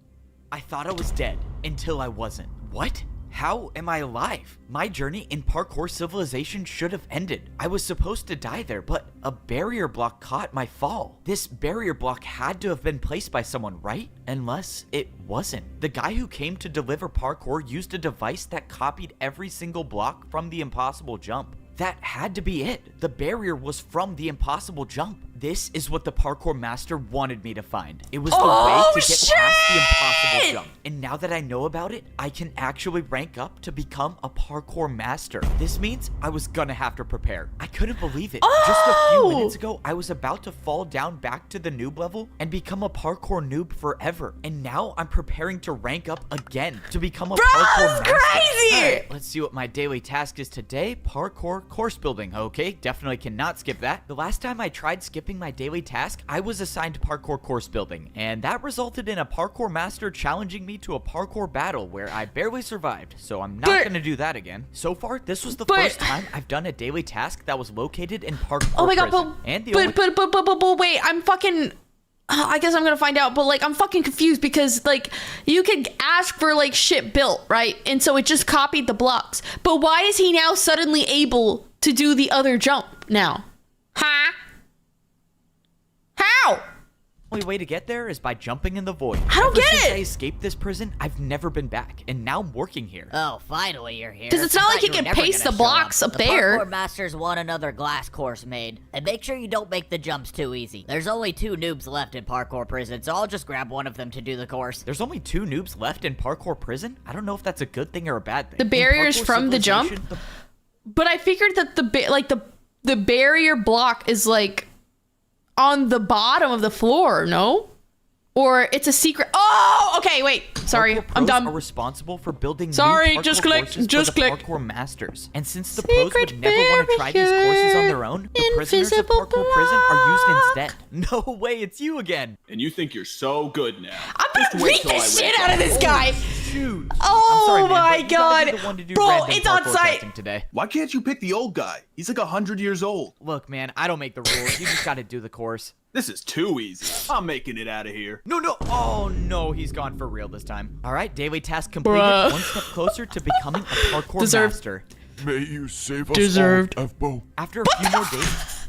I thought I was dead until I wasn't. What? How am I alive? My journey in parkour civilization should have ended. I was supposed to die there, but a barrier block caught my fall. This barrier block had to have been placed by someone, right? Unless it wasn't. The guy who came to deliver parkour used a device that copied every single block from the impossible jump. That had to be it. The barrier was from the impossible jump. This is what the parkour master wanted me to find. It was the way to get past the impossible jump. And now that I know about it, I can actually rank up to become a parkour master. This means I was gonna have to prepare. I couldn't believe it. Just a few minutes ago, I was about to fall down back to the noob level and become a parkour noob forever. And now I'm preparing to rank up again to become a parkour master. Crazy! All right, let's see what my daily task is today. Parkour course building. Okay, definitely cannot skip that. The last time I tried skipping my daily task, I was assigned parkour course building, and that resulted in a parkour master challenging me to a parkour battle where I barely survived, so I'm not gonna do that again. So far, this was the first time I've done a daily task that was located in parkour Oh my god, prison. but wait, I'm fucking... I guess I'm gonna find out, but like I'm fucking confused because like you could ask for like shit built, right? And so it just copied the blocks. But why is he now suddenly able to do the other jump now? Huh? How? The only way to get there is by jumping in the void. I don't get Ever since it. I escaped this prison, I've never been back, and now I'm working here. Oh, finally you're here. 'Cause it's not I like thought he you were can never paste gonna the show blocks up the there. Parkour masters want another glass course made. And make sure you don't make the jumps too easy. There's only 2 noobs left in parkour prison, so I'll just grab one of them to do the course. There's only 2 noobs left in parkour prison? I don't know if that's a good thing or a bad thing. The In barriers parkour from the jump? civilization, But I figured that the barrier block is like on the bottom of the floor, no? Or it's a secret. Oh, okay, wait. Sorry, Parkour I'm pros dumb. are responsible for building Sorry, new just parkour clicked, courses just for the clicked. parkour masters. And since the pros Secret would never want to try these courses on their own, the prisoners of invisible parkour prison are used block. instead. No way, it's you again. And you think you're so good now. I'm Just gonna wait beat till the I shit rank out of up. this guy. Shoot. Oh I'm sorry, man, my but you gotta be god. the one to do Bro, random it's on parkour site. testing today. Why can't you pick the old guy? He's like 100 years old. Look, man, I don't make the rules. You just gotta do the course. This is too easy. I'm making it out of here. No. Oh, no, he's gone for real this time. All right, daily task completed. Bruh. One step closer to becoming a parkour Deserved. master. May you save us Deserved. all, F-Bo. After a few more days...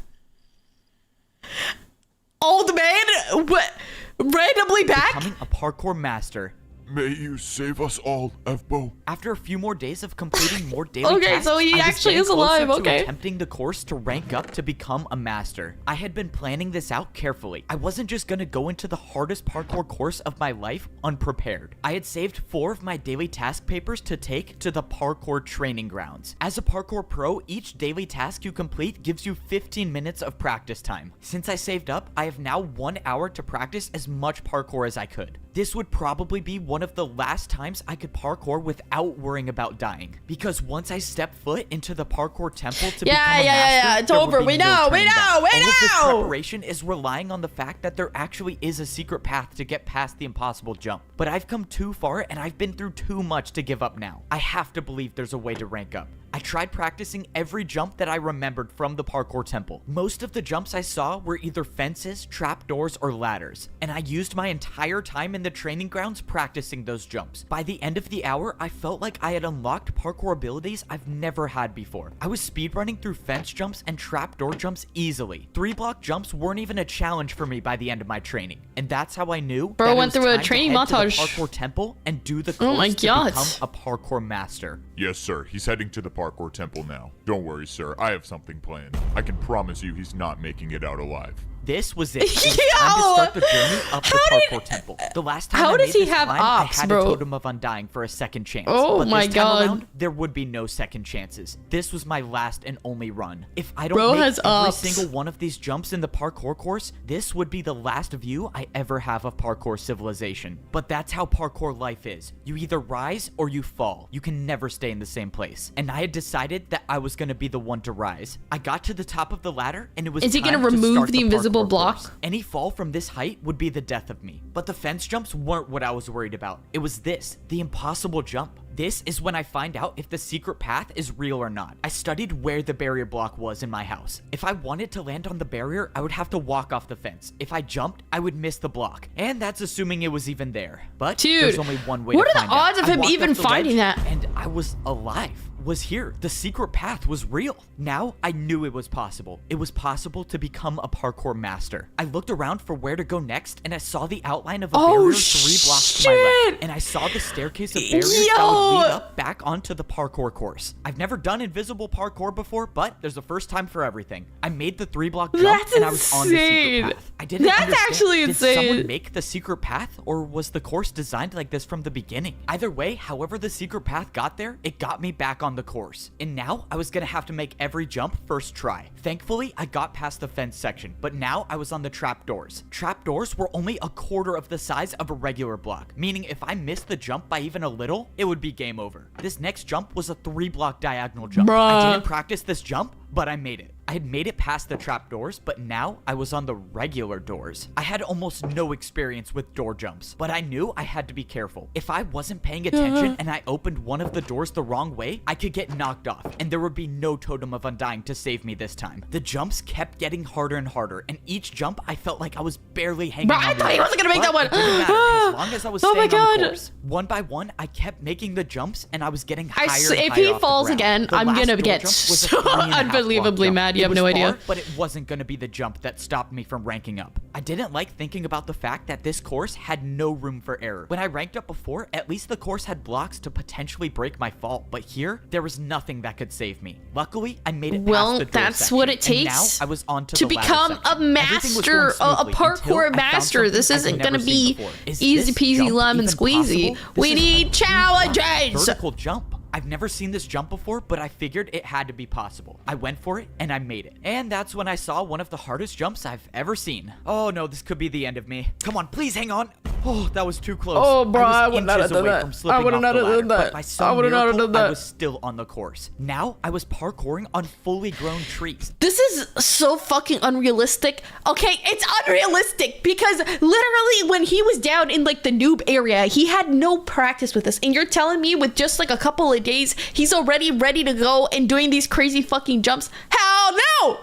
Old man, what? Randomly back? Becoming a parkour master. May you save us all, F-Bo. After a few more days of completing more daily Okay, tasks, so he I was actually getting is alive, closer to okay. attempting the course to rank up to become a master. I had been planning this out carefully. I wasn't just gonna go into the hardest parkour course of my life unprepared. I had saved 4 of my daily task papers to take to the parkour training grounds. As a parkour pro, each daily task you complete gives you 15 minutes of practice time. Since I saved up, I have now 1 hour to practice as much parkour as I could. This would probably be one of the last times I could parkour without worrying about dying. Because once I step foot into the parkour temple to become a master, it's there would over. be We no know, we turning back. know, we All of this know. preparation is relying on the fact that there actually is a secret path to get past the impossible jump. But I've come too far and I've been through too much to give up now. I have to believe there's a way to rank up. I tried practicing every jump that I remembered from the parkour temple. Most of the jumps I saw were either fences, trapdoors, or ladders, and I used my entire time in the training grounds practicing those jumps. By the end of the hour, I felt like I had unlocked parkour abilities I've never had before. I was speedrunning through fence jumps and trapdoor jumps easily. 3-block jumps weren't even a challenge for me by the end of my training, and that's how I knew Bro that it went was through a time to training head to the montage. parkour temple and do the Oh course my to God. become a parkour master. Yes, sir. He's heading to the parkour temple now. Don't worry, sir. I have something planned. I can promise you he's not making it out alive. This was it. It was time to start the journey up the parkour temple. The last time How I does made he this have climb, ops, I had bro? a totem of undying for a second chance. Oh but my this time God. around, there would be no second chances. This was my last and only run. If I don't Bro make has every ops. single one of these jumps in the parkour course, this would be the last view I ever have of parkour civilization. But that's how parkour life is. You either rise or you fall. You can never stay in the same place. And I had decided that I was gonna be the one to rise. I got to the top of the ladder and it was Is he gonna time to remove start the invisible parkour block? course. Any fall from this height would be the death of me. But the fence jumps weren't what I was worried about. It was this, the impossible jump. This is when I find out if the secret path is real or not. I studied where the barrier block was in my house. If I wanted to land on the barrier, I would have to walk off the fence. If I jumped, I would miss the block. And that's assuming it was even there. But Dude, there's only one way what to are find the odds out. of I him walked even up the finding ledge, that? And I was alive. was here. The secret path was real. Now I knew it was possible. It was possible to become a parkour master. I looked around for where to go next, and I saw the outline of a barrier 3 blocks to my left, and I saw the staircase of barriers that would lead up back onto the parkour course. I've never done invisible parkour before, but there's a first time for everything. I made the 3-block jump, and I was on the secret path. I didn't understand. Actually insane. Did someone make the secret path, or was the course designed like this from the beginning? Either way, however the secret path got there, it got me back on the course. And now I was gonna have to make every jump first try. Thankfully, I got past the fence section, but now I was on the trapdoors. Trapdoors were only a quarter of the size of a regular block, meaning if I missed the jump by even a little, it would be game over. This next jump was a 3-block diagonal jump. I didn't practice this jump, but I made it. I had made it past the trapdoors, but now I was on the regular doors. I had almost no experience with door jumps, but I knew I had to be careful. If I wasn't paying attention and I opened one of the doors the wrong way, I could get knocked off, and there would be no totem of undying to save me this time. The jumps kept getting harder and harder, and each jump I felt like I was barely hanging on. I thought he wasn't gonna make that one. It didn't matter, as long as I was staying on the course. One by one, I kept making the jumps, and I was getting higher and higher if he off the falls ground. again, The I'm last gonna door get jump was a so 3.5 block unbelievably jump. mad. You It have was no idea. far, but it wasn't going to be the jump that stopped me from ranking up. I didn't like thinking about the fact that this course had no room for error. When I ranked up before, at least the course had blocks to potentially break my fall, but here, there was nothing that could save me. Luckily, I made it past the door that's section, what it and takes now I was on to the ladder become section. a Everything was master, going a smoothly until parkour I found master. This something isn't I'd gonna never be seen before. Is easy this peasy jump lemon even squeezy. possible? We This is need a challenges. vertical jump. I've never seen this jump before, but I figured it had to be possible. I went for it, and I made it. And that's when I saw one of the hardest jumps I've ever seen. Oh no, this could be the end of me. Come on, please hang on. Oh, that was too close. Oh, bro, I was would not have inches done away that. from slipping I would off not the have ladder, done that. but by I some would not have miracle, done that. I was still on the course. Now, I was parkouring on fully grown trees. This is so fucking unrealistic. Okay, it's unrealistic because literally when he was down in like the noob area, he had no practice with this. And you're telling me with just like a couple of days, he's already ready to go and doing these crazy fucking jumps? Hell no!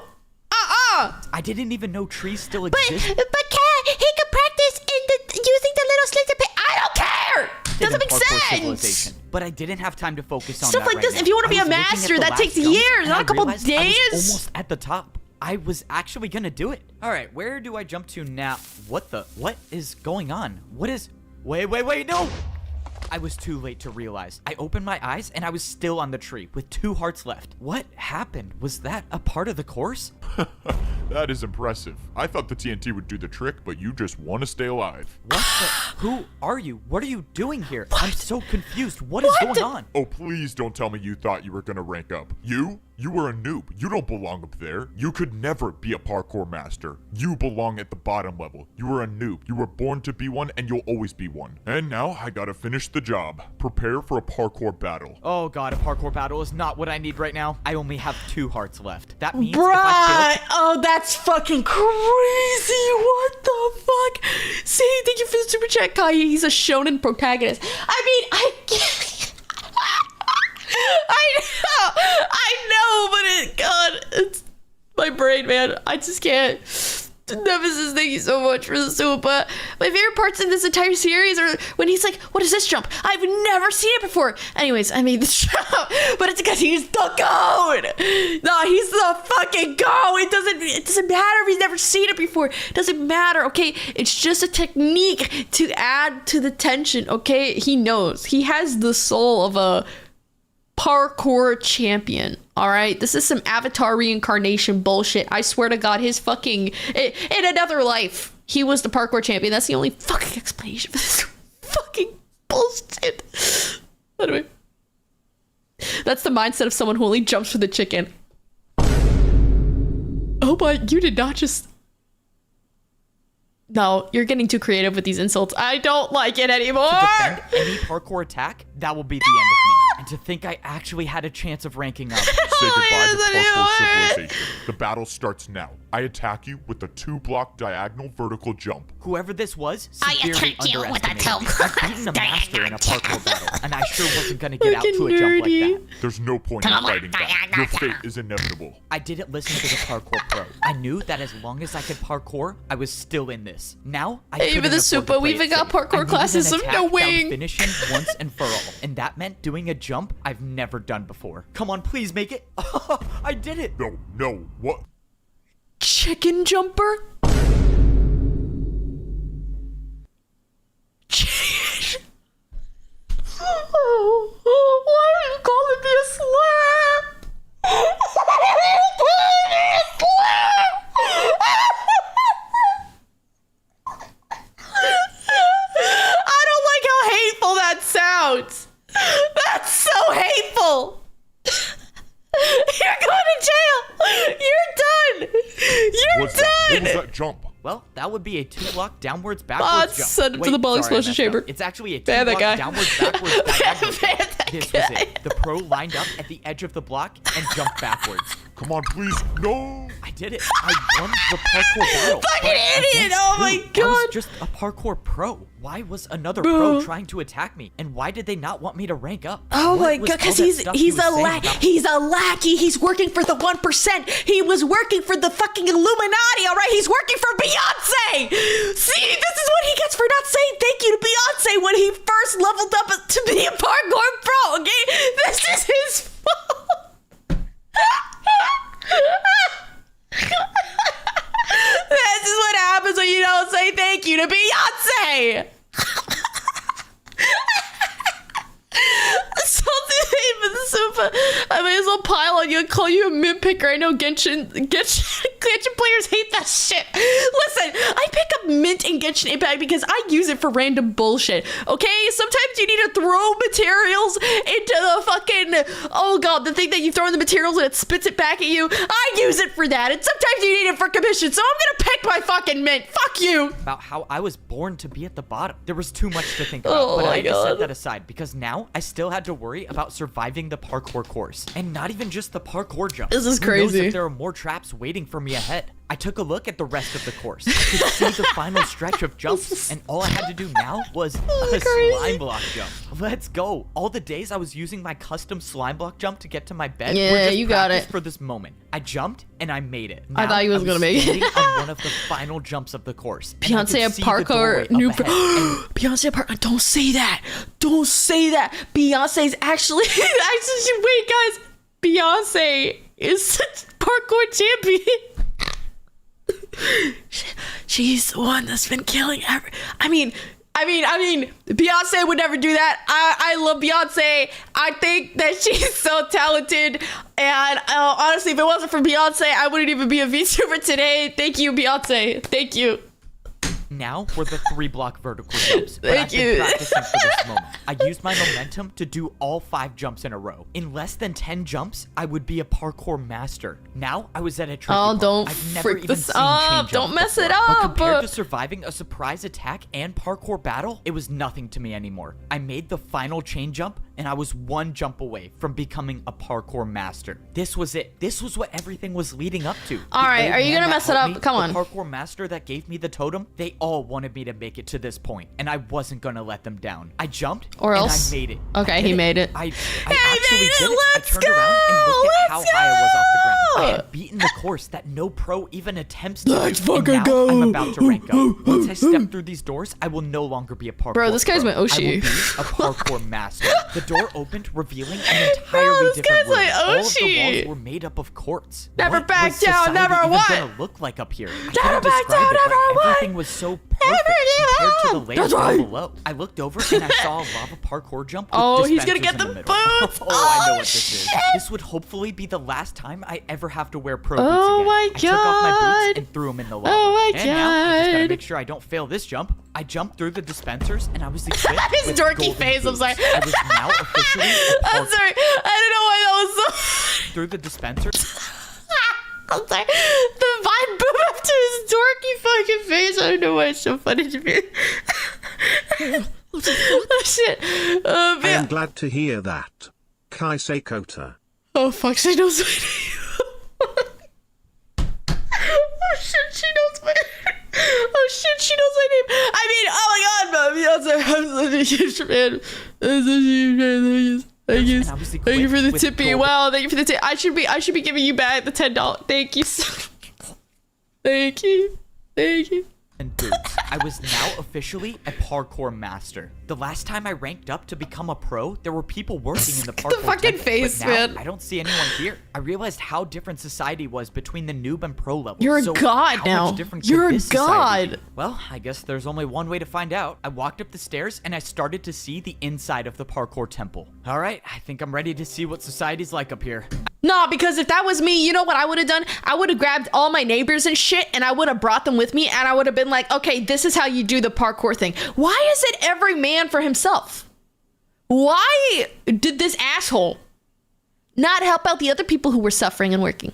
I didn't even know trees still exist. But he could practice using the little slits of paper. I don't care! Doesn't make sense! But I didn't have time to focus on Stuff that like right this, now. if you want to be I a was looking at master, the that last takes jump, years, and not I a couple realized I was days. almost at the top. I was actually gonna do it. All right, where do I jump to now? What is going on? Wait, no! I was too late to realize. I opened my eyes and I was still on the tree with 2 hearts left. What happened? Was that a part of the course? That is impressive. I thought the TNT would do the trick, but you just want to stay alive. What the? Who are you? What are you doing here? I'm so confused. What is going on? Oh, please don't tell me you thought you were gonna rank up. You were a noob. You don't belong up there. You could never be a parkour master. You belong at the bottom level. You were a noob. You were born to be one, and you'll always be one. And now I gotta finish the job. Prepare for a parkour battle. Oh god, a parkour battle is not what I need right now. I only have 2 hearts left. That means if Bruh! I fail Oh, that's fucking crazy. What the fuck? See, thank you for the super chat, Kai. He's a shonen protagonist. I mean, I can't. I know, but God, it's my brain, man. I just can't. Nemesis, thank you so much for the soup. My favorite parts in this entire series are when he's like, what is this jump? I've never seen it before. Anyways, I made this jump, but it's because he's the goat. No, he's the fucking goat. It doesn't matter if he's never seen it before. It doesn't matter, okay? It's just a technique to add to the tension, okay? He knows. He has the soul of a parkour champion. All right, this is some Avatar reincarnation bullshit. I swear to God, his fucking in another life, he was the parkour champion. That's the only fucking explanation for this fucking bullshit. Anyway, that's the mindset of someone who only jumps for the chicken. Oh, but you did not just. No, you're getting too creative with these insults. I don't like it anymore. to defend any parkour attack, that will be the end of me. And to think I actually had a chance of ranking up. Say goodbye to parkour civilization. The battle starts now. I attack you with a 2-block diagonal vertical jump. Whoever this was I severely attack you with a underestimated me. I've beaten a master in a parkour battle, and I sure wasn't gonna get out Fucking to a jump like nerdy. that. There's no point in fighting that. Your fate is inevitable. I didn't listen to the parkour pro. I knew that as long as I could parkour, I was still in this. Now, I Hey, couldn't even the afford to Super, play we it even got safe. parkour I needed classes, an so attack no that would way. finish him once and for all, and that meant doing a jump I've never done before. Come on, please make it. I did it. No, what? Chicken jumper? Why are you calling me a slur? I don't like how hateful that sounds. That's so hateful. You're going to jail. You're done. You're What's that? What done. was that jump? Well, that would be a 2-block downwards backwards jump. Send him to Wait, the ball sorry, I explosion messed up. chamber. It's actually a Ban that 2-block guy. downwards backwards diagonal jump. Ban that This was guy. it. The pro lined up at the edge of the block and jumped backwards. Come on, please. No. I did it. I won the parkour battle. Fucking But idiot. against Oh who? my I was God. just a parkour pro. Why was another Bro. pro trying to attack me? And why did they not want me to rank up? Oh What my was god, all because that he's stuff he was saying about- he's a lackey. He's working for the 1%. He was working for the fucking Illuminati, all right? He's working for Beyonce. See, this is what he gets for not saying thank you to Beyonce when he first leveled up to be a parkour pro, okay? This is his fault. This is what happens when you don't say thank you to Beyonce. Something even super. I may as well pile on you and call you a mint picker. I know Genshin players hate that shit. Listen, I pick up mint and Genshin Impact because I use it for random bullshit. Okay, sometimes you need to throw materials into the fucking the thing that you throw in the materials and it spits it back at you. I use it for that, and sometimes you need it for commission. So I'm gonna pick my fucking mint. Fuck you. About how I was born to be at the bottom. There was too much to think about, Oh but my I just God. set that aside because now I still had to worry about surviving the parkour course. And not even just the parkour jump. This is Who knows crazy. if there are more traps waiting for me ahead. I took a look at the rest of the course. I could see the final stretch of jumps, and all I had to do now was a crazy. slime block jump. Let's go. All the days I was using my custom slime block jump to get to my bed Yeah, were just you got practice it. for this moment. I jumped and I made it. I thought he was Now, gonna make it. standing on one of the final jumps of the course. and I could Beyonce a see the doorway parkour up new ahead, and Beyonce a parkour. Don't say that. Don't say that. Beyonce's actually wait guys. Beyonce is parkour champion. She's the one that's been killing I mean, Beyonce would never do that. I love Beyonce. I think that she's so talented. And honestly, if it wasn't for Beyonce, I wouldn't even be a VTuber today. Thank you, Beyonce. Thank you. now were the 3-block vertical jumps. But Thank I've been you. practicing for this moment. I used my momentum to do all 5 jumps in a row. In less than 10 jumps, I would be a parkour master. Now I was at a tricky part. Don't I've never freak even this seen up. chain Don't jump mess it before. But up. compared to surviving a surprise attack and parkour battle, it was nothing to me anymore. I made the final chain jump, and I was 1 jump away from becoming a parkour master. This was it. This was what everything was leading up to. All right, are you gonna mess it up? Come on. The parkour master that gave me the totem, they all wanted me to make it to this point, and I wasn't gonna let them down. I jumped, Or and else- I made it. Okay, I did he made it. I He actually made it! did it. Let's I turned around and looked go! at how Let's high I was off the ground. I go! had beaten the course that no pro even attempts to Let's do, and fucking now go! I'm about to rank up. Once I step through these doors, I will no longer be a parkour Bro, this guy's pro. my Oshi. I will be a parkour master. The door opened, revealing an entirely this different guy's my room. All of the Oshi. walls were made up of quartz. Never What back was down, society never even what? gonna look like up here? I Never couldn't back describe down, it, never but what? everything was so perfect give compared to the up. layers That's down right. below. I looked over and I saw a lava parkour jump with Oh, he's gonna dispensers get in the middle. boots. Oh, I know Oh, what this is. shit. This would hopefully be the last time I ever have to wear pro boots Oh again. my I took off my God. boots and threw them in the lava. Oh my and now I just gotta God. make sure I don't fail this jump. I jumped through the dispensers and I was equipped His with dorky golden face, I'm boots. sorry. I was now officially a I'm parkour sorry. I don't know why that was so. through the dispensers. I'm sorry. The vibe boom after his dorky fucking face. I don't know why it's so funny to me. Oh shit. I am glad to hear that. Kai Saikota. Oh fuck, she knows my name. stream. I mean, oh my god, I'm such a huge fan. I'm such a huge fan. Thank you. Thank you for the tippy. Wow, thank you for the tip. I should be giving you back the $10. Thank you. Thank you. Thank you. And boots. I was now officially a parkour master. The last time I ranked up to become a pro, there were people working in the parkour. The fucking temple, face, but now, man. I don't see anyone here. I realized how different society was between the noob and pro level. You're a so god how now. Much different could You're a this society god. be? Well, I guess there's only one way to find out. I walked up the stairs and I started to see the inside of the parkour temple. All right, I think I'm ready to see what society's like up here. Nah, because if that was me, you know what I would have done? I would have grabbed all my neighbors and shit, and I would have brought them with me, and I would have been like, okay, this is how you do the parkour thing. Why is it every man for himself? Why did this asshole not help out the other people who were suffering and working?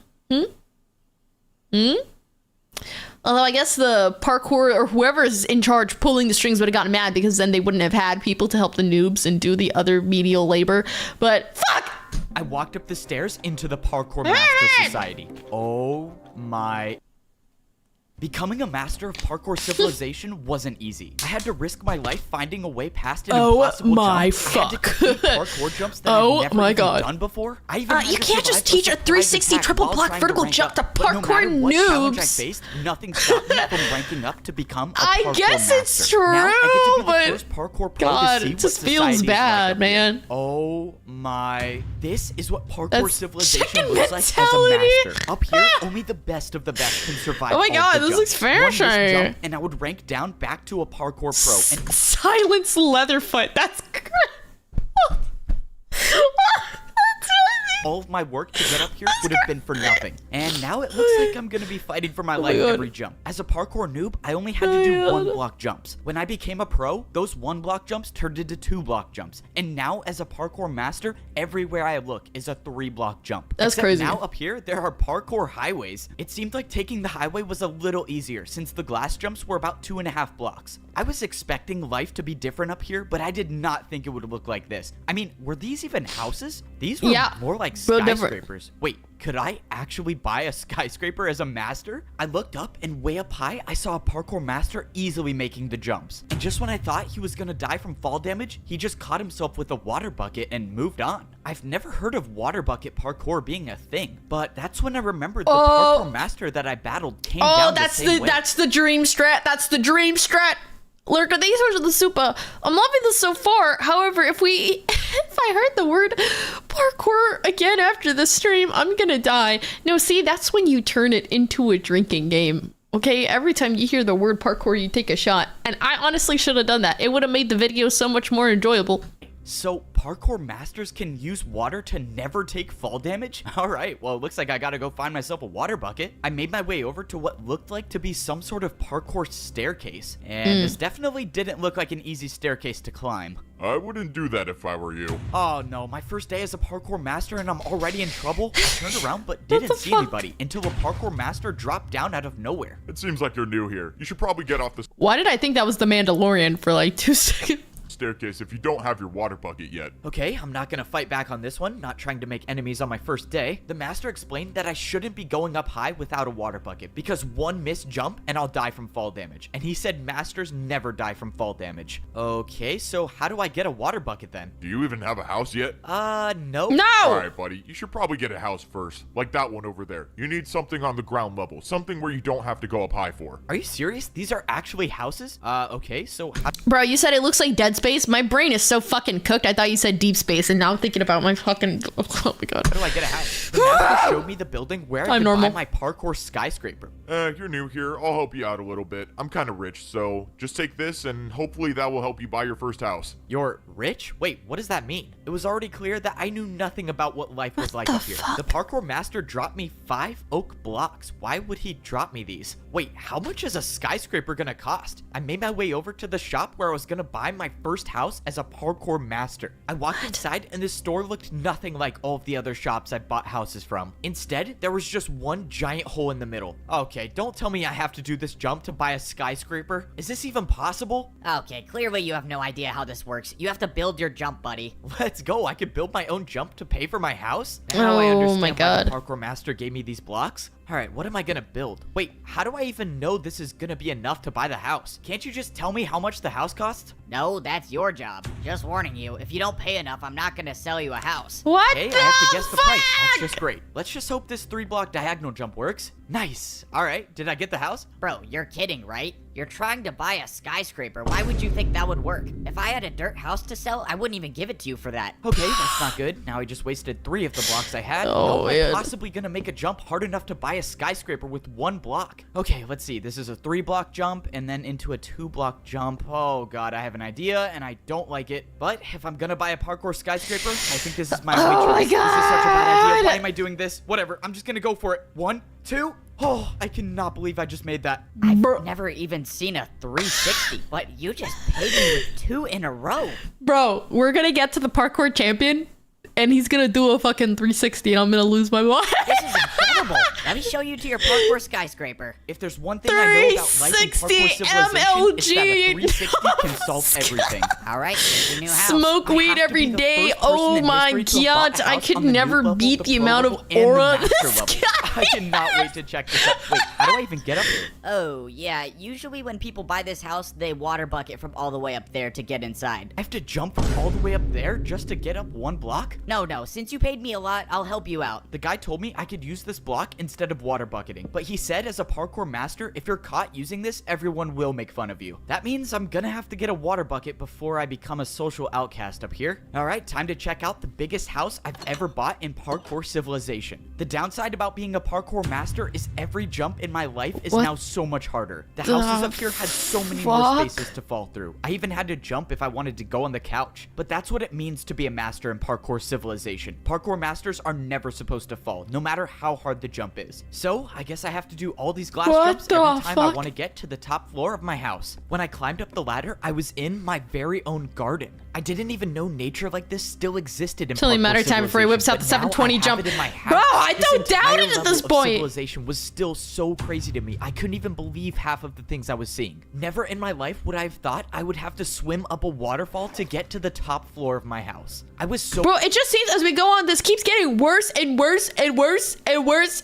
Although I guess the parkour or whoever's in charge pulling the strings would have gotten mad because then they wouldn't have had people to help the noobs and do the other menial labor. But fuck! I walked up the stairs into the Parkour Master Society. Oh my... Becoming a master of parkour civilization wasn't easy. I had to risk my life finding a way past an impossible jump. I had to complete parkour jumps that I've never even done before. I even you can't just teach a 360 triple block vertical jump to parkour noobs. I faced, nothing stopped me from ranking up to become a parkour I guess master. it's true, now, I get to be the but first parkour pro God, to see it just what feels society's bad, like man. Oh my... This is what parkour That's civilization chicken looks like as a mentality. master. Up here, only the best of the best can survive. Oh my all God, the this looks jumps. fair, One missed sure. jump, and I would rank down back to a parkour pro. And Silence Leatherfoot. That's all of my work to get up here would have been for nothing. And now it looks like I'm gonna be fighting for my life every jump. As a parkour noob, I only had to do 1 block jumps. When I became a pro, those 1 block jumps turned into 2 block jumps. And now as a parkour master, everywhere I look is a 3 block jump. That's Except crazy. now up here, there are parkour highways. It seemed like taking the highway was a little easier since the glass jumps were about 2.5 blocks. I was expecting life to be different up here, but I did not think it would look like this. I mean, were these even houses? These were more like skyscrapers. Wait, could I actually buy a skyscraper as a master? I looked up and way up high, I saw a parkour master easily making the jumps. And just when I thought he was gonna die from fall damage, he just caught himself with a water bucket and moved on. I've never heard of water bucket parkour being a thing, but that's when I remembered the parkour master that I battled came down the same way. That's the dream strat. That's the dream strat. Lurker, thank you so much for the super. I'm loving this so far. However, if I heard the word parkour again after the stream, I'm gonna die. No, see, that's when you turn it into a drinking game. Okay, every time you hear the word parkour, you take a shot. And I honestly should have done that. It would have made the video so much more enjoyable. So, parkour masters can use water to never take fall damage? Alright, well, it looks like I gotta go find myself a water bucket. I made my way over to what looked like to be some sort of parkour staircase. And this definitely didn't look like an easy staircase to climb. I wouldn't do that if I were you. Oh no, my first day as a parkour master and I'm already in trouble? I turned around but didn't see anybody until a parkour master dropped down out of nowhere. It seems like you're new here. You should probably get off this Why did I think that was the Mandalorian for like 2 seconds? staircase if you don't have your water bucket yet. Okay, I'm not gonna fight back on this one, not trying to make enemies on my first day. The master explained that I shouldn't be going up high without a water bucket because 1 missed jump and I'll die from fall damage. And he said masters never die from fall damage. Okay, so how do I get a water bucket then? Do you even have a house yet? No. No! Alright, buddy, you should probably get a house first. Like that one over there. You need something on the ground level, something where you don't have to go up high for. Are you serious? These are actually houses? Okay, so Bro, you said it looks like Dead Space? My brain is so fucking cooked. I thought you said Deep Space, and now I'm thinking about my fucking... Oh my god. How do I get a house? The master showed me the building where I could buy my parkour skyscraper. You're new here. I'll help you out a little bit. I'm kind of rich, so just take this and hopefully that will help you buy your first house. You're rich? Wait, what does that mean? It was already clear that I knew nothing about what life was like up here. The parkour master dropped me 5 oak blocks. Why would he drop me these? Wait, how much is a skyscraper gonna cost? I made my way over to the shop where I was gonna buy my first house as a parkour master. I walked inside and this store looked nothing like all of the other shops I bought houses from. Instead, there was just one giant hole in the middle. Okay, don't tell me I have to do this jump to buy a skyscraper. Is this even possible? Okay, clearly you have no idea how this works. You have to build your jump, buddy. Let's go. I could build my own jump to pay for my house? Now I understand my why god. the parkour master gave me these blocks. All right, what am I gonna build? Wait, how do I even know this is gonna be enough to buy the house? Can't you just tell me how much the house costs? No, that's your job. Just warning you, if you don't pay enough, I'm not gonna sell you a house. What Okay, the I have to guess the price. fuck? That's just great. Let's just hope this 3-block diagonal jump works. Nice. All right, did I get the house? Bro, you're kidding, right? You're trying to buy a skyscraper. Why would you think that would work? If I had a dirt house to sell, I wouldn't even give it to you for that. Okay, that's not good. Now I just wasted 3 of the blocks I had. Oh, How am I man. possibly gonna make a jump hard enough to buy a skyscraper with 1 block? Okay, let's see. This is a 3-block jump and then into a 2-block jump. Oh god, I have an idea and I don't like it. But if I'm gonna buy a parkour skyscraper, I think this is my only Oh my choice. This is such a bad idea. God. Why am I doing this? Whatever. I'm just gonna go for it. 1, 2. Oh, I cannot believe I just made that. I've Bro. never even seen a 360, but you just paid me with 2 in a row. Bro, we're gonna get to the parkour champion, and he's gonna do a fucking 360, and I'm gonna lose my mind. This is incredible. Let me show you to your parkour skyscraper. If there's one thing I know about life in parkour 360 civilization, it's that a MLG. 360 can solve everything. All right, here's your new house. Smoke I weed have to every be the day. first person Oh in my history to have bought god, a I house could on the never noob level, beat the pro amount of level, and the aura in master this level. guy. I cannot wait to check this out. Wait, how do I even get up here? Oh, yeah, usually when people buy this house, they water bucket from all the way up there to get inside. I have to jump from all the way up there just to get up 1 block? No, since you paid me a lot, I'll help you out. The guy told me I could use this block instead of water bucketing, but he said as a parkour master, if you're caught using this, everyone will make fun of you. That means I'm gonna have to get a water bucket before I become a social outcast up here. Alright, time to check out the biggest house I've ever bought in parkour civilization. The downside about being a parkour master is every jump in my life is What now so much harder. The houses up here had so many more fuck? spaces to fall through. I even had to jump if I wanted to go on the couch. But that's what it means to be a master in parkour civilization. Parkour masters are never supposed to fall, no matter how hard the jump is. So, I guess I have to do all these glass What jumps the every time I fuck? want to get to the top floor of my house. When I climbed up the ladder, I was in my very own garden. I didn't even know nature like this still existed in It's only a parkour matter of time before he whips out the civilization, but 720 now I jump. have it in my house. Bro, I This don't doubt entire it at level this of point. Civilization was still so crazy to me. I couldn't even believe half of the things I was seeing. Never in my life would I have thought I would have to swim up a waterfall to get to the top floor of my house. I was so Bro, it just seems as we go on, this keeps getting worse and worse and worse and worse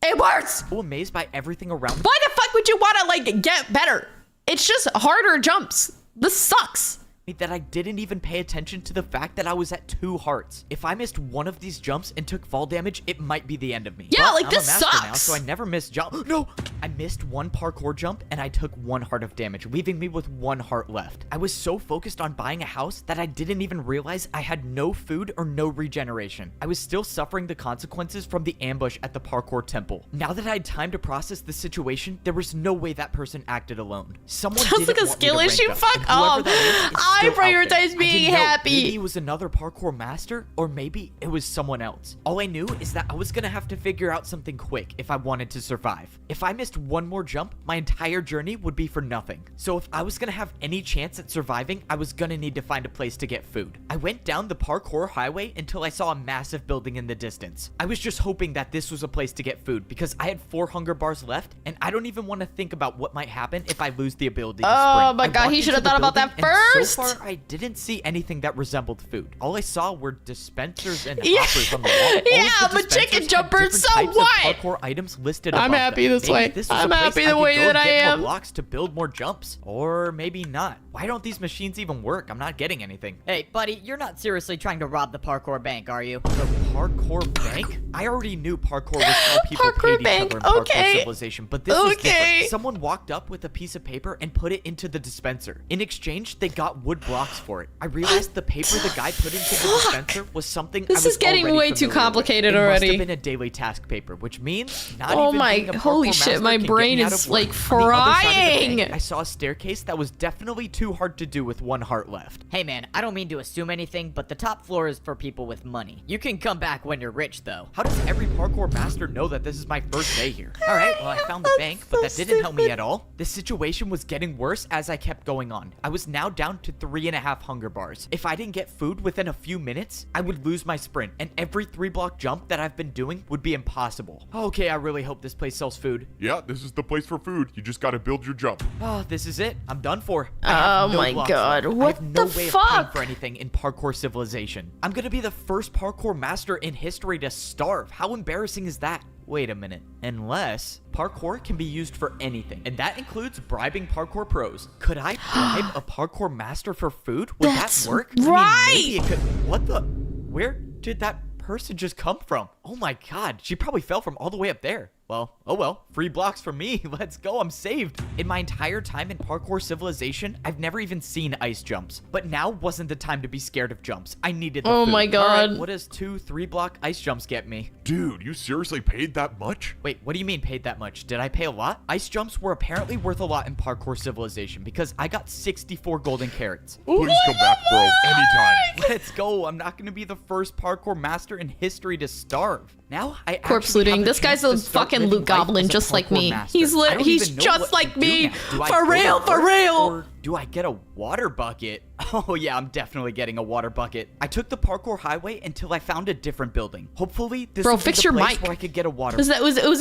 and worse. amazed by everything around me. Why the fuck would you want to, like, get better? It's just harder jumps. This sucks. That I didn't even pay attention to the fact that I was at 2 hearts. If I missed one of these jumps and took fall damage, it might be the end of me. Yeah, But like, I'm this a master now, sucks. so I never miss jump. No, I missed 1 parkour jump and I took 1 heart of damage, leaving me with 1 heart left. I was so focused on buying a house that I didn't even realize I had no food or no regeneration. I was still suffering the consequences from the ambush at the parkour temple. Now that I had time to process the situation, there was no way that person acted alone. Someone Sounds didn't like a want me skill to rank issue. up, Fuck and whoever off. that is I still out there. prioritize I being didn't know. happy. Maybe it was another parkour master, or maybe it was someone else. All I knew is that I was gonna have to figure out something quick if I wanted to survive. If I missed 1 more jump, my entire journey would be for nothing. So if I was gonna have any chance at surviving, I was gonna need to find a place to get food. I went down the parkour highway until I saw a massive building in the distance. I was just hoping that this was a place to get food because I had 4 hunger bars left, and I don't even want to think about what might happen if I lose the ability to sprint. Oh my god, I he walked should have into thought the about that building, and first. So far, I didn't see anything that resembled food. All I saw were dispensers and Yeah. hoppers on the wall. All of the Yeah, but dispensers chicken had jumpers, different so types of what? parkour items listed I'm above happy them. this Maybe way. this was I'm a place happy I the could way go that and I get more am. blocks to build more jumps, or maybe not. Why don't these machines even work? I'm not getting anything. Hey, buddy, you're not seriously trying to rob the parkour bank, are you? The parkour bank? I already knew parkour was how people Parkour paid bank, each other in parkour okay. civilization, but this was Okay. different. Someone walked up with a piece of paper and put it into the dispenser. In exchange, they got wood blocks for it. I realized the paper the guy put into the dispenser was something I This was is getting already way too familiar with. complicated It already. must have been a daily task paper, which means not Oh even my- being a parkour holy shit, master my can get brain me out is, of work. like, On the other side of the frying. bank, I saw a staircase that was definitely too hard to do with 1 heart left. Hey man, I don't mean to assume anything, but the top floor is for people with money. You can come back when you're rich, though. How does every parkour master know that this is my first day here? Alright, well I found the bank, but that didn't help me at all. The situation was getting worse as I kept going on. I was now down to 3.5 hunger bars. If I didn't get food within a few minutes, I would lose my sprint, and every 3-block jump that I've been doing would be impossible. Okay, I really hope this place sells food. Yeah, this is the place for food. You just gotta build your jump. Oh, this is it. I'm done for. I have Oh no my blocks god, left. I what have no the way of paying fuck? for anything in parkour civilization. I'm gonna be the first parkour master in history to starve. How embarrassing is that? wait a minute. Unless parkour can be used for anything, and that includes bribing parkour pros. Could I bribe a parkour master for food? Would that work? right. I mean, maybe it could. What the? Where did that person just come from? Oh my god, she probably fell from all the way up there. Well, oh well, free blocks for me. Let's go, I'm saved. In my entire time in Parkour Civilization, I've never even seen ice jumps. But now wasn't the time to be scared of jumps. I needed the Oh food. my god. All right, what does 2 3-block ice jumps get me? Dude, you seriously paid that much? Wait, what do you mean paid that much? Did I pay a lot? Ice jumps were apparently worth a lot in Parkour Civilization because I got 64 golden carrots. Please come back, bro, anytime. Let's go. I'm not going to be the first parkour master in history to starve. Now I Corpse actually have looting. the This guy's chance a to start fucking living loot life goblin as a just like parkour me. master. He's I don't he's even know just what like to do me. now. Do I For go to real, for work, real. Or do I get a water bucket? Oh yeah, I'm definitely getting a water bucket. I took the parkour highway until I found a different building. Hopefully this Bro, will be fix the your place mic. where I could get a water Was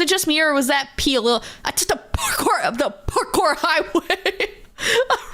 it just me or was that P a little? I took the parkour highway.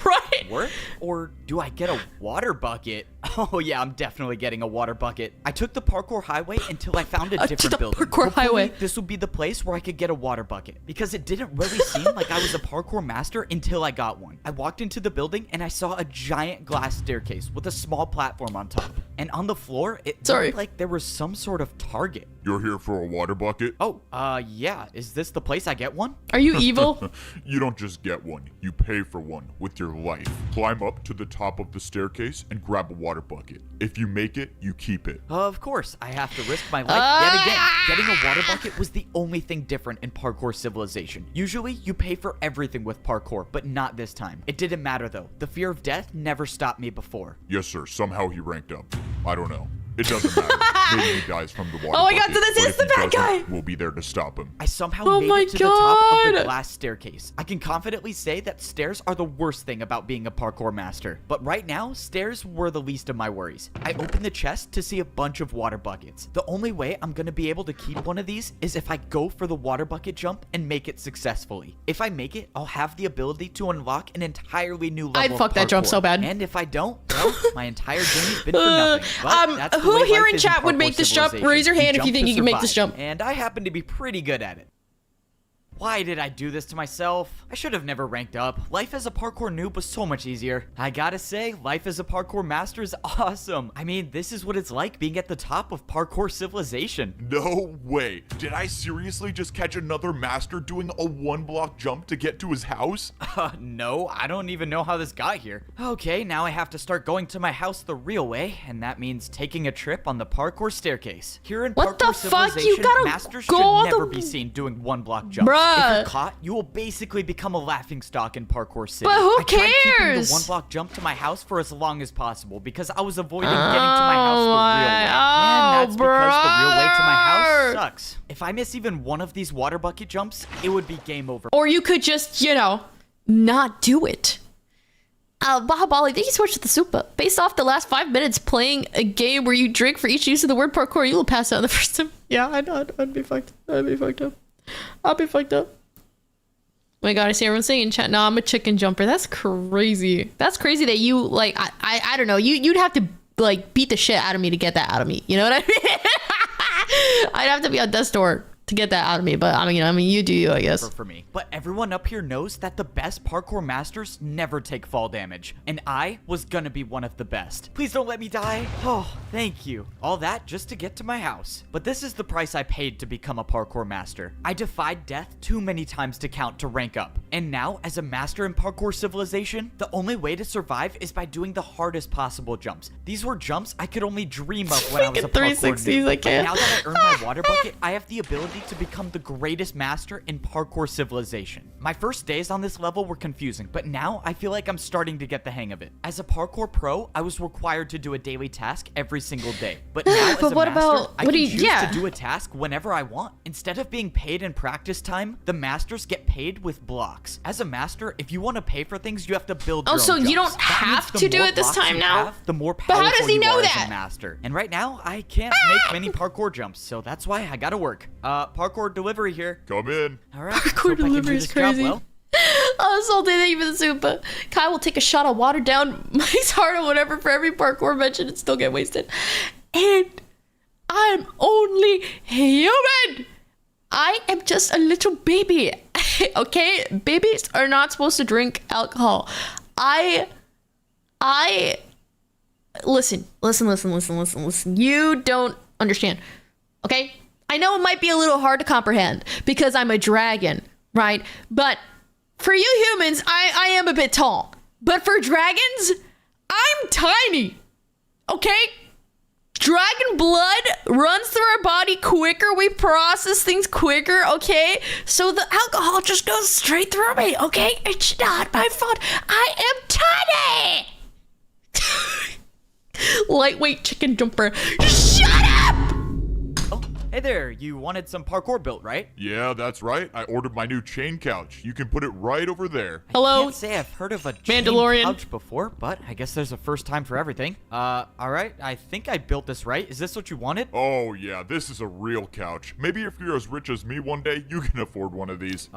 Right. Work? Or do I get a water bucket? Oh yeah, I'm definitely getting a water bucket. I took the parkour highway until I found a different building. Parkour Hopefully, highway. this would be the place where I could get a water bucket because it didn't really seem like I was a parkour master until I got one. I walked into the building and I saw a giant glass staircase with a small platform on top. And on the floor, it looked like there was some sort of target. You're here for a water bucket? Oh, yeah. Is this the place I get one? Are you evil? You don't just get one, you pay for one with your life. Climb up to the top of the staircase and grab a water bucket. If you make it, you keep it. Of course, I have to risk my life yet again. Getting a water bucket was the only thing different in Parkour Civilization. Usually, you pay for everything with parkour, but not this time. It didn't matter though. The fear of death never stopped me before. Yes, sir. Somehow he ranked up. I don't know. It doesn't matter. Maybe he dies from the water Oh my god, bucket, so this but is if the he bad doesn't, guy. we'll be there to stop him. I somehow Oh made my it to the top of the God. glass staircase. I can confidently say that stairs are the worst thing about being a parkour master. But right now, stairs were the least of my worries. I opened the chest to see a bunch of water buckets. The only way I'm gonna be able to keep one of these is if I go for the water bucket jump and make it successfully. If I make it, I'll have the ability to unlock an entirely new level I'd of fuck that jump parkour. so bad. And if I don't, well, my entire journey's been for nothing. But that's the who way here life in is chat would Parkour make this jump? Civilization. Raise your hand if you jump think to you can make this survive. jump. And I happen to be pretty good at it. Why did I do this to myself? I should have never ranked up. Life as a parkour noob was so much easier. I gotta say, life as a parkour master is awesome. I mean, this is what it's like being at the top of Parkour Civilization. No way. Did I seriously just catch another master doing a 1-block jump to get to his house? No, I don't even know how this got here. Okay, now I have to start going to my house the real way, and that means taking a trip on the parkour staircase. Here in What Parkour the fuck? You Civilization, gotta masters go should on never the- be seen doing 1-block jumps. Bruh. If you're caught, you will basically become a laughingstock in Parkour City. But who I tried keeping cares? the 1-block jump to my house for as long as possible because I was avoiding getting to my house the real way. And that's because the real way to my house sucks. If I miss even one of these water bucket jumps, it would be game over. Or you could just, not do it. Bahabali, thank you so much for the super. Based off the last 5 minutes playing a game where you drink for each use of the word parkour, you will pass out the first time. Yeah, I know. I'd be fucked. I'll be fucked up. Oh my god, I see everyone saying in chat, no, I'm a chicken jumper. That's crazy. That's crazy that you, like, I don't know. You'd have to, like, beat the shit out of me to get that out of me. You know what I mean? I'd have to be on death's door to get that out of me, but I mean, you do you, I guess. For me. But everyone up here knows that the best parkour masters never take fall damage, and I was gonna be one of the best. Please don't let me die. Oh, thank you. All that just to get to my house. But this is the price I paid to become a parkour master. I defied death too many times to count to rank up. And now, as a master in Parkour Civilization, the only way to survive is by doing the hardest possible jumps. These were jumps I could only dream of when I was a parkour 360s, noob. I can't. But now that I earned my water bucket, I have the ability to become the greatest master in Parkour Civilization. My first days on this level were confusing, but now I feel like I'm starting to get the hang of it. As a parkour pro, I was required to do a daily task every single day. But now as a master, I can choose to do a task whenever I want. Instead of being paid in practice time, the masters get paid with blocks. As a master, if you want to pay for things, you have to build your own so you jumps. don't That means have the to do more it this blocks time you now? have, the more But powerful how does he you know are that? as a master. And right now, I can't make many parkour jumps, so that's why I gotta work. Parkour delivery here. Come in. All right. Parkour delivery is crazy. Well. Oh, Salty, thank you for the soup. Kai will take a shot of water down Mike's heart or whatever for every parkour mention and still get wasted. And I'm only human. I am just a little baby. Okay? Babies are not supposed to drink alcohol. Listen. You don't understand. Okay? I know it might be a little hard to comprehend because I'm a dragon, right? But for you humans, I am a bit tall. But for dragons, I'm tiny. Okay? Dragon blood runs through our body quicker. We process things quicker, okay? So the alcohol just goes straight through me, okay? It's not my fault. I am tiny. Lightweight chicken jumper. Shut up! Oh, hey there. You wanted some parkour built, right? Yeah, that's right. I ordered my new chain couch. You can put it right over there. I Hello? can't say I've heard of a chain Mandalorian. couch before, but I guess there's a first time for everything. All right. I think I built this right. Is this what you wanted? Oh, yeah, this is a real couch. Maybe if you're as rich as me one day, you can afford one of these.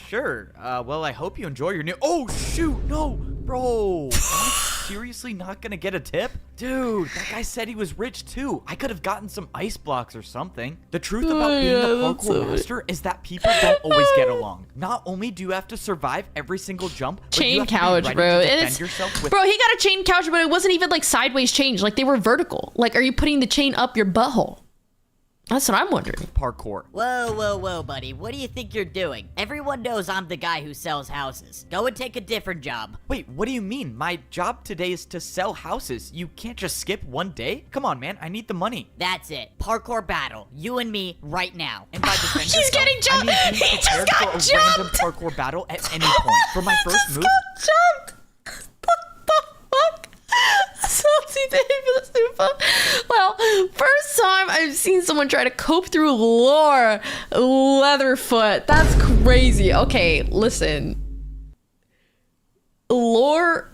Sure. Well, I hope you enjoy your new... Oh, shoot. No, bro. Am I seriously not gonna get a tip? Dude, that guy said he was rich too. I could have gotten some ice blocks or something. The truth about being a parkour master is that people don't always get along. Not only do you have to survive every single jump, but you Chain have to be couch, ready bro. to defend yourself with... Bro, he got a chain couch, but it wasn't even like sideways change. Like they were vertical. Like, are you putting the chain up your butthole? That's what I'm wondering. Parkour. Whoa, buddy. What do you think you're doing? Everyone knows I'm the guy who sells houses. Go and take a different job. Wait, what do you mean? My job today is to sell houses. You can't just skip one day? Come on, man. I need the money. That's it. Parkour battle. You and me right now. And by defend He's yourself, getting jumped. I mean being He just prepared got for a jumped. random parkour battle at any point. For my first move... Jumped. What the fuck? Salty David Super. Well, first time I've seen someone try to cope through lore. Leatherfoot. That's crazy. Okay, listen. Lore.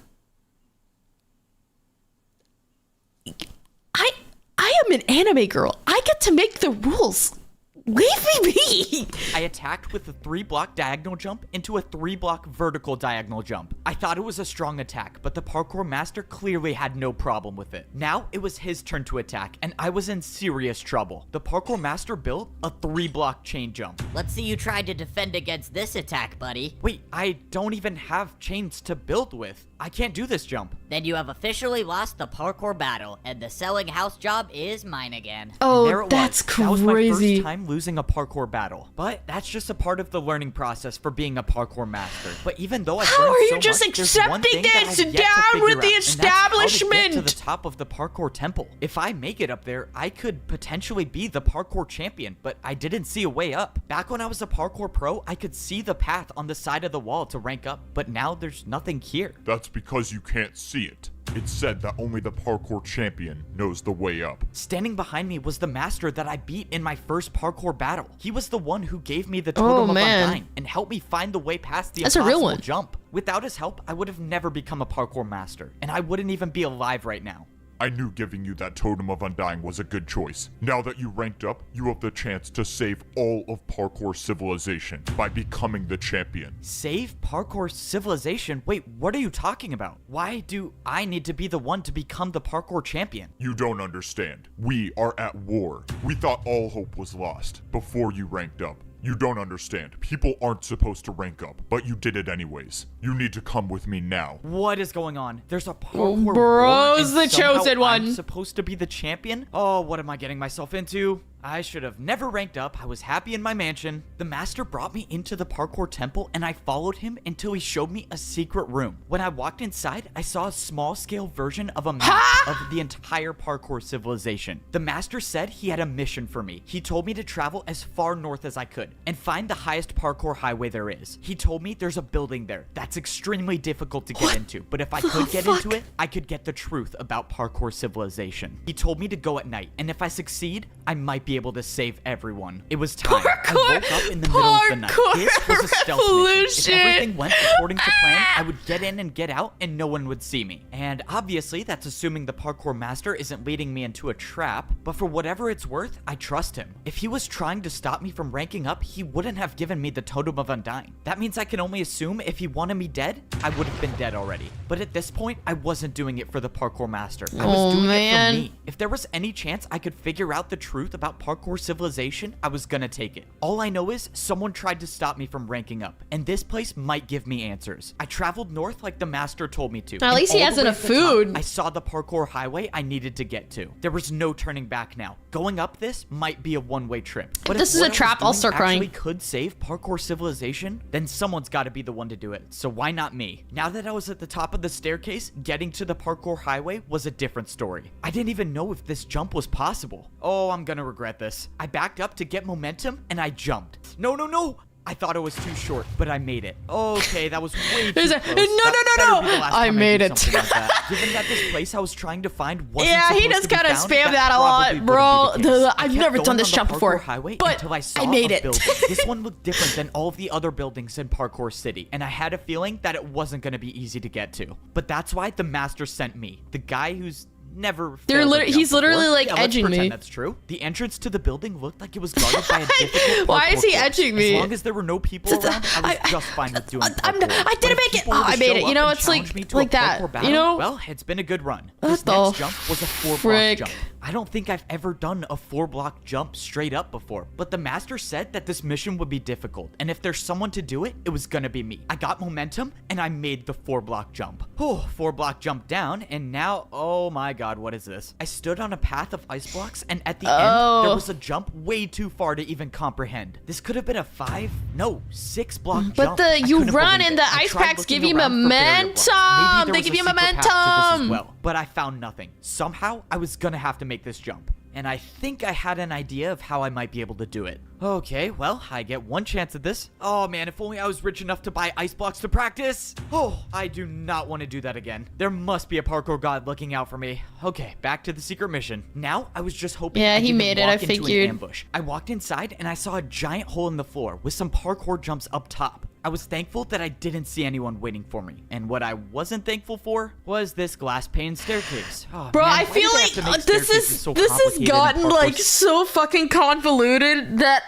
I am an anime girl. I get to make the rules. Leave me be! I attacked with a 3-block diagonal jump into a 3-block vertical diagonal jump. I thought it was a strong attack, but the parkour master clearly had no problem with it. Now it was his turn to attack, and I was in serious trouble. The parkour master built a 3-block chain jump. Let's see you try to defend against this attack, buddy. Wait, I don't even have chains to build with. I can't do this jump. Then you have officially lost the parkour battle, and the selling house job is mine again. Oh, There it that's was. That was my crazy. first time losing a parkour battle. But that's just a part of the learning process for being a parkour master. But even though I've How learned are you so just much, there's one accepting thing that this? I've yet to Down figure with the out, and that's how to get establishment. to the top of the parkour temple. If I make it up there, I could potentially be the parkour champion, but I didn't see a way up. Back when I was a parkour pro, I could see the path on the side of the wall to rank up, but now there's nothing here. That's because you can't see it. It's said that only the parkour champion knows the way up. Standing behind me was the master that I beat in my first parkour battle. He was the one who gave me the totem of man. Undying and helped me find the way past the That's a real impossible one. jump. Without his help, I would have never become a parkour master, and I wouldn't even be alive right now. I knew giving you that totem of Undying was a good choice. Now that you ranked up, you have the chance to save all of parkour civilization by becoming the champion. Save parkour civilization? Wait, what are you talking about? Why do I need to be the one to become the parkour champion? You don't understand. We are at war. We thought all hope was lost before you ranked up. You don't understand. People aren't supposed to rank up, but you did it anyways. You need to come with me now. What is going on? There's a parkour Bro's war, and the somehow chosen one. I'm supposed to be the champion? Oh, what am I getting myself into? I should have never ranked up. I was happy in my mansion. The master brought me into the parkour temple, and I followed him until he showed me a secret room. When I walked inside, I saw a small-scale version of a map of the entire parkour civilization. The master said he had a mission for me. He told me to travel as far north as I could and find the highest parkour highway there is. He told me there's a building there that's extremely difficult to get into, but if I could get into it, I could get the truth about parkour civilization. He told me to go at night, and if I succeed, I might be able to save everyone. It was time. I woke up in the middle of the night. This was a stealth mission. If everything went according to plan, I would get in and get out, and no one would see me. And obviously, that's assuming the parkour master isn't leading me into a trap, but for whatever it's worth, I trust him. If he was trying to stop me from ranking up, he wouldn't have given me the totem of Undying. That means I can only assume if he wanted me dead, I would have been dead already. But at this point, I wasn't doing it for the parkour master. I was doing it for me. If there was any chance I could figure out the truth truth about Parkour Civilization, I was gonna take it. All I know is someone tried to stop me from ranking up, and this place might give me answers. I traveled north like the master told me to. At least he has enough food. I saw the parkour highway I needed to get to. There was no turning back now. Going up this might be a one-way trip. But this is a trap, I'll start crying. Actually could save Parkour Civilization, then someone's got to be the one to do it. So why not me? Now that I was at the top of the staircase, getting to the parkour highway was a different story. I didn't even know if this jump was possible. Oh, I'm gonna regret this. I backed up to get momentum and I jumped. No, no, no! I thought it was too short, but I made it. Okay, that was way too close. No. I made it. Like that. Given that this place I was trying to find wasn't he does kind of spam that a lot, bro. I've never done this jump before, but I made it. This one looked different than all of the other buildings in Parkour City, and I had a feeling that it wasn't going to be easy to get to. But that's why the master sent me, the guy who's never he's literally like edging me. That's true. The entrance to the building looked like it was guarded by a difficult Why is he edging me? As long as there were no people around, I was just fine with doing parkour. I didn't make it. I made it. You know, it's like that. Battle, you know? Well, it's been a good run. This next jump was a 4-block jump. I don't think I've ever done a 4-block jump straight up before, but the master said that this mission would be difficult, and if there's someone to do it, it was gonna be me. I got momentum, and I made the 4-block jump. 4-block jump down, and now, oh my god, what is this? I stood on a path of ice blocks, and at the end, there was a jump way too far to even comprehend. This could have been a 6-block jump. But you run and the ice packs give you momentum. They give you momentum. Well, but I found nothing. Somehow, I was gonna have to make this jump. And I think I had an idea of how I might be able to do it. Okay, well, I get one chance at this. Oh man, if only I was rich enough to buy ice blocks to practice. Oh, I do not want to do that again. There must be a parkour god looking out for me. Okay, back to the secret mission. Now, I was just hoping I he made it, I into figured. an ambush. I walked inside and I saw a giant hole in the floor with some parkour jumps up top. I was thankful that I didn't see anyone waiting for me. And what I wasn't thankful for was this glass pane staircase. Oh, bro, man, I feel like this has gotten like so fucking convoluted that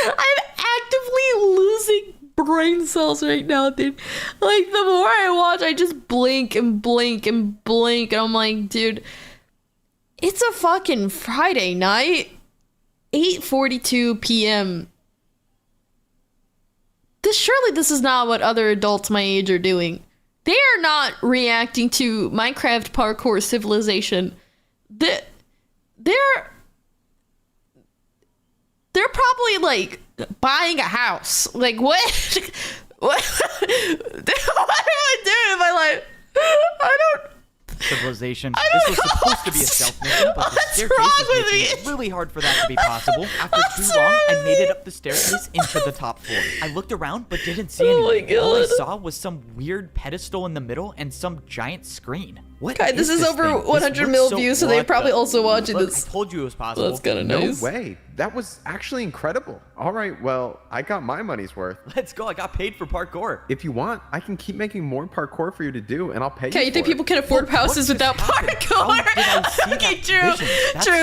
I'm actively losing brain cells right now, dude. Like the more I watch, I just blink and blink and blink, and I'm like, dude, it's a fucking Friday night. 8:42 p.m. Surely this is not what other adults my age are doing. They are not reacting to Minecraft Parkour Civilization. They're probably like buying a house. Like what? What do I do in my life? I don't. Civilization. This was supposed to be a stealth mission, but the staircase is making it really hard for that to be possible. After too long, I made it up the staircase into the top floor. I looked around, but didn't see anything. All I saw was some weird pedestal in the middle and some giant screen. What God, this is over 100 mil views, so they're probably also watching this. I told you it was possible. That's kind of nice. No way. That was actually incredible. All right, well, I got my money's worth. Let's go. I got paid for parkour. If you want, I can keep making more parkour for you to do, and I'll pay you. Okay, you think people can afford houses without parkour? Okay, true.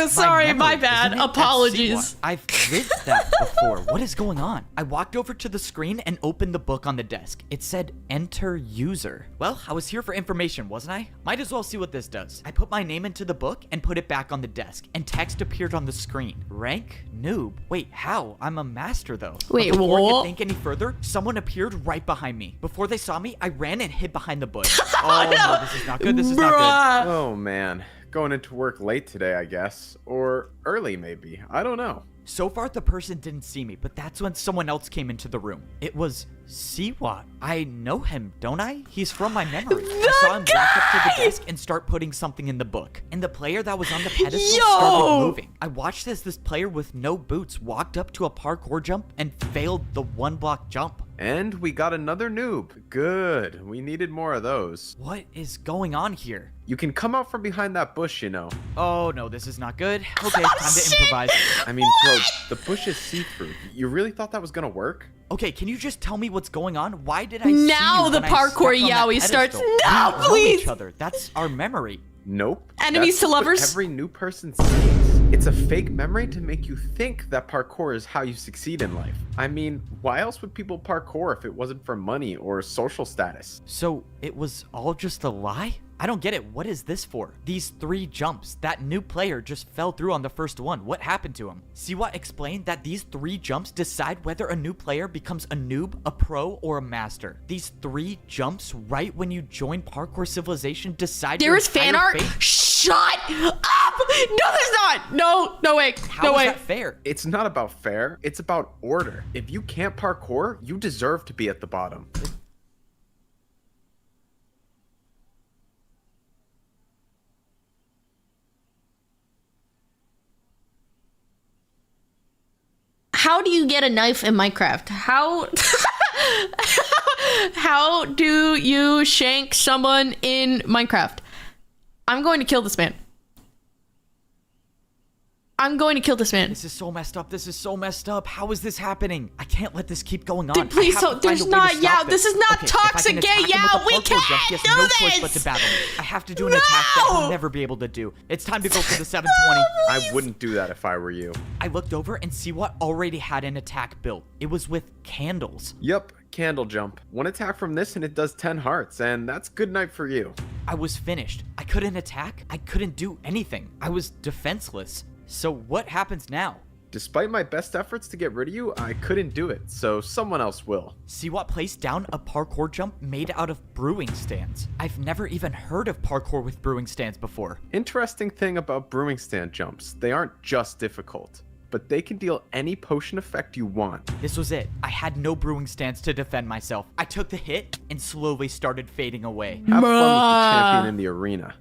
Sorry, my bad. Apologies. I've lived that before. What is going on? I walked over to the screen and opened the book on the desk. It said, "Enter user." Well, I was here for information, wasn't I? Might as well see what this does. I put my name into the book and put it back on the desk, and text appeared on the screen. Rank? Noob. Wait, how? I'm a master, though. Wait, but before what? I could think any further, someone appeared right behind me. Before they saw me, I ran and hid behind the bush. Oh, no, this is not good. This is not good. Oh, man. Going into work late today, I guess. Or early, maybe. I don't know. So far, the person didn't see me, but that's when someone else came into the room. It was Siwat. I know him, don't I? He's from my memory. I saw him walk up to the desk and start putting something in the book. And the player that was on the pedestal started moving. I watched as this player with no boots walked up to a parkour jump and failed the 1-block jump. And we got another noob. Good. We needed more of those. What is going on here? You can come out from behind that bush, you know. Oh, no, this is not good. Okay, time to improvise. I mean, bro, the bush is see-through. You really thought that was gonna work? Okay, can you just tell me what's going on? Why did I now the parkour yaoi starts. No, please. Each other. That's our memory. Nope. Enemies to lovers. Every new person sees. It's a fake memory to make you think that parkour is how you succeed in life. I mean, why else would people parkour if it wasn't for money or social status? So it was all just a lie? I don't get it. What is this for? These 3 jumps. That new player just fell through on the first one. What happened to him? Siwa explained that these 3 jumps decide whether a new player becomes a noob, a pro, or a master. These 3 jumps right when you join Parkour Civilization decide There your is fan entire art? fate. Shut up! No, there's not! No way. How No is way. that fair? It's not about fair, it's about order. If you can't parkour, you deserve to be at the bottom. How do you get a knife in Minecraft? How do you shank someone in Minecraft? I'm going to kill this man. I'm going to kill this man. This is so messed up. This is so messed up. How is this happening? I can't let this keep going on. Dude, please I have don't. to find There's a way to not. stop Yeah, this. this is not Okay, if I toxic can gay. attack him Yeah, with a we parkour jump, can't he has do no this. choice but to battle me. I have to do an attack that he'll never be able to do. It's time to go for the 720. I wouldn't do that if I were you. I looked over and see what already had an attack built. It was with candles. Yep, candle jump. 1 attack from this and it does 10 hearts, and that's good night for you. I was finished. I couldn't attack. I couldn't do anything. I was defenseless. So what happens now? Despite my best efforts to get rid of you, I couldn't do it, so someone else will. Siwa placed down a parkour jump made out of brewing stands. I've never even heard of parkour with brewing stands before. Interesting thing about brewing stand jumps, they aren't just difficult, but they can deal any potion effect you want. This was it. I had no brewing stands to defend myself. I took the hit and slowly started fading away. Have fun with the champion in the arena.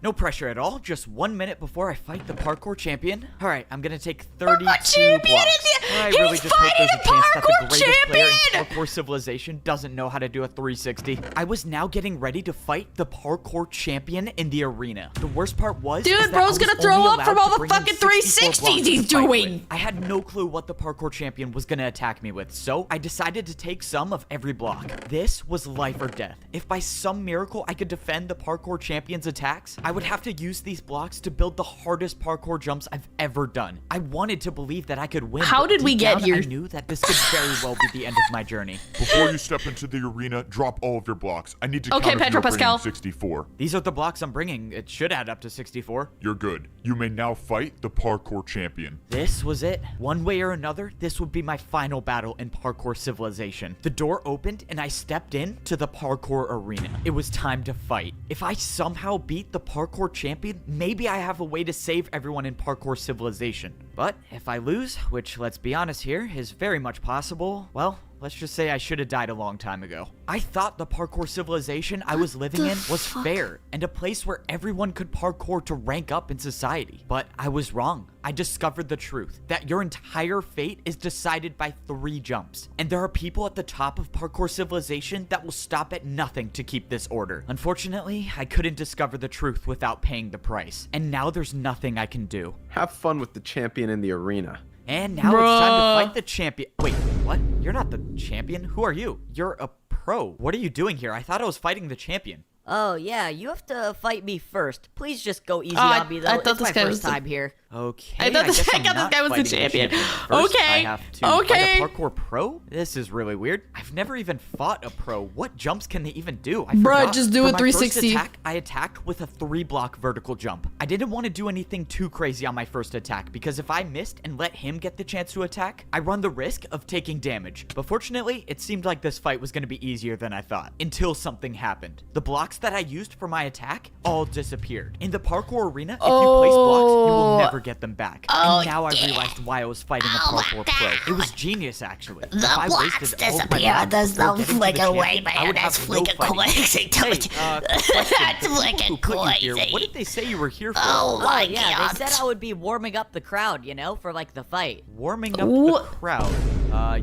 No pressure at all. Just 1 minute before I fight the parkour champion. All right, I'm gonna take 32 blocks. I really just hope there's a chance that the greatest player in Parkour Civilization doesn't know how to do a 360. I was now getting ready to fight the parkour champion in the arena. The worst part was, Dude, bro's gonna throw up from all the fucking 360s he's doing. I had no clue what the parkour champion was gonna attack me with, so I decided to take some of every block. This was life or death. If by some miracle I could defend the parkour champion's attacks, I would have to use these blocks to build the hardest parkour jumps I've ever done. I wanted to believe that I could win. How did we get here? I knew that this could very well be the end of my journey. Before you step into the arena, drop all of your blocks. I need to count if Pedro you're bringing Pascal. 64. These are the blocks I'm bringing. It should add up to 64. You're good. You may now fight the parkour champion. This was it. One way or another, this would be my final battle in Parkour Civilization. The door opened and I stepped in to the parkour arena. It was time to fight. If I somehow beat the parkour champion, maybe I have a way to save everyone in Parkour Civilization. But if I lose, which let's be honest here, is very much possible, well, let's just say I should have died a long time ago. I thought the Parkour Civilization I was living in was fair and a place where everyone could parkour to rank up in society. But I was wrong. I discovered the truth, that your entire fate is decided by 3 jumps. And there are people at the top of Parkour Civilization that will stop at nothing to keep this order. Unfortunately, I couldn't discover the truth without paying the price. And now there's nothing I can do. Have fun with the champion in the arena. And now it's time to fight the champion. Wait, what? You're not the champion? Who are you? You're a pro. What are you doing here? I thought I was fighting the champion. Oh, yeah, you have to fight me first. Please just go easy on me, though. I thought It's this my guy first was the- time here. Okay, I thought this guess I'm guy not was the fighting champion. First, Okay, I have to okay. fight a parkour pro? This is really weird. I've never even fought a pro. What jumps can they even do? I Bruh, forgot. just do For a my 360. First attack, I attacked with a 3-block vertical jump. I didn't want to do anything too crazy on my first attack because if I missed and let him get the chance to attack, I run the risk of taking damage. But fortunately, it seemed like this fight was going to be easier than I thought until something happened. The blocks that I used for my attack all disappeared. In the parkour arena, if you place blocks, you will never get them back. And now I realized why I was fighting a parkour pro. It was genius, actually. The blocks disappear. There's no flick away, man. That's flicking crazy. That's flicking crazy. What did they say you were here for? Oh my Yeah, god. they said I would be warming up the crowd, you know, for like the fight. Warming up the crowd.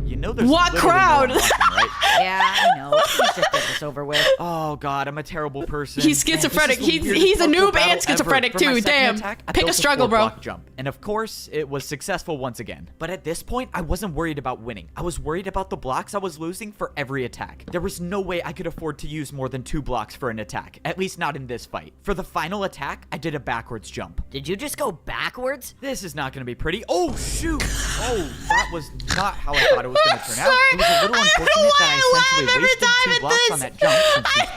You know there's What literally crowd? no one watching, right? Yeah, I know. Let's just get this over with. Oh god, I'm a terrible person. He's Man, this is schizophrenic. the He's weirdest a parkour noob battle and schizophrenic ever. For my too. second Damn. attack, I Pick a built struggle, bro. 4-block jump. And of course, it was successful once again. But at this point, I wasn't worried about winning. I was worried about the blocks I was losing for every attack. There was no way I could afford to use more than 2 blocks for an attack, at least not in this fight. For the final attack, I did a backwards jump. Did you just go backwards? This is not going to be pretty. Oh, shoot. Oh, that was not how I thought it was going to turn out. It was a little unfortunate that I essentially wasted 2 blocks on that jump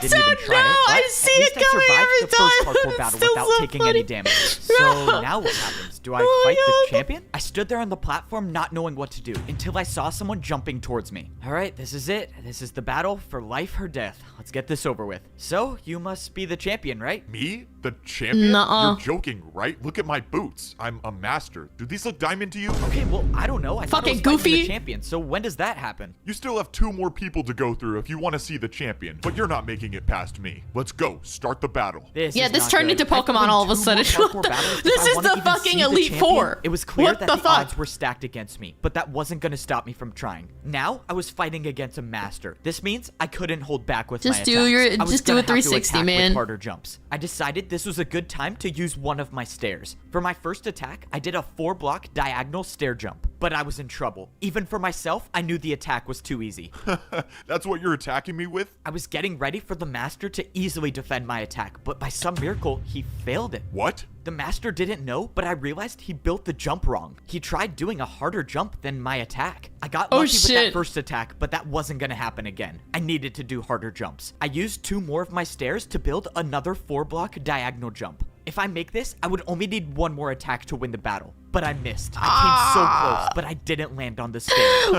since he didn't even try it. But I see at least it coming I survived every the first time. parkour It's battle still without so taking funny. any damage. So now what happens? Do I fight the champion? I stood there on the platform not knowing what to do until I saw someone jumping towards me. All right, this is it. This is the battle for life or death. Let's get this over with. So, you must be the champion, right? Me? The champion? Nuh-uh. You're joking, right? Look at my boots. I'm a master. Do these look diamond to you? Okay, well, I don't know. I thought I Fucking was fighting Goofy. the champion, so when does that happen? You still have 2 more people to go through if you want to see the champion, but you're not making it past me. Let's go. Start the battle. This Yeah, is this not turned good. into I have to Pokemon win all of a 2 sudden. more What parkour the- battles if this I is wanna the even fucking see the Elite champion. Four. It was clear What that the the fuck? odds were stacked against me, but that wasn't going to stop me from trying. Now, I was fighting against a master. This means I couldn't hold back with Just my do attacks. your- I was just do gonna a have to 360, attack man. with harder jumps. I decided this was a good time to use one of my stairs. For my first attack, I did a 4-block diagonal stair jump, but I was in trouble. Even for myself, I knew the attack was too easy. That's what you're attacking me with? I was getting ready for the master to easily defend my attack, but by some miracle, he failed it. What? The master didn't know, but I realized he built the jump wrong. He tried doing a harder jump than my attack. I got lucky with that shit. first attack, but that wasn't gonna happen again. I needed to do harder jumps. I used 2 more of my stairs to build another 4-block diagonal jump. If I make this, I would only need 1 more attack to win the battle. But I missed. I came so close, but I didn't land on the stair.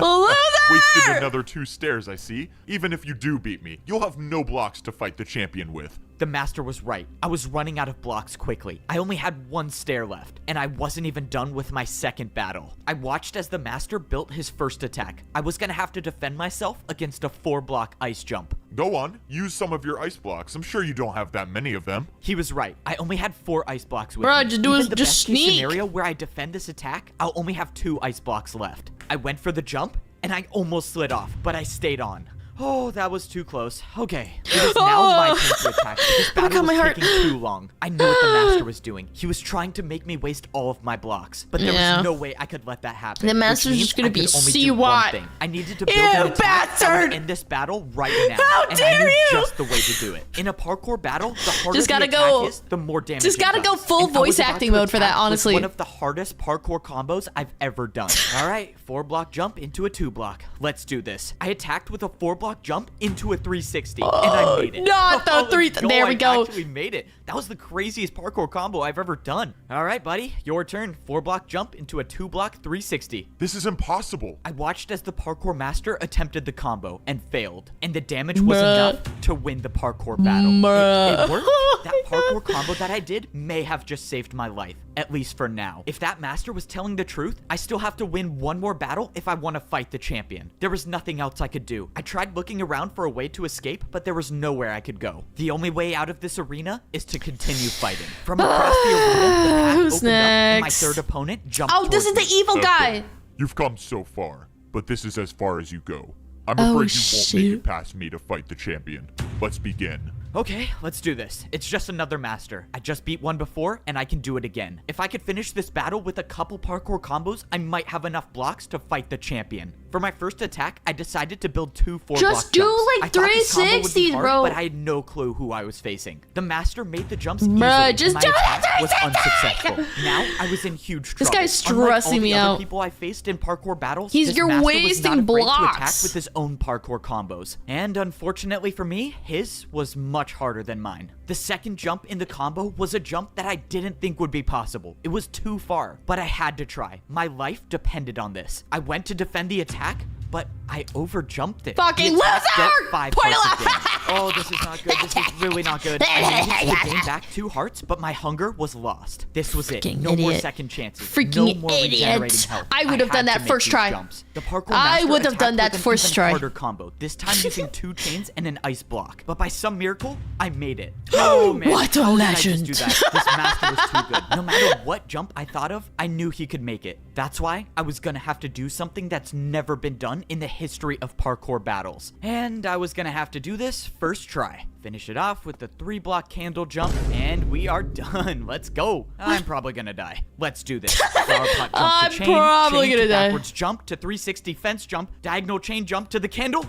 Wasted another 2 stairs, I see. Even if you do beat me, you'll have no blocks to fight the champion with. The master was right. I was running out of blocks quickly. I only had 1 stair left, and I wasn't even done with my second battle. I watched as the master built his first attack. I was gonna have to defend myself against a 4-block ice jump. Go on, use some of your ice blocks. I'm sure you don't have that many of them. He was right. I only had 4 ice blocks with Bruh, me. just do Even it- the just best case sneak. scenario where I defend this attack, I'll only have 2 ice blocks left. I went for the jump, and I almost slid off, but I stayed on. Oh, that was too close. Okay, it is now my turn to attack. This battle God, my was heart. taking too long. I knew what the master was doing. He was trying to make me waste all of my blocks, but there Yeah. was no way I could let that happen. The which master's means just gonna I could be only see do one what? thing. I needed to build You an attack that bastard! would end this battle right now. How and dare I knew you! just the way to do it. In a parkour battle, the harder Just gotta the attack go- is, the more damage just it gotta go does. full And I was voice about acting to mode for that, attack with honestly. one of the hardest parkour combos I've ever done. All right, 4-block jump into a 2-block. Let's do this. I attacked with a 4-block jump into a 360, and I made it. not the Oh, three- let's go. there we go. I actually made it. That was the craziest parkour combo I've ever done. All right, buddy, your turn. 4-block jump into a 2-block 360. This is impossible. I watched as the parkour master attempted the combo and failed, and the damage was Bruh. enough to win the parkour battle. Bruh. It worked. That parkour combo that I did may have just saved my life, at least for now. If that master was telling the truth, I still have to win 1 more battle if I want to fight the champion. There was nothing else I could do. I tried looking around for a way to escape, but there was nowhere I could go. The only way out of this arena is to continue fighting. From across the arena, the path Who's opened up, and my next? 3rd opponent jumped Oh, this is towards the me. evil guy. You've come so far, but this is as far as you go. I'm Oh, afraid you won't make shoot. it past me to fight the champion. Let's begin. Okay, let's do this. It's just another master. I just beat one before, and I can do it again. If I could finish this battle with a couple parkour combos, I might have enough blocks to fight the champion. For my first attack, I decided to build 2 4-block Just do, jumps. like, I thought this combo would be 360s, hard, bro. but I had no clue who I was facing. The master made the jumps Bruh, easily, and just my do the attack was 360s! unsuccessful. Now, I was in huge trouble. This guy's Unlike stressing all me the other out. people I faced in parkour battles, He's- this you're master was not wasting afraid to attack blocks. with his own parkour combos. And unfortunately for me, his was much harder than mine. The second jump in the combo was a jump that I didn't think would be possible. It was too far, but I had to try. My life depended on this. I went to defend the attack, but I overjumped it. Fucking The attack loser! dealt 5 Point hearts it of damage. Oh, this is not good. This is really not good. I managed to gain back 2 hearts, but my hunger was lost. This was it. Freaking No more idiot. second chances. Freaking no more regenerating idiot. health. I would have done had that to make first these try. jumps. The parkour I master would have done attacked that with an first even try. harder combo. This time using 2 chains and an ice block. But by some miracle, I made it. Oh man, What a how did I just legend. do that? This master was too good. No matter what jump I thought of, I knew he could make it. That's why I was gonna have to do something that's never been done in the history of parkour battles. And I was gonna have to do this first try. Finish it off with the 3-block candle jump, and we are done. Let's go. I'm probably gonna die. Let's do this. Flower pot jump I'm to chain, probably chain gonna to die. backwards jump to 360 fence jump, diagonal chain jump to the candle.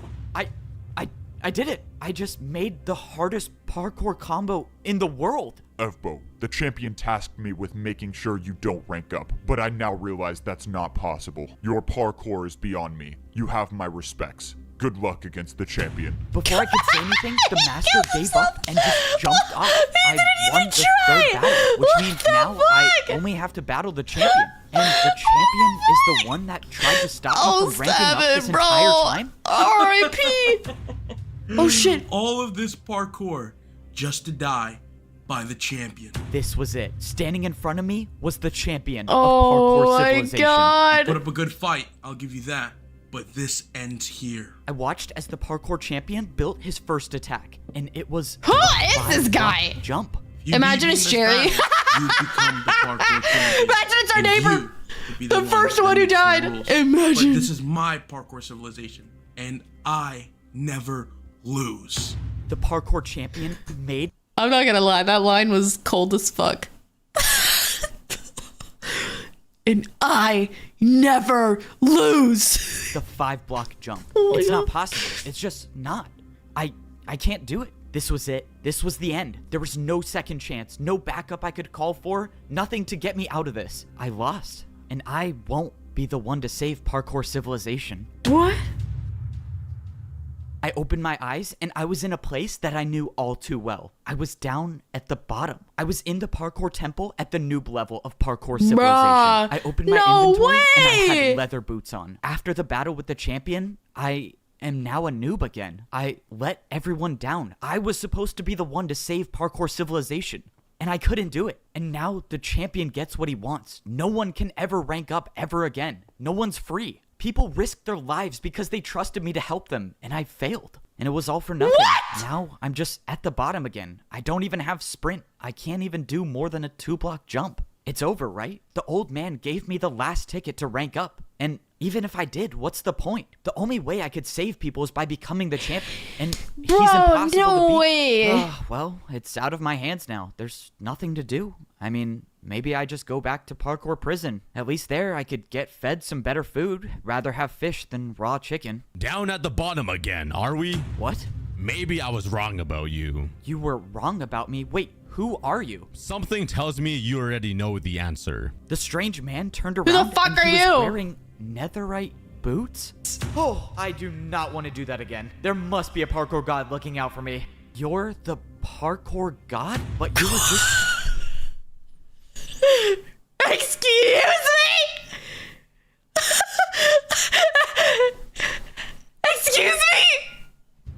I did it. I just made the hardest parkour combo in the world. Evbo, the champion tasked me with making sure you don't rank up, but I now realize that's not possible. Your parkour is beyond me. You have my respects. Good luck against the champion. Before I could say anything, the master gave up and just jumped off. I won the third battle, which means now I only have to battle the champion. And the champion is the one that tried to stop me from ranking up this entire time? R.I.P. Oh shit. All of this parkour just to die by the champion. This was it. Standing in front of me was the champion of Oh parkour my civilization. god. Put up a good fight, I'll give you that. But this ends here. I watched as the parkour champion built his first attack, and it was Who is this guy? Jump. You Imagine beat me it's in Jerry. this battle, you become the parkour champion. Imagine it's our And neighbor. you will be The first one who that died. makes the rules. Imagine. But this is my parkour civilization, and I never lose. The parkour champion made. I'm not gonna lie, that line was cold as fuck. And I never lose. The 5-block jump. Oh my It's God. not possible. It's just not. I can't do it. This was it. This was the end. There was no second chance, no backup I could call for, nothing to get me out of this. I lost, and I won't be the one to save parkour civilization. What? I opened my eyes, and I was in a place that I knew all too well. I was down at the bottom. I was in the parkour temple at the noob level of parkour civilization. Bruh, I opened my no inventory, and I way! had leather boots on. After the battle with the champion, I am now a noob again. I let everyone down. I was supposed to be the one to save parkour civilization, and I couldn't do it. And now the champion gets what he wants. No one can ever rank up ever again. No one's free. People risked their lives because they trusted me to help them, and I failed. And it was all for nothing. What? Now I'm just at the bottom again. I don't even have sprint. I can't even do more than a 2-block jump. It's over, right? The old man gave me the last ticket to rank up. And even if I did, what's the point? The only way I could save people is by becoming the champion. And he's Bro, impossible no to beat. way. Well, it's out of my hands now. There's nothing to do. I mean, maybe I just go back to parkour prison. At least there I could get fed some better food. Rather have fish than raw chicken. Down at the bottom again, are we? What? Maybe I was wrong about you. You were wrong about me. Wait, who are you? Something tells me you already know the answer. The strange man turned the around fuck and are he was you? wearing netherite boots? Oh, I do not want to do that again. There must be a parkour god looking out for me. You're the parkour god? But you were just... Excuse me? Excuse me?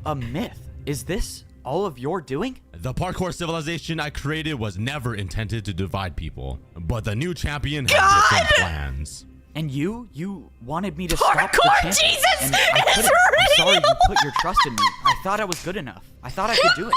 a myth. Is this all of your doing? The parkour civilization I created was never intended to divide people, but the new champion had different plans. And you wanted me to stop the Parkour champion. Jesus And I couldn't. I'm sorry you put your trust in me. I thought I was good enough. I thought I could do it.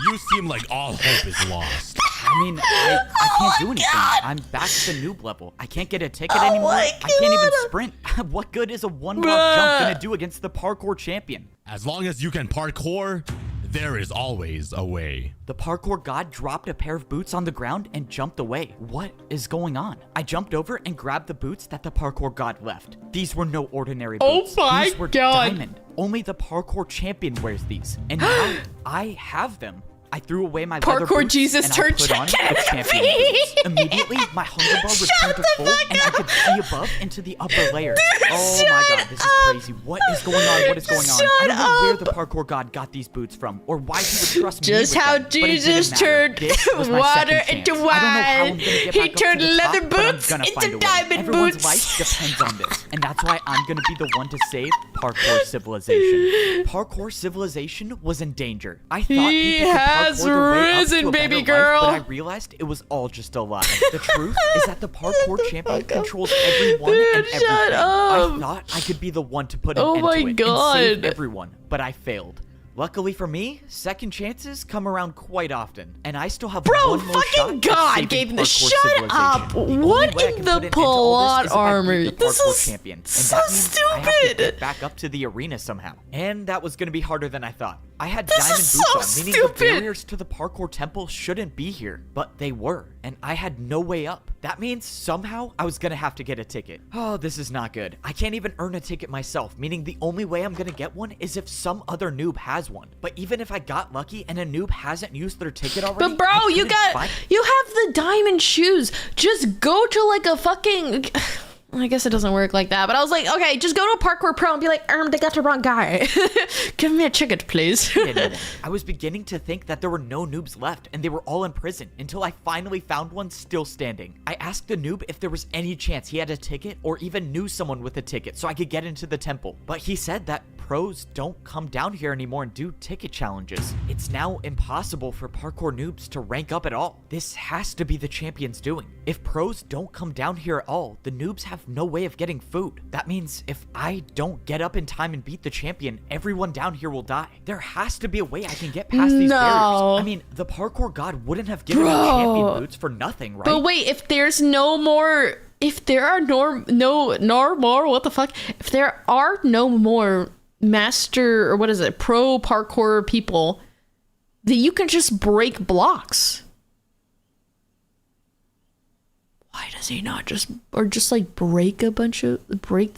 You seem like all hope is lost. I mean, I can't do anything. I'm back to the noob level. I can't get a ticket anymore. my I can't even sprint. What good is a one-block jump gonna do against the parkour champion? As long as you can parkour, there is always a way. The parkour god dropped a pair of boots on the ground and jumped away. What is going on? I jumped over and grabbed the boots that the parkour god left. These were no ordinary boots. Oh my These were God. diamond. Only the parkour champion wears these. And now I have them. I threw away my leather Parkour boots Jesus and turned I put on chicken the in the champion boots. Immediately, my hunger bar returned to full and I could see above into the upper layers. Oh my god, this is crazy. What is going on? What is going on? I don't know where the parkour god got these boots from or why he would trust me Just with how them, but it didn't Jesus matter. turned This was my water second into chance. I don't know how I'm wine. gonna get He back up to turned the leather top, but I'm boots gonna into find a way. diamond Everyone's boots. life depends on this, and that's why I'm gonna be the one to save parkour civilization. Parkour civilization was in danger. I thought He people could has parkour their way up risen, to a baby better life, girl. but I realized it was all just a lie. The truth is that the parkour champion controls everyone Dude, and shut everything. up. I thought I could be the one to put an Oh end my to it and save God. everyone, but I failed. Luckily for me, second chances come around quite often, and I still have Bro, one more shot fucking at God saving gave him the parkour shut up. civilization. The What only way I in can the put an end to all plot this is if I beat armor? the This parkour is champion, and so that means I have to stupid. get back up to the arena somehow. And that was going to be harder than I thought. I had This diamond is boots so on, meaning stupid. the barriers to the parkour temple shouldn't be here, but they were, and I had no way up. That means somehow I was going to have to get a ticket. Oh, this is not good. I can't even earn a ticket myself, meaning the only way I'm going to get one is if some other noob has one. But even if I got lucky and a noob hasn't used their ticket already, But bro, you have the have the diamond shoes. Just go to like a fucking I guess it doesn't work like that. But I was like, okay, just go to a parkour pro and be like, they got the wrong guy. Give me a ticket, please. I was beginning to think that there were no noobs left and they were all in prison until I finally found one still standing. I asked the noob if there was any chance he had a ticket or even knew someone with a ticket so I could get into the temple. But he said that pros don't come down here anymore and do ticket challenges. It's now impossible for parkour noobs to rank up at all. This has to be the champion's doing. If pros don't come down here at all, the noobs have no way of getting food. That means if I don't get up in time and beat the champion, everyone down here will die. There has to be a way I can get past these barriers. I mean, the parkour god wouldn't have given me champion boots for nothing, right? But wait, if there's no more, if there are what the fuck? If there are no more master, or what is it, pro parkour people, then you can just break blocks. Why does he not just like break the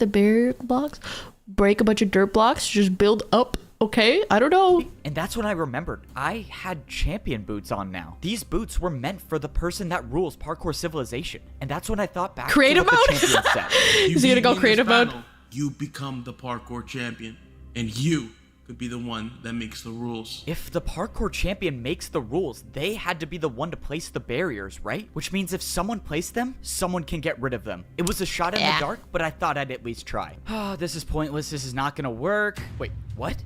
barrier blocks, break a bunch of dirt blocks, just build up? Okay, I don't know. And that's when I remembered I had champion boots on now. These boots were meant for the person that rules parkour civilization. And that's when I thought back creative to what mode. The champion said. Is he gonna go creative mode? You become the parkour champion, and you could be the one that makes the rules. If the parkour champion makes the rules, they had to be the one to place the barriers, right? Which means if someone placed them, someone can get rid of them. It was a shot in the dark, but I thought I'd at least try. Oh, this is pointless. This is not gonna work. Wait, what?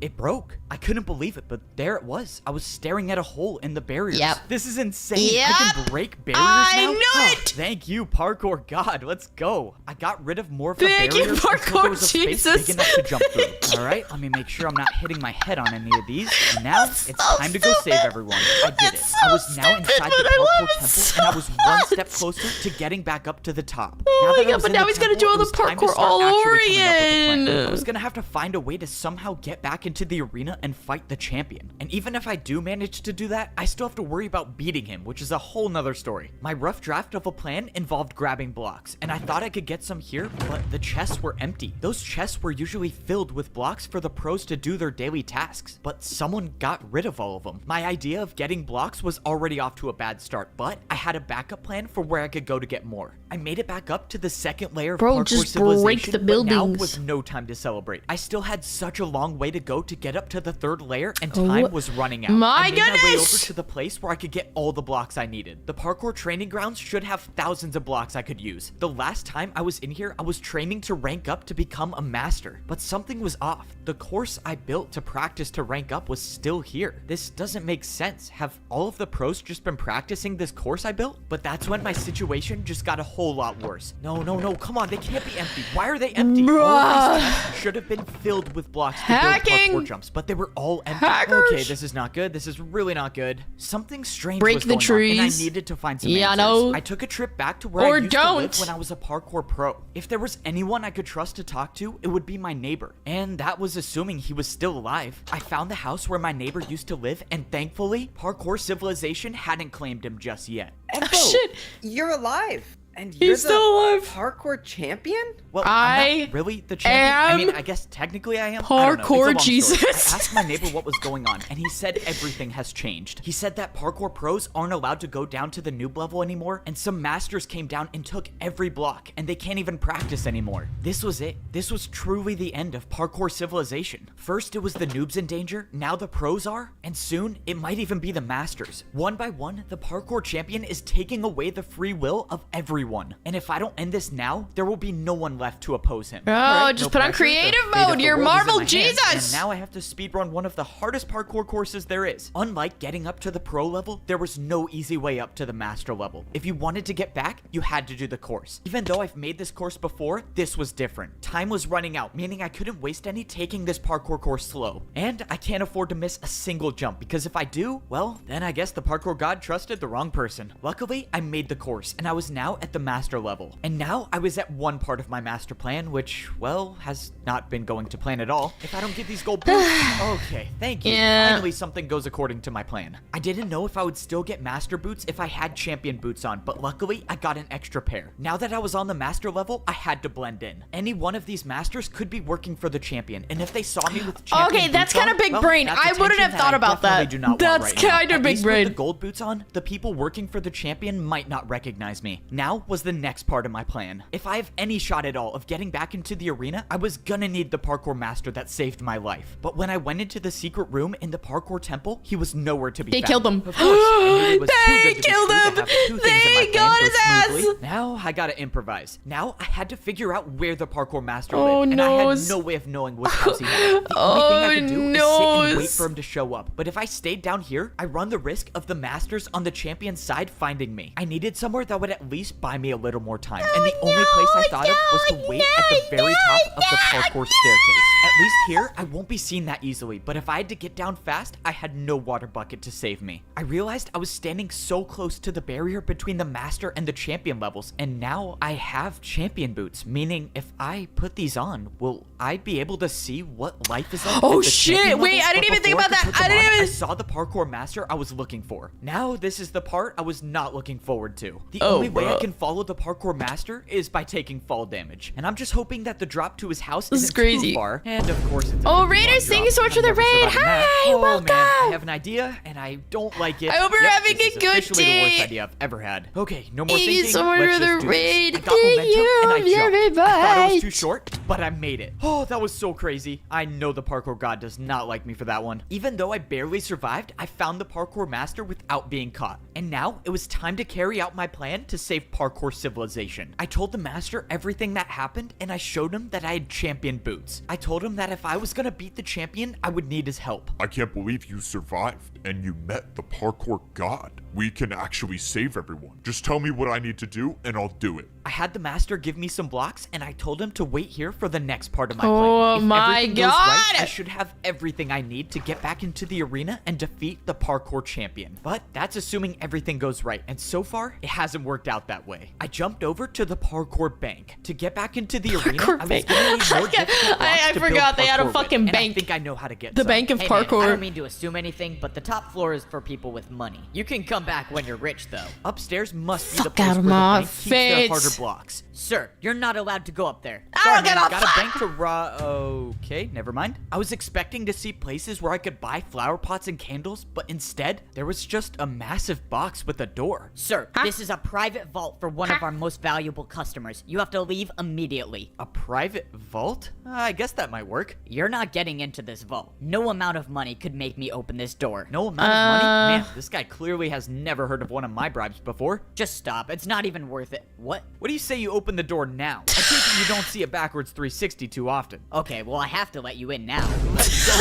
It broke. I couldn't believe it, but there it was. I was staring at a hole in the barriers. This is insane. I can break barriers now? I knew it! Thank you, parkour god. Let's go. I got rid of more of the Thank you, barriers until there was a parkour space Jesus. big enough to jump through. All right, let me make sure I'm not hitting my head on any of these. And now it's time to go save everyone. I did it. I was now inside the parkour temple, and I was one step closer to getting back up to the top. Oh my god, but now he's gonna do all the parkour all over again. I was gonna have to find a way to somehow get back into the arena and fight the champion. And even if I do manage to do that, I still have to worry about beating him, which is a whole nother story. My rough draft of a plan involved grabbing blocks, and I thought I could get some here, but the chests were empty. Those chests were usually filled with blocks for the pros to do their daily tasks, but someone got rid of all of them. My idea of getting blocks was already off to a bad start, but I had a backup plan for where I could go to get more. I made it back up to the second layer of parkour just civilization, break the buildings. but now was no time to celebrate. I still had such a long way to go to get up to the third layer, and time was running out. My I made my way goodness! over to the place where I could get all the blocks I needed. The parkour training grounds should have thousands of blocks I could use. The last time I was in here, I was training to rank up to become a master, but something was off. The course I built to practice to rank up was still here. This doesn't make sense. Have all of the pros just been practicing this course I built? But that's when my situation just got a whole lot worse. No, come on, they can't be empty. Why are they empty? All of these chests should have been filled with blocks to build parkour jumps, but they were all empty. Okay, this is not good. This is really not good. Something strange was going on, and I needed to find some answers. I took a trip back to where I used to live when I was a parkour pro. If there was anyone I could trust to talk to, it would be my neighbor, and that was assuming he was still alive. I found the house where my neighbor used to live, and thankfully, parkour civilization hadn't claimed him just yet. Oh, shit. You're alive. And you're He's still alive. Parkour champion? Well, I'm not really the champion. I mean, I guess technically I am. Parkour Jesus. I asked my neighbor what was going on, and he said everything has changed. He said that parkour pros aren't allowed to go down to the noob level anymore, and some masters came down and took every block, and they can't even practice anymore. This was it. This was truly the end of parkour civilization. First, it was the noobs in danger, now the pros are, and soon, it might even be the masters. One by one, the parkour champion is taking away the free will of everyone. And if I don't end this now, there will be no one left to oppose him. Just put on creative mode. You're Marvel Jesus. And now I have to speedrun one of the hardest parkour courses there is. Unlike getting up to the pro level, there was no easy way up to the master level. If you wanted to get back, you had to do the course. Even though I've made this course before, this was different. Time was running out, meaning I couldn't waste any taking this parkour course slow. And I can't afford to miss a single jump, because if I do, well, then I guess the parkour god trusted the wrong person. Luckily, I made the course, and I was now at the master level. And now I was at one part of my master plan, which, well, has not been going to plan at all. If I don't get these gold boots, okay, thank you. Finally, something goes according to my plan. I didn't know if I would still get master boots if I had champion boots on, but luckily I got an extra pair. Now that I was on the master level, I had to blend in. Any one of these masters could be working for the champion, and if they saw me with champion that's kind of big brain. I wouldn't have thought about that. That's kind of big brain. With the gold boots on, the people working for the champion might not recognize me. Now, now was the next part of my plan. If I have any shot at all of getting back into the arena, I was gonna need the parkour master that saved my life. But when I went into the secret room in the parkour temple, he was nowhere to be found. They killed him. Of course, I knew it was too They good to be killed true to him. have two things in my They plan got go his ass. smoothly. Now I gotta improvise. Now I had to figure out where the parkour master Oh, lived, and I had noes. no way of knowing which house he had. The only thing I could do is sit and wait for him to show up. But if I stayed down here, I run the risk of the masters on the champion's side finding me. I needed somewhere that would at least buy me a little more time, and the only place I thought of was to wait at the very top of the parkour staircase. At least here, I won't be seen that easily, but if I had to get down fast, I had no water bucket to save me. I realized I was standing so close to the barrier between the master and the champion levels, and now I have champion boots, meaning if I put these on, will I be able to see what life is like? Oh, at the shit. champion Wait, levels? I didn't But even think before about could that. put them I didn't on, even- I saw the parkour master I was looking for. Now this is the part I was not looking forward to. The Oh, only way I bruh. can follow the parkour master is by taking fall damage, and I'm just hoping that the drop to his house This is isn't crazy. too far. And of course, it's a Oh, 50-block Raiders, thank you drop. so much for I'm the never raid. surviving that. Hi, Oh, welcome. Man, I have an idea, and I don't like it. I hope you're Yep, having this a is good officially the worst day. idea I've ever had. Okay, no more Thank you thinking. so much Let's for just the do raid. this. I got Thank momentum, you and I jumped. very I thought it was too much. short, but I made it. Oh, that was so crazy. I know the parkour god does not like me for that one. Even though I barely survived, I found the parkour master without being caught. And now it was time to carry out my plan to save parkour civilization. I told the master everything that happened, and I showed him that I had champion boots. I told him that if I was gonna beat the champion, I would need his help. I can't believe you survived and you met the parkour god. We can actually save everyone. Just tell me what I need to do and I'll do it. I had the master give me some blocks, and I told him to wait here for the next part of my Oh plan. If my everything goes right, God. I should have everything I need to get back into the arena and defeat the parkour champion. But that's assuming everything goes right, and so far, it hasn't worked out that way. I jumped over to the parkour bank. To get back into the arena, I was bank. gonna need more difficult blocks I to build forgot they had a parkour with, fucking and bank. I think I know how to get The some. bank of Hey man, I parkour. don't mean to assume anything, but the top floor is for people with money. You can come back when you're rich, though. Upstairs must be the Fuck place out where of the my bank keeps their face. harder blocks. Sir, you're not allowed to go up there. I don't Sorry, get man. a Got a bank to okay, never mind. I was expecting to see places where I could buy flower pots and candles, but instead, there was just a massive box with a door. Sir, this is a private vault for one of our most valuable customers. You have to leave immediately. A private vault? I guess that might work. You're not getting into this vault. No amount of money could make me open this door. No amount of money? Man, this guy clearly has never heard of one of my bribes before. Just stop. It's not even worth it. What? What do you say you open the door now? I take it you don't see a backwards 360 too often. Okay, well, I have to let you in now. Let's go. I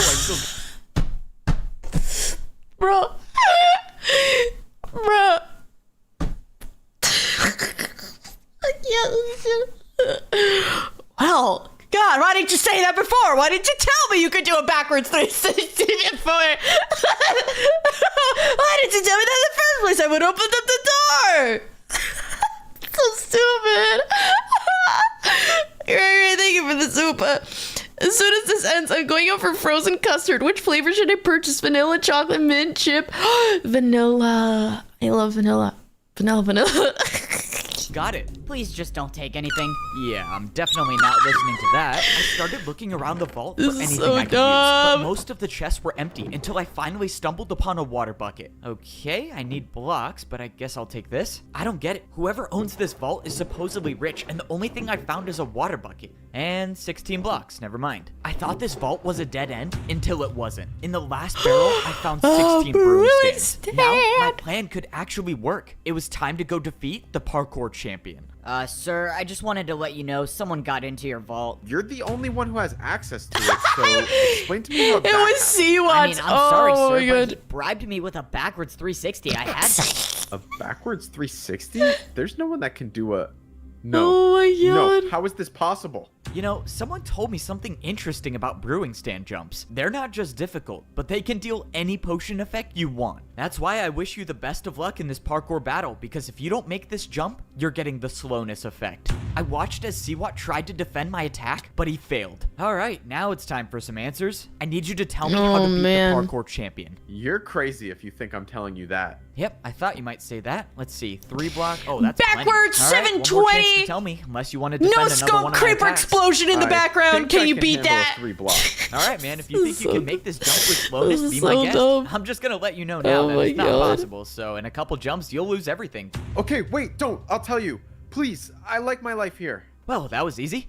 still... Bro. Bro. Well, God, why didn't you say that before? Why didn't you tell me you could do a backwards 360 before? Why didn't you tell me that in the first place? I would open up the door. So stupid. Great, thank you for the soup. As soon as this ends, I'm going out for frozen custard. Which flavor should I purchase? Vanilla, chocolate, mint, chip? Vanilla. I love vanilla. Vanilla. Got it. Please just don't take anything. Yeah, I'm definitely not listening to that. I started looking around the vault for This is anything so I could use, dumb. but most of the chests were empty until I finally stumbled upon a water bucket. Okay, I need blocks, but I guess I'll take this. I don't get it. Whoever owns this vault is supposedly rich, and the only thing I found is a water bucket. And 16 blocks, never mind. I thought this vault was a dead end until it wasn't. In the last barrel, I found 16 broom stands. Now, my plan could actually work. It was time to go defeat the parkour champion. Sir, I just wanted to let you know someone got into your vault. You're the only one who has access to it, so explain to me how It that was happened. Sea-Watts. I mean, I'm sorry, Oh sir, my but he God. bribed me with a backwards 360. I had to. A backwards 360? There's no one that can do a... No. Oh my God. No, how is this possible? You know, someone told me something interesting about brewing stand jumps. They're not just difficult, but they can deal any potion effect you want. That's why I wish you the best of luck in this parkour battle, because if you don't make this jump, you're getting the slowness effect. I watched as Siwat tried to defend my attack, but he failed. Alright, now it's time for some answers. I need you to tell me how to beat the parkour champion. You're crazy if you think I'm telling you that. Yep, I thought you might say that. Let's see, 3 block. Oh, that's Backwards, plenty. All right, one more chance 720. to tell me, unless you want to defend No another skunk one of my creeper attacks. explosion in the I background. think Can I you beat handle a that? 3 block. All right, man. If you think you can make this jump with slowness, This be is my so guest. dumb. I'm just gonna let you know now Oh that my it's not God. possible. So in a couple jumps, you'll lose everything. Okay, wait, don't. I'll tell you. Please, I like my life here. Well, that was easy.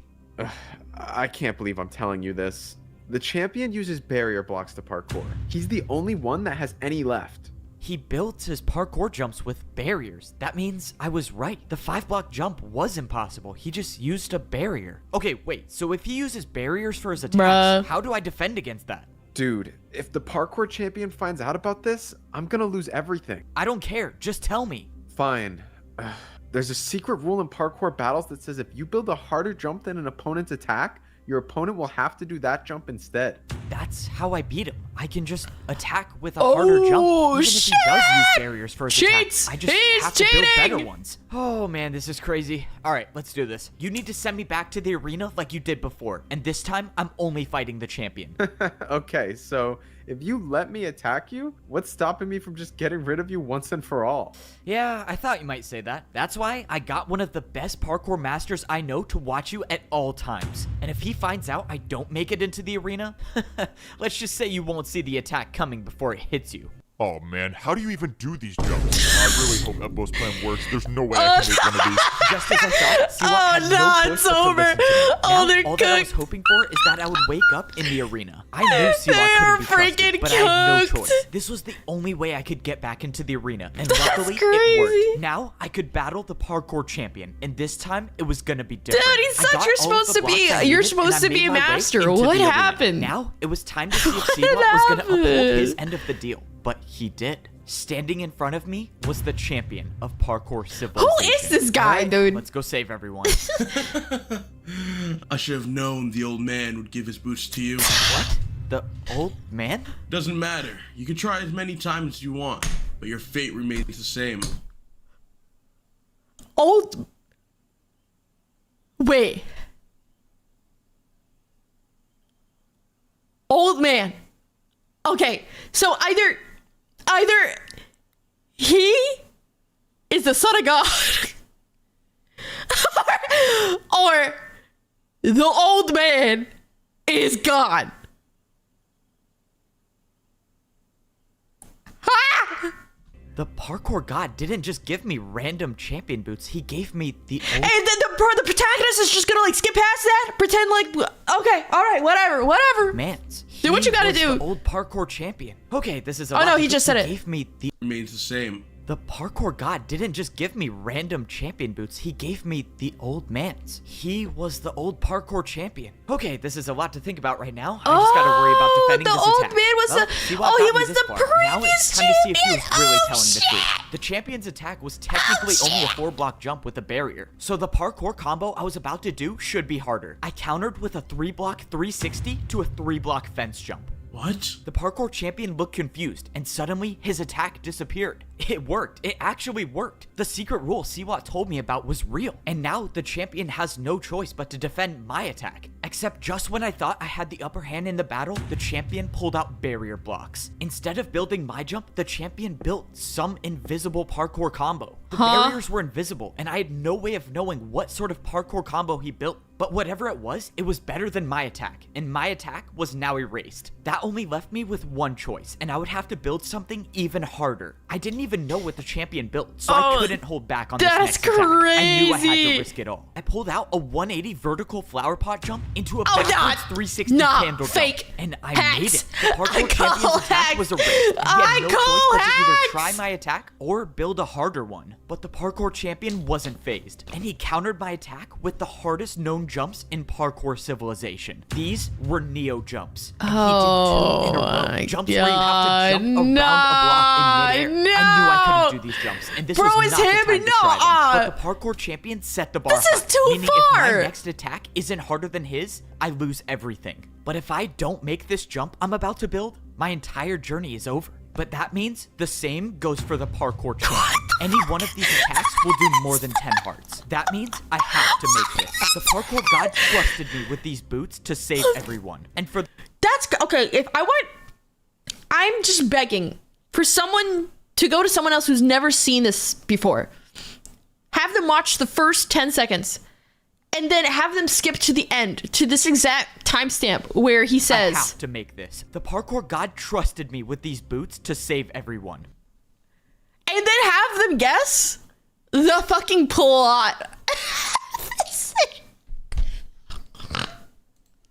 I can't believe I'm telling you this. The champion uses barrier blocks to parkour. He's the only one that has any left. He built his parkour jumps with barriers. That means I was right. The 5-block jump was impossible. He just used a barrier. Okay, wait. So if he uses barriers for his attacks, how do I defend against that? Dude, if the parkour champion finds out about this, I'm gonna lose everything. I don't care. Just tell me. Fine. There's a secret rule in parkour battles that says if you build a harder jump than an opponent's attack, your opponent will have to do that jump instead. That's how I beat him. I can just attack with a harder jump. Even if he does use barriers for his attacks, I just have to build better ones. Oh man, this is crazy. All right, let's do this. You need to send me back to the arena like you did before. And this time, I'm only fighting the champion. Okay, so if you let me attack you, what's stopping me from just getting rid of you once and for all? Yeah, I thought you might say that. That's why I got one of the best parkour masters I know to watch you at all times. And if he finds out I don't make it into the arena, let's just say you won't see the attack coming before it hits you. Oh man, how do you even do these jumps? I really hope Ebbo's plan works. There's no way I can make one of these. Just as I thought, Siwa had no choice but to listen to me. Now, all that I was hoping for is that I would wake up in the arena. I knew Siwa couldn't be trusted, but I had no choice. This was the only way I could get back into the arena, and luckily it worked. Now I could battle the parkour champion, and this time it was gonna be different. Dude, he thought you're supposed to be. You're supposed to be a master. What happened? Now it was time to see if Siwa was gonna uphold his end of the deal. But he did. Standing in front of me was the champion of parkour civilization. Who is this guy, dude? Let's go save everyone. I should have known the old man would give his boots to you. What? The old man? Doesn't matter. You can try as many times as you want, but your fate remains the same. Wait. Old man. Okay, so either he is the son of God, or the old man is God. The parkour god didn't just give me random champion boots. He gave me the old... And the protagonist is just gonna like skip past that, pretend like, okay, all right, whatever. Mans. Do what you gotta do. The old parkour champion. Okay, this is a Oh no, he just said it. Gave me the... Remains the same. The parkour god didn't just give me random champion boots, he gave me the old man's. He was the old parkour champion. Okay, this is a lot to think about right now. I just gotta worry about defending this attack. The old man was he was the Now previous it's time to see if he was champion. really telling the truth. The champion's attack was technically only a 4-block jump with a barrier. So the parkour combo I was about to do should be harder. I countered with a 3-block 360 to a 3-block fence jump. What? The parkour champion looked confused, and suddenly his attack disappeared. It worked. It actually worked. The secret rule Siwa told me about was real, and now the champion has no choice but to defend my attack. Except just when I thought I had the upper hand in the battle, the champion pulled out barrier blocks. Instead of building my jump, the champion built some invisible parkour combo. The barriers were invisible, and I had no way of knowing what sort of parkour combo he built. But whatever it was better than my attack, and my attack was now erased. That only left me with one choice, and I would have to build something even harder. I didn't even know what the champion built, so I couldn't hold back on this next attack. I knew I had to risk it all. I pulled out a 180 vertical flower pot jump into a backwards 360 candle jump, and I made it. The parkour champion's attack was erased, and he had no choice but to either try my attack or build a harder one. But the parkour champion wasn't phased, and he countered my attack with the hardest known jumps in parkour civilization. These were Neo jumps. And he did 2 in a row. Jumps where you have to jump around a block in midair. I knew I couldn't do these jumps, and this was not the time to try them. But the parkour champion set the bar high, meaning if my next attack isn't harder than his, I lose everything. But if I don't make this jump I'm about to build, my entire journey is over. But that means the same goes for the parkour champion. Any one of these attacks will do more than 10 hearts. That means I have to make this. The parkour god trusted me with these boots to save everyone. And for that's okay. If I want, I'm just begging for someone to go to someone else who's never seen this before. Have them watch the first 10 seconds. And then have them skip to the end, to this exact timestamp where he says, I have to make this. The parkour god trusted me with these boots to save everyone. And then have them guess The fucking plot.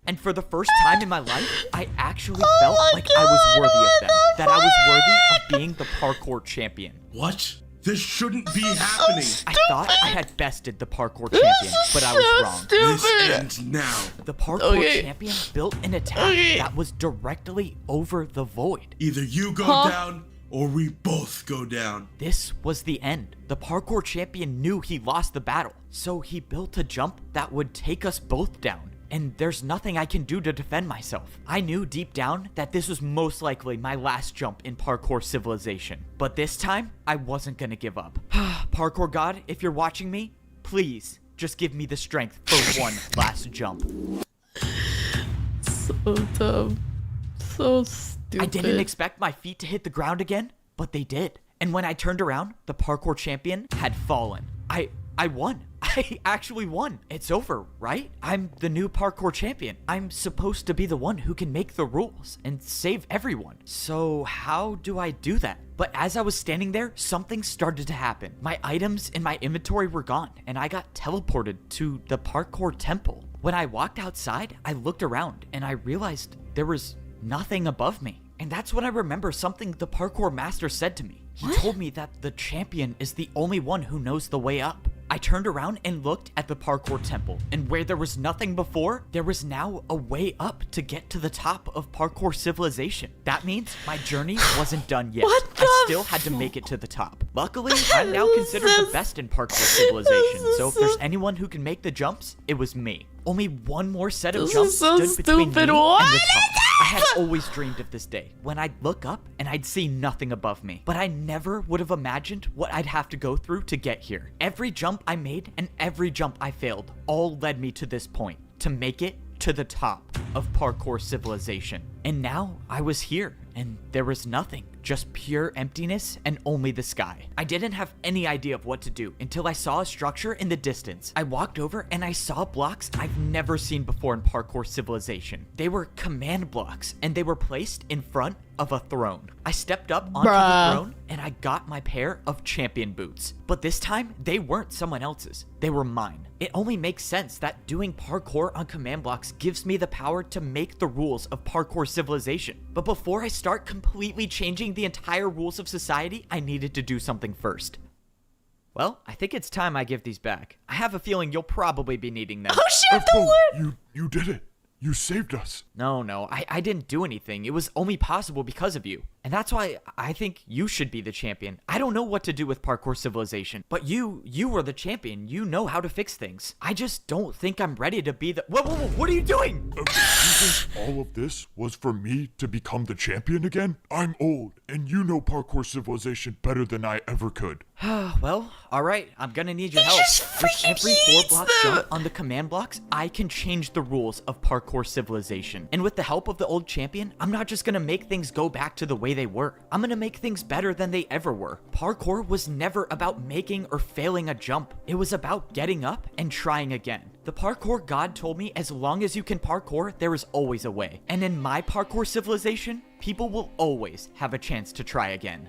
And for the first time in my life, I actually felt like I was worthy of them. That I was worthy of being the parkour champion. What? This shouldn't be happening. I thought I had bested the parkour champion, but I was wrong. This ends now. The parkour champion built an attack that was directly over the void. Either you go down, or we both go down. This was the end. The parkour champion knew he lost the battle, so he built a jump that would take us both down. And there's nothing I can do to defend myself. I knew deep down that this was most likely my last jump in parkour civilization. But this time, I wasn't gonna give up. Parkour God, if you're watching me, please just give me the strength for one last jump. So dumb. So stupid. I didn't expect my feet to hit the ground again, but they did. And when I turned around, the parkour champion had fallen. I won. I actually won. It's over, right? I'm the new parkour champion. I'm supposed to be the one who can make the rules and save everyone. So how do I do that? But as I was standing there, something started to happen. My items in my inventory were gone, and I got teleported to the parkour temple. When I walked outside, I looked around, and I realized there was nothing above me. And that's when I remember something the parkour master said to me. He told me that the champion is the only one who knows the way up. I turned around and looked at the parkour temple, and where there was nothing before, there was now a way up to get to the top of parkour civilization. That means my journey wasn't done yet. I still had to make it to the top. Luckily, I'm now considered the best in parkour civilization, so if there's anyone who can make the jumps, it was me. Only one more set of jumps stood between me and the top. I had always dreamed of this day, when I'd look up and I'd see nothing above me. But I never would have imagined what I'd have to go through to get here. Every jump I made and every jump I failed all led me to this point, to make it to the top of parkour civilization. And now I was here, and there was nothing, just pure emptiness and only the sky. I didn't have any idea of what to do until I saw a structure in the distance. I walked over and I saw blocks I've never seen before in parkour civilization. They were command blocks, and they were placed in front of a throne. I stepped up onto the throne and I got my pair of champion boots. But this time, they weren't someone else's. They were mine. It only makes sense that doing parkour on command blocks gives me the power to make the rules of parkour civilization. But before I start completely changing the entire rules of society, I needed to do something first. Well, I think it's time I give these back. I have a feeling you'll probably be needing them. Oh shit, the lid! You did it. You saved us. No, I didn't do anything. It was only possible because of you. And that's why I think you should be the champion. I don't know what to do with parkour civilization, but you were the champion. You know how to fix things. I just don't think I'm ready to be the— Whoa, what are you doing? You think all of this was for me to become the champion again? I'm old, and you know parkour civilization better than I ever could. Well, alright, I'm gonna need your help. With every 4-block jump on the command blocks, I can change the rules of parkour civilization. And with the help of the old champion, I'm not just gonna make things go back to the way they were. I'm gonna make things better than they ever were. Parkour was never about making or failing a jump. It was about getting up and trying again. The parkour god told me as long as you can parkour, there is always a way. And in my parkour civilization, people will always have a chance to try again.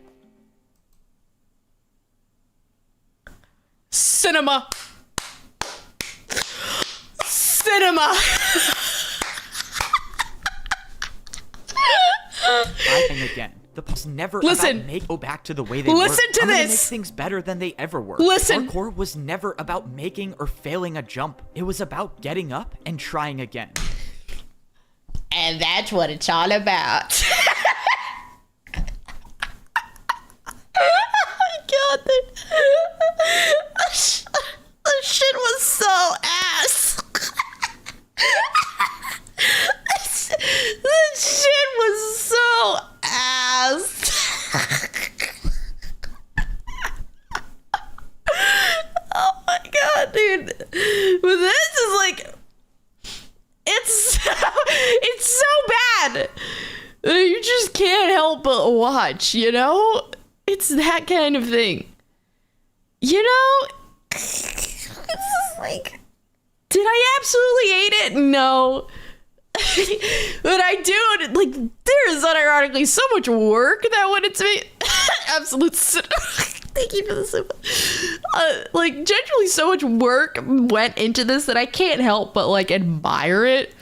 Cinema. Trying again. The was never about go back to the way they were. Listen to I'm gonna this. make things better than they ever were. Listen. Parkour was never about making or failing a jump. It was about getting up and trying again. And that's what it's all about. Oh my god, this shit was so ass. This shit was so ass. Oh my god, dude. But this is like, it's so bad. You just can't help but watch, you know? It's that kind of thing. You know? It's just like, did I absolutely hate it? No. But I do, like, there is unironically so much work that went into me. Absolute Thank you for the super. Like, generally, so much work went into this that I can't help but like admire it.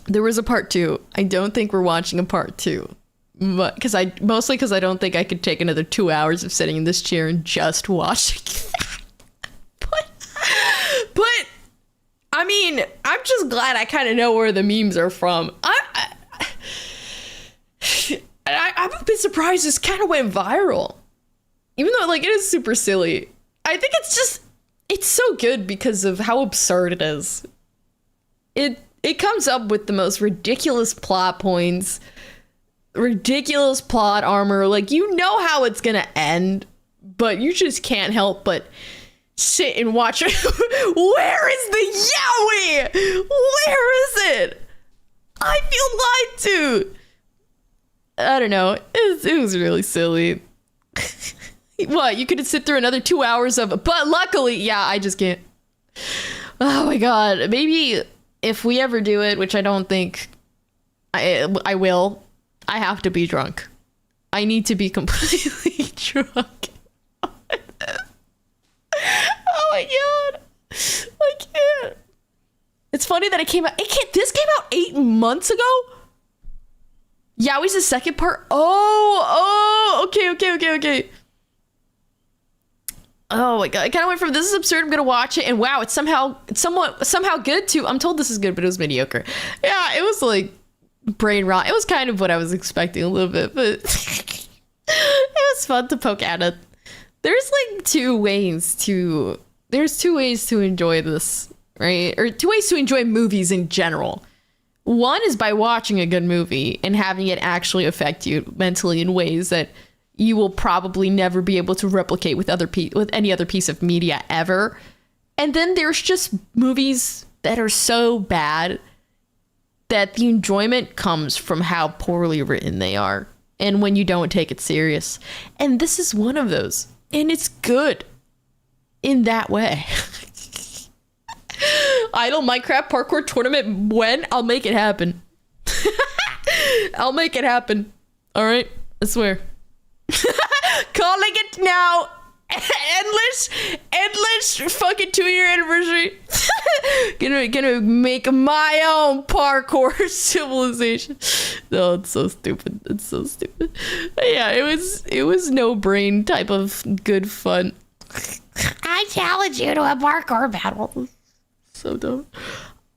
There was a part 2. I don't think we're watching a part 2, but because I don't think I could take another 2 hours of sitting in this chair and just watching that. But I mean, I'm just glad I kind of know where the memes are from. I'm a bit surprised this kind of went viral. Even though, like, it is super silly. I think it's so good because of how absurd it is. It comes up with the most ridiculous plot points, ridiculous plot armor. Like, you know how it's gonna end, but you just can't help but sit and watch it. Where is the Yowie? Where is it? I feel lied to. I don't know. It was really silly. What? You could sit through another 2 hours of it, but luckily, yeah, I just can't. Oh my god. Maybe if we ever do it, which I don't think I will, I have to be drunk. I need to be completely drunk. Oh my god. I can't. It's funny that this came out 8 months ago? Yowie's the second part? Okay. Oh my god, I kind of went from this is absurd, I'm gonna watch it, and wow, it's somehow good too. I'm told this is good, but it was mediocre. Yeah, it was like brain rot. It was kind of what I was expecting a little bit, but it was fun to poke at it. There's like two ways to enjoy this, right? Or 2 ways to enjoy movies in general. One is by watching a good movie and having it actually affect you mentally in ways that you will probably never be able to replicate with any other piece of media ever. And then there's just movies that are so bad that the enjoyment comes from how poorly written they are and when you don't take it serious. And this is one of those. And it's good in that way. Idle Minecraft parkour tournament when? I'll make it happen. I'll make it happen. All right? I swear. Calling it now. Endless fucking 2-year anniversary. gonna make my own parkour civilization. No, it's so stupid. Yeah, it was no brain type of good fun. I challenge you to a parkour battle. So dumb.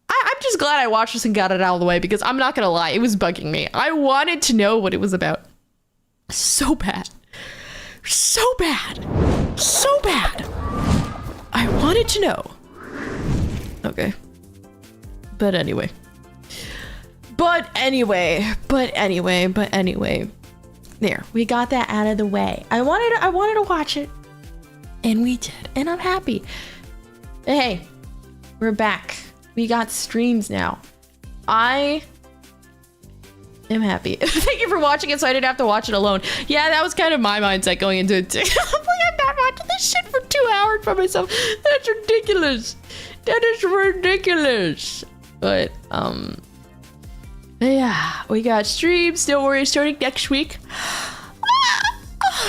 I'm just glad I watched this and got it out of the way, because I'm not gonna lie, it was bugging me. I wanted to know what it was about. So bad. I wanted to know. Okay. But anyway. There, we got that out of the way. I wanted to watch it. And we did. And I'm happy. Hey, we're back. We got streams now. I am happy. Thank you for watching it so I didn't have to watch it alone. Yeah, that was kind of my mindset going into it too. I'm like, I'm not watching this shit for 2 hours by myself. That's ridiculous. That is ridiculous. But, yeah, we got streams. Don't worry, starting next week.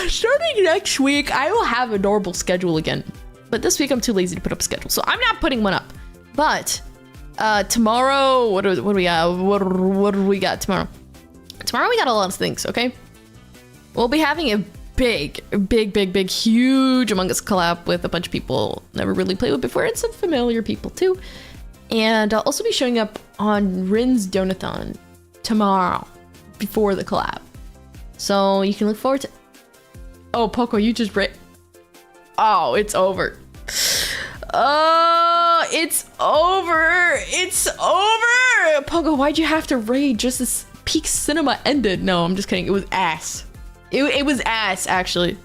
Starting next week, I will have a normal schedule again. But this week I'm too lazy to put up a schedule, so I'm not putting one up. But tomorrow, what do we got? What do we got tomorrow? Tomorrow we got a lot of things. Okay, we'll be having a big, huge Among Us collab with a bunch of people never really played with before, and some familiar people too. And I'll also be showing up on Rin's Donathon tomorrow before the collab, so you can look forward to. Oh, Poko, you just break. Oh, it's over. Oh, it's over. Poko, why'd you have to raid just as peak cinema ended? No, I'm just kidding. It was ass. It was ass, actually.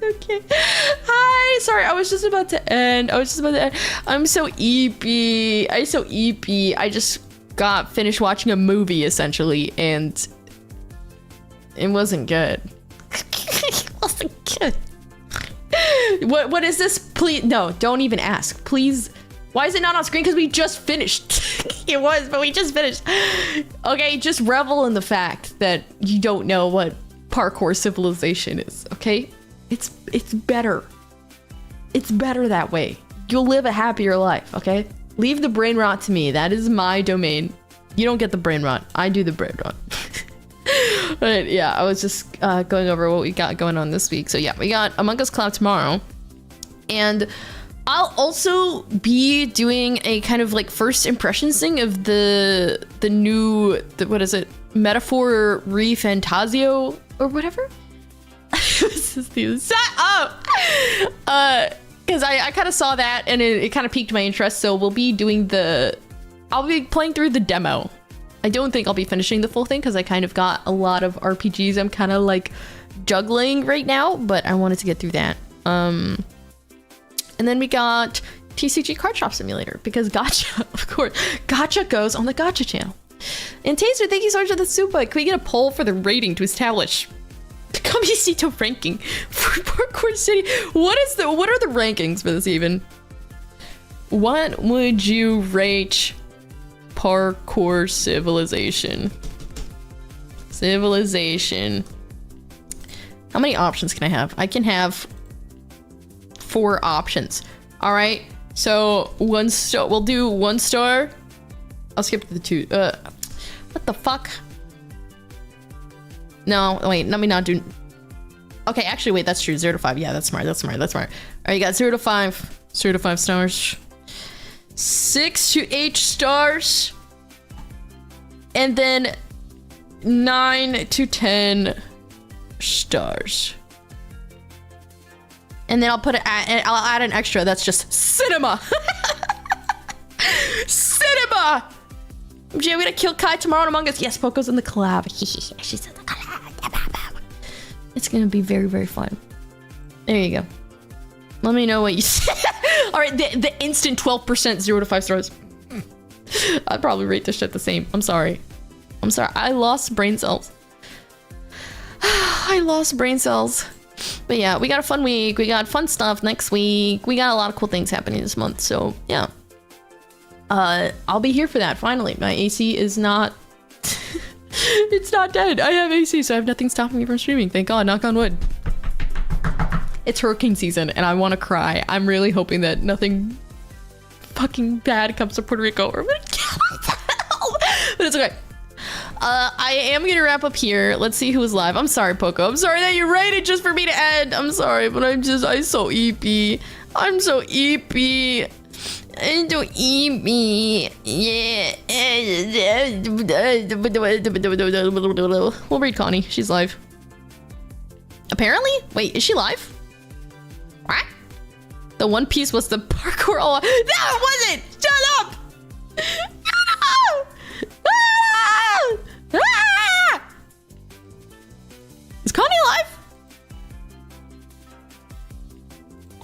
Okay. Hi. Sorry, I was just about to end. I'm so EP. I just got finished watching a movie, essentially, and it wasn't good. It wasn't good. What is this? Please, no, don't even ask. Please. Why is it not on screen? Because we just finished. It was, but we just finished. Okay, just revel in the fact that you don't know what parkour civilization is, okay? It's better. It's better that way. You'll live a happier life, okay? Leave the brain rot to me. That is my domain. You don't get the brain rot. I do the brain rot. But yeah, I was just going over what we got going on this week. So yeah, we got Among Us Collab tomorrow. And I'll also be doing a kind of like first impressions thing of the new, what is it? Metaphor Refantasio or whatever? Shut up! Because I kind of saw that and it kind of piqued my interest. So we'll be doing I'll be playing through the demo. I don't think I'll be finishing the full thing because I kind of got a lot of RPGs I'm kind of like juggling right now, but I wanted to get through that. And then we got TCG Card Shop Simulator because Gacha, of course, Gacha goes on the Gacha channel. And Taser, thank you so much for the super. Can we get a poll for the rating to establish the Kamisito ranking for Parkour City? What are the rankings for this even? What would you rate Parkour Civilization? How many options can I have? I can have 4 options. All right, so 1 star. We'll do 1 star. I'll skip the 2. What the fuck? No, wait. Let me not do. Okay, actually, wait. That's true. 0 to 5. Yeah, that's smart. All right, you got 0 to 5. 0 to 5 stars. 6 to 8 stars. And then 9 to 10 stars. And then I'll add an extra that's just cinema. Cinema! Jay, we're gonna kill Kai tomorrow Among Us. Yes, Poco's in the collab. She's in the collab. It's gonna be very, very fun. There you go. Let me know what you say. All right, the instant 12% 0 to 5 stars. I'd probably rate this shit the same. I'm sorry. I lost brain cells. But yeah, we got a fun week. We got fun stuff next week. We got a lot of cool things happening this month. So yeah. I'll be here for that finally. My AC is not it's not dead. I have AC, so I have nothing stopping me from streaming. Thank God, knock on wood. It's hurricane season and I want to cry. I'm really hoping that nothing fucking bad comes to Puerto Rico or I'm gonna kill myself. But it's okay. I am gonna wrap up here. Let's see who is live. I'm sorry, Poco. I'm sorry that you rated just for me to end. I'm sorry, but I'm so EP. I'm so EP. And don't eat me. Yeah. We'll read Connie. She's live. Apparently? Wait, is she live? What? The One Piece was the parkour. No, it wasn't! Shut up! Shut up! Ah! Is Connie alive?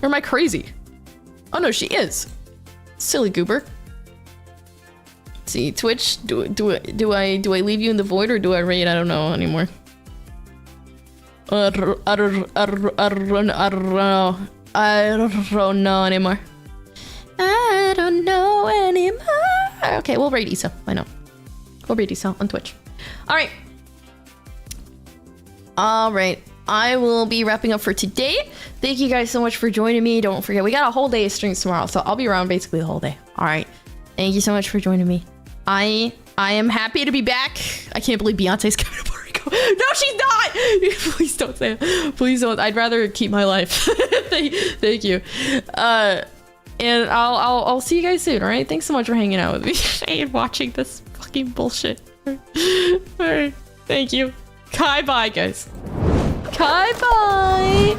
Or am I crazy? Oh no, she is. Silly goober. Let's see, Twitch. Do I leave you in the void or do I raid? I don't know anymore. I don't know anymore. Okay, we'll raid Issa. I know. We'll raid Issa on Twitch. All right. I will be wrapping up for today. Thank you guys so much for joining me. Don't forget, we got a whole day of streams tomorrow, so I'll be around basically the whole day. All right. Thank you so much for joining me. I am happy to be back. I can't believe Beyonce's coming to Puerto Rico. No, she's not. Please don't say it. Please don't. I'd rather keep my life. Thank you. And I'll see you guys soon. All right. Thanks so much for hanging out with me and watching this fucking bullshit. All right. Thank you. Kai bye, guys. Kai bye.